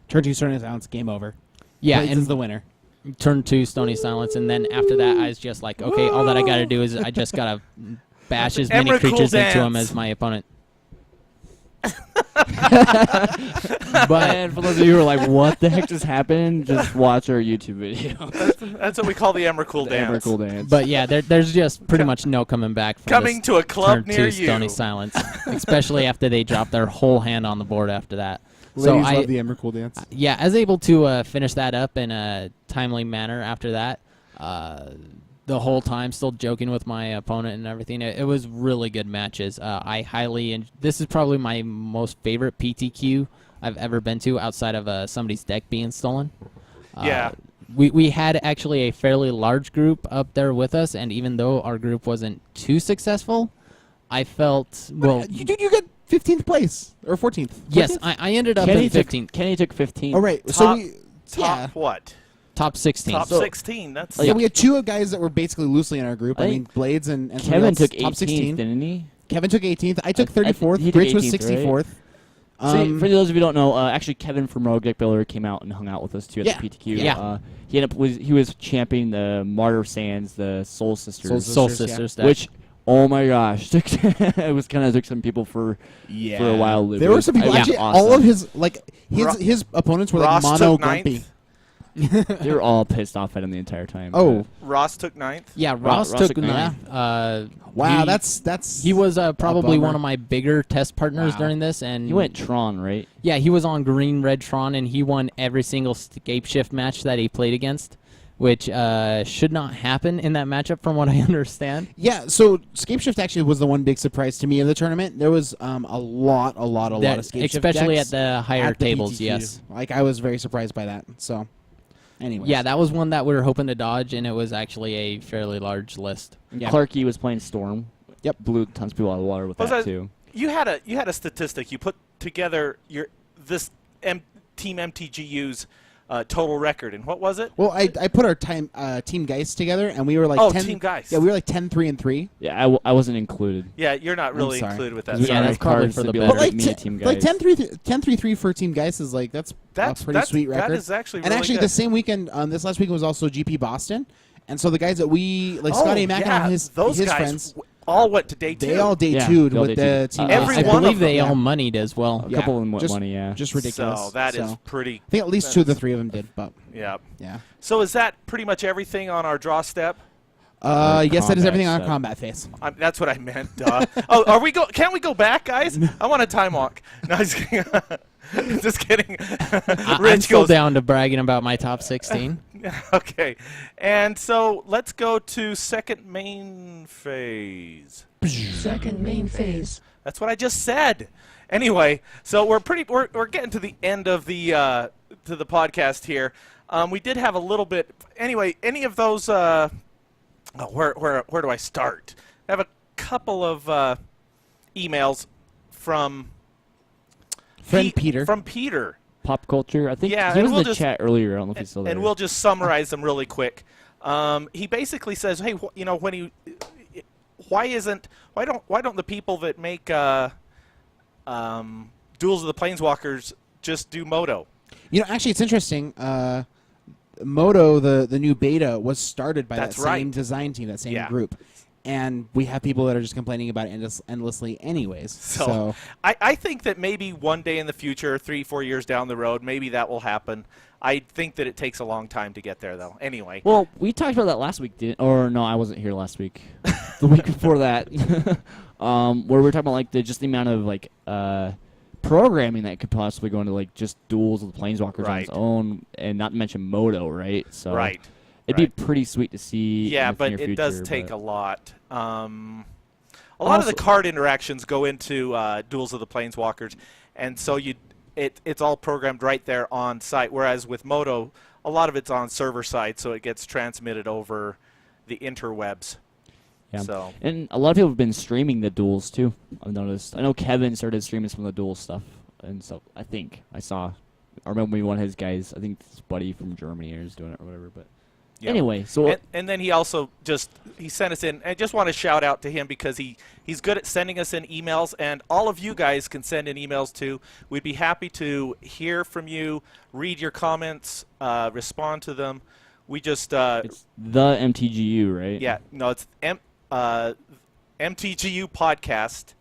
Turn 2 Stony Silence, game over. yeah, Blades and is the winner. turn 2 Stony Silence, and then after that, I was just like, okay, all that I got to do is I just got to bash as many Emrakul creatures into him dance. as my opponent. And for those of you who are like, what the heck just happened? Just watch our YouTube video. That's what we call the Emrakul The dance. Emrakul dance. But yeah, there's just pretty much no coming back from Coming this to a club turn near 2 you. Stony Silence, especially after they drop their whole hand on the board after that. Ladies I love the Emrakul dance. Yeah, I was able to finish that up in a timely manner after that. The whole time still joking with my opponent and everything. It was really good matches. I highly this is probably my most favorite PTQ I've ever been to outside of somebody's deck being stolen. Yeah. We had actually a fairly large group up there with us, and even though our group wasn't too successful, I felt well. You got 15th place or 14th. Yes, 14th? I ended up Kenny in took 15th, Kenny took 15. All right. Top- So we Top what? top 16. Top 16. That's yeah, we had 2 guys that were basically loosely in our group. I I mean, think Blades and somebody Kevin else, took top 18th, 16. didn't he? Kevin took 18th. I took I think 34th. he took Rich was 18th, right? 64th. See, for those of you who don't know, actually Kevin from Rogue Deck Builder came out and hung out with us too at Yeah. the PTQ. Yeah. He was championing the Martyr Sands, the Soul Sisters, Soul Sisters, yeah. Sisters deck. which, oh my gosh, it was kind of took some people for a while. There were some people. Yeah, Actually, awesome. all of his opponents were like Ross mono took ninth. grumpy. They were all pissed off at him the entire time. Oh, Ross took ninth. Yeah, Ross Ross took took ninth. wow, he- that's He was probably bummer. one of my bigger test partners Wow. during this, and he went Tron, right? Yeah, he was on Green Red Tron, and he won every single Scape Shift match that he played against, which should not happen in that matchup, from what I understand. Yeah, so Scapeshift actually was the one big surprise to me of the tournament. There was a lot of Scapeshift especially decks at the higher at the tables. PTQ. Yes. Like I was very surprised by that. So, anyways. Yeah, that was one that we were hoping to dodge, and it was actually a fairly large list. Yeah. Clarky was playing Storm. Yep. Blew tons of people out of the water with Was that that- too. You had a statistic. You put together this Team MTGYou's total record, and what was it? Well, I put our team Geist together, and we were like Oh, 10, Team Geist. Yeah, we were like 10-3-3. Yeah, I wasn't included. Yeah, you're not really sorry. included with that. 'Cause we Yeah, don't sorry. have that's probably cards for to the be better. able But to like meet Team like Geist. 10-3-3 for Team Geist is like that's a pretty sweet record. That is actually really and actually, good. the same weekend, this last weekend was also GP Boston, and so the guys that we like, Scotty Mack yeah, and those his guys friends, all went to day two. they all day Yeah, two'd they all with day the two. team. Every I one believe of they them. all moneyed as well. A Yeah, couple of them went just- money, yeah. just ridiculous. So that is So, pretty. I think at least that 2 of the is- 3 of them did, but Yeah. yeah. So is that pretty much everything on our draw step? Yes, that is combat everything on our stuff. combat phase. That's what I meant. Duh. Oh, are we go? Can't we go back, guys? I want a time walk. No, just kidding. Just kidding. I'm Rich still goes. down to bragging about my top 16. Okay, and so let's go to second main phase. Second main phase. That's what I just said. Anyway, so we're getting to the end of the to the podcast here. We did have a little bit. Anyway, any of those? Where do I start? I have a couple of emails from Friend Peter. From Peter. Pop culture. I think Yeah, he and was in we'll the just- chat earlier. I don't know if he's still there. And we'll just summarize them really quick. He basically says, "Hey, why don't the people that make Duels of the Planeswalkers just do Moto?" You know, actually, it's interesting. Moto, the new beta, was started by That's that same right. design team, that same Yeah. group. And we have people that are just complaining about it endlessly anyways. So I think that maybe one day in the future, 3-4 years down the road, maybe that will happen. I think that it takes a long time to get there, though. Anyway. Well, we talked about that last week, didn't? Or no, I wasn't here last week. The week before that, where we were talking about like just the amount of like programming that could possibly go into like just Duels of the Planeswalkers on Right. its own, and not to mention Moto, right? So Right. it'd right. be pretty sweet to see. Yeah, in the but near it future, does take but- a lot. A lot of the Also- card interactions go into Duels of the Planeswalkers, and so it's all programmed right there on site. Whereas with Moto, a lot of it's on server side, so it gets transmitted over the interwebs. Yeah. So And a lot of people have been streaming the duels too. I've noticed. I know Kevin started streaming some of the duel stuff, and so I think I remember one of his guys. I think his buddy from Germany is doing it or whatever. But yeah. anyway, so And then he also he sent us in. I just want to shout out to him because he's good at sending us in emails, and all of you guys can send in emails too. We'd be happy to hear from you, read your comments, respond to them. We just it's the MTGU, right? yeah, no, it's MTGU podcast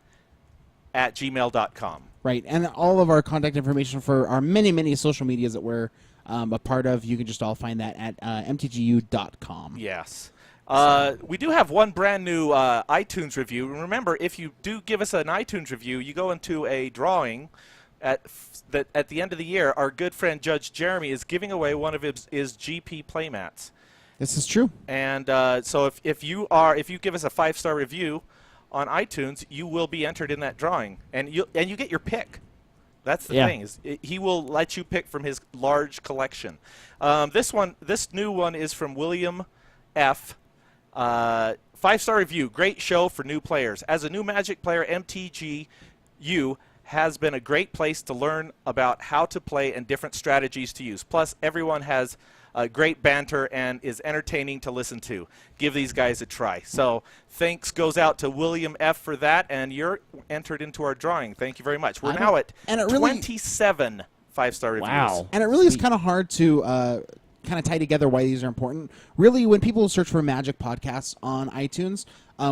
at gmail.com. right, and all of our contact information for our many social medias that we're a part of, you can just all find that at mtgu.com. Yes. We do have one brand new iTunes review. Remember, if you do give us an iTunes review, you go into a drawing at the end of the year. Our good friend Judge Jeremy is giving away one of his GP playmats. This is true. And so if you give us a 5-star review on iTunes, you will be entered in that drawing, and you get your pick. That's the Yeah. thing he will let you pick from his large collection. This new one is from William F. 5-star review. Great show for new players. As a new Magic player, MTGYou has been a great place to learn about how to play and different strategies to use. Plus, everyone has great banter and is entertaining to listen to. Give these guys a try. So thanks goes out to William F. for that, and you're entered into our drawing. Thank you very much. We're now at and it really- 27 5-star reviews. Wow. And it really is kind of hard to kind of tie together why these are important. Really, when people search for Magic podcasts on iTunes,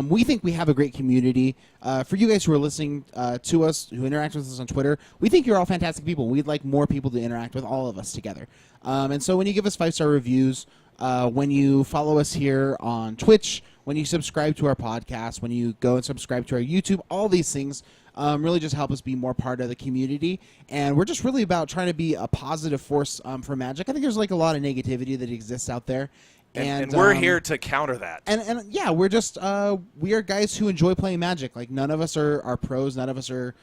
we think we have a great community. For you guys who are listening to us, who interact with us on Twitter, we think you're all fantastic people. We'd like more people to interact with all of us together. And so when you give us 5-star reviews, when you follow us here on Twitch, when you subscribe to our podcast, when you go and subscribe to our YouTube, all these things really just help us be more part of the community. And we're just really about trying to be a positive force for Magic. I think there's like a lot of negativity that exists out there. And we're here to counter that. And yeah, we're just we are guys who enjoy playing Magic. Like none of us are pros. None of us are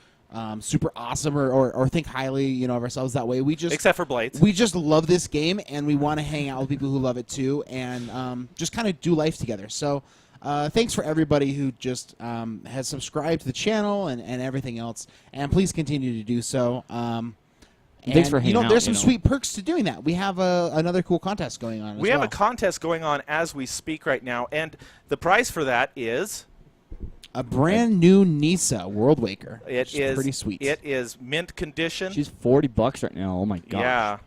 super awesome or think highly of ourselves that way. We just Except for Blades. we just love this game and we want to hang out with people who love it too and just kind of do life together. So thanks for everybody who just has subscribed to the channel and everything else. And please continue to do so. Thanks for hanging out, there's some sweet perks to doing that. We have another cool contest going on. We have a contest going on as we speak right now, and the prize for that is a brand new Nisa World Waker. It is pretty sweet. It is mint condition. She's $40 right now. Oh my god. Yeah,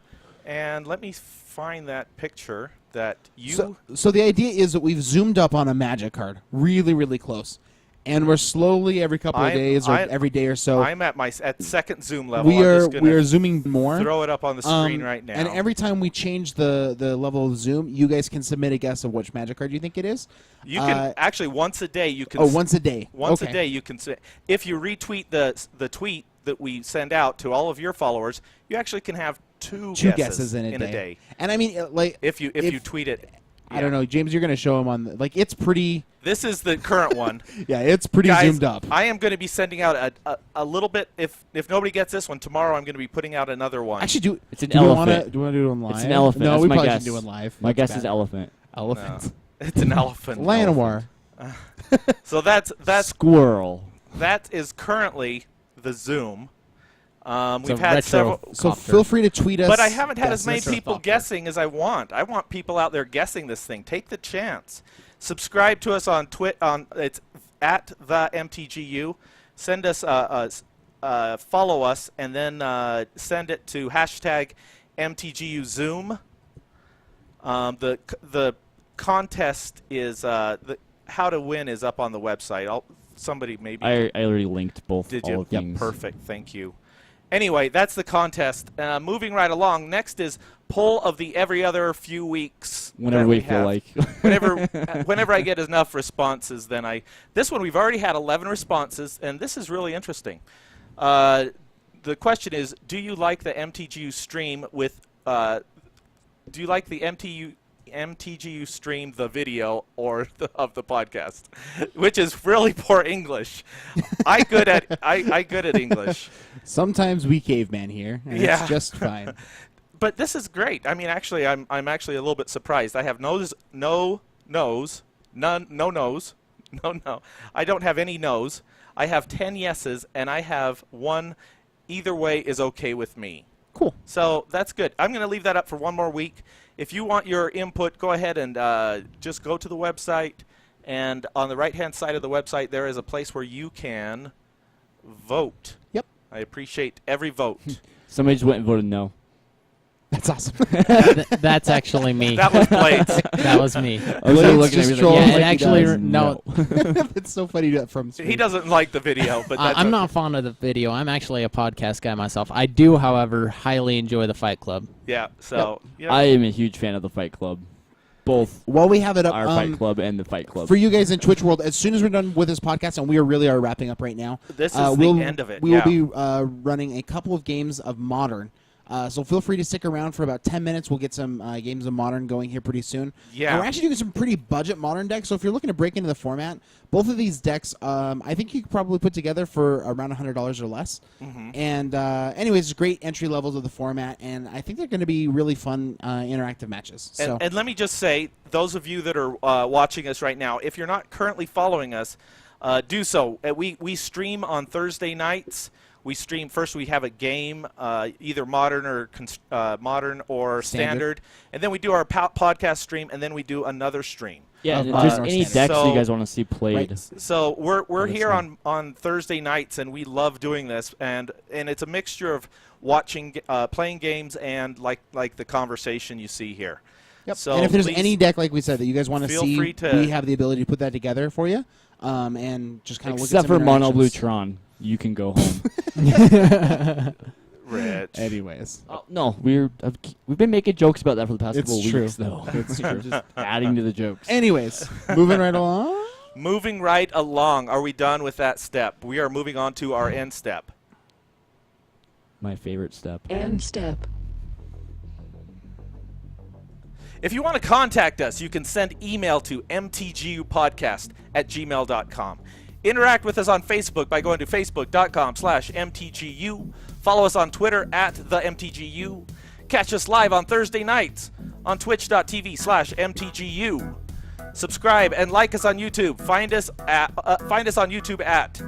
and let me find that picture that you. So the idea is that we've zoomed up on a Magic card, really, really close, and we're slowly every couple of days or every day or so. I'm at second zoom level. We are zooming more. Throw it up on the screen right now. And every time we change the level of zoom, you guys can submit a guess of which Magic card you think it is. You can actually once a day. You can. Oh, once a day. Once okay. a day, you can. If you retweet the tweet that we send out to all of your followers, you actually can have two guesses in a day. And I mean, like if you tweet it. I don't know, James. You're going to show them on it's pretty. This is the current one. Yeah, it's pretty Guys, zoomed up. I am going to be sending out a little bit. If nobody gets this one tomorrow, I'm going to be putting out another one. Actually, it's an elephant. Do we want to do it on live? It's an elephant. No, That's we my probably guess. should do it live. My That's guess is bad. elephant. Elephant. No, it's an elephant. Llanowar. So that's Squirrel. that is currently the Zoom. It's We've a had retro several. So copter. feel free to tweet us. But I haven't had as many guesses. people guessing as I want. I want people out there guessing this thing. Take the chance. Subscribe to us on it's at the MTGYou. Send us follow us and then send it to hashtag MTGYou Zoom. The contest is how to win is up on the website. Somebody maybe. I already linked both. Did all you? the things. Perfect. Thank you. Anyway, that's the contest. Moving right along. Next is poll of the every other few weeks. Whenever that we feel have. like. whenever I get enough responses, then this one we've already had 11 responses, and this is really interesting. The question is, do you like the MTGYou stream with? Do you like the MTGYou stream the video or of the podcast, which is really poor English. I good at English. Sometimes we caveman here, and Yeah. it's just fine. But this is great. I mean, actually, I'm actually a little bit surprised. I have no no's. I don't have any no's. I have 10 yeses, and I have one. Either way is okay with me. Cool. So that's good. I'm going to leave that up for one more week. If you want your input, go ahead and just go to the website. And on the right-hand side of the website, there is a place where you can vote. Yep. I appreciate every vote. Somebody just went and voted no. That's awesome. That's actually me. That was Blades. That was me. I was literally looking at just me trolling like, Yeah, like it he actually does. no. It's so funny to from He doesn't like the video, but that's I'm okay. not fond of the video. I'm actually a podcast guy myself. I do, however, highly enjoy the Fight Club. Yeah, so you know, I am a huge fan of the Fight Club. Both While we have it up, our Fight Club and the Fight Club. for you guys in Twitch world, as soon as we're done with this podcast, and we really are wrapping up right now, this is the end of it. We yeah. will be running a couple of games of Modern. So feel free to stick around for about 10 minutes. We'll get some games of Modern going here pretty soon. Yeah. And we're actually doing some pretty budget Modern decks. So if you're looking to break into the format, both of these decks, I think you could probably put together for around $100 or less. Mhm. And anyways, great entry levels of the format, and I think they're going to be really fun interactive matches. So And let me just say, those of you that are watching us right now, if you're not currently following us, do so. We stream on Thursday nights. We stream first. We have a game, either modern or standard, and then we do our podcast stream, and then we do another stream. Yeah, Of and if there's modern or any standard. decks So- you guys want to see played. Right. So we're here Understand. on Thursday nights, and we love doing this, and it's a mixture of watching, playing games, and like the conversation you see here. Yep. So and if there's please any deck, like we said, that you guys want to feel see, free to- we have the ability to put that together for you, and just kind of look at Except some for Mono Blue interactions. Tron, you can go home. Rich. Anyways, No, we've been making jokes about that for the past It's couple of true. weeks, though. It's true. Just adding to the jokes. anyways, moving right along. Moving right along. Are we done with that step? We are moving on to our end step. My favorite step. End step. If you want to contact us, you can send email to mtgupodcast@gmail.com. Interact with us on Facebook by going to facebook.com/mtgu. Follow us on Twitter @themtgu. Catch us live on Thursday nights on twitch.tv/mtgu. Subscribe and like us on YouTube. Find us on YouTube at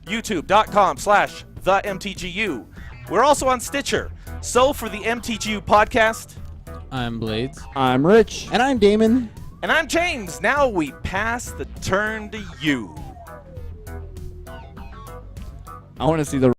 youtube.com/themtgu. We're also on Stitcher. So for the MTGU podcast, I'm Blades. I'm Rich. And I'm Damon. and I'm James. Now we pass the turn to you. I want to see the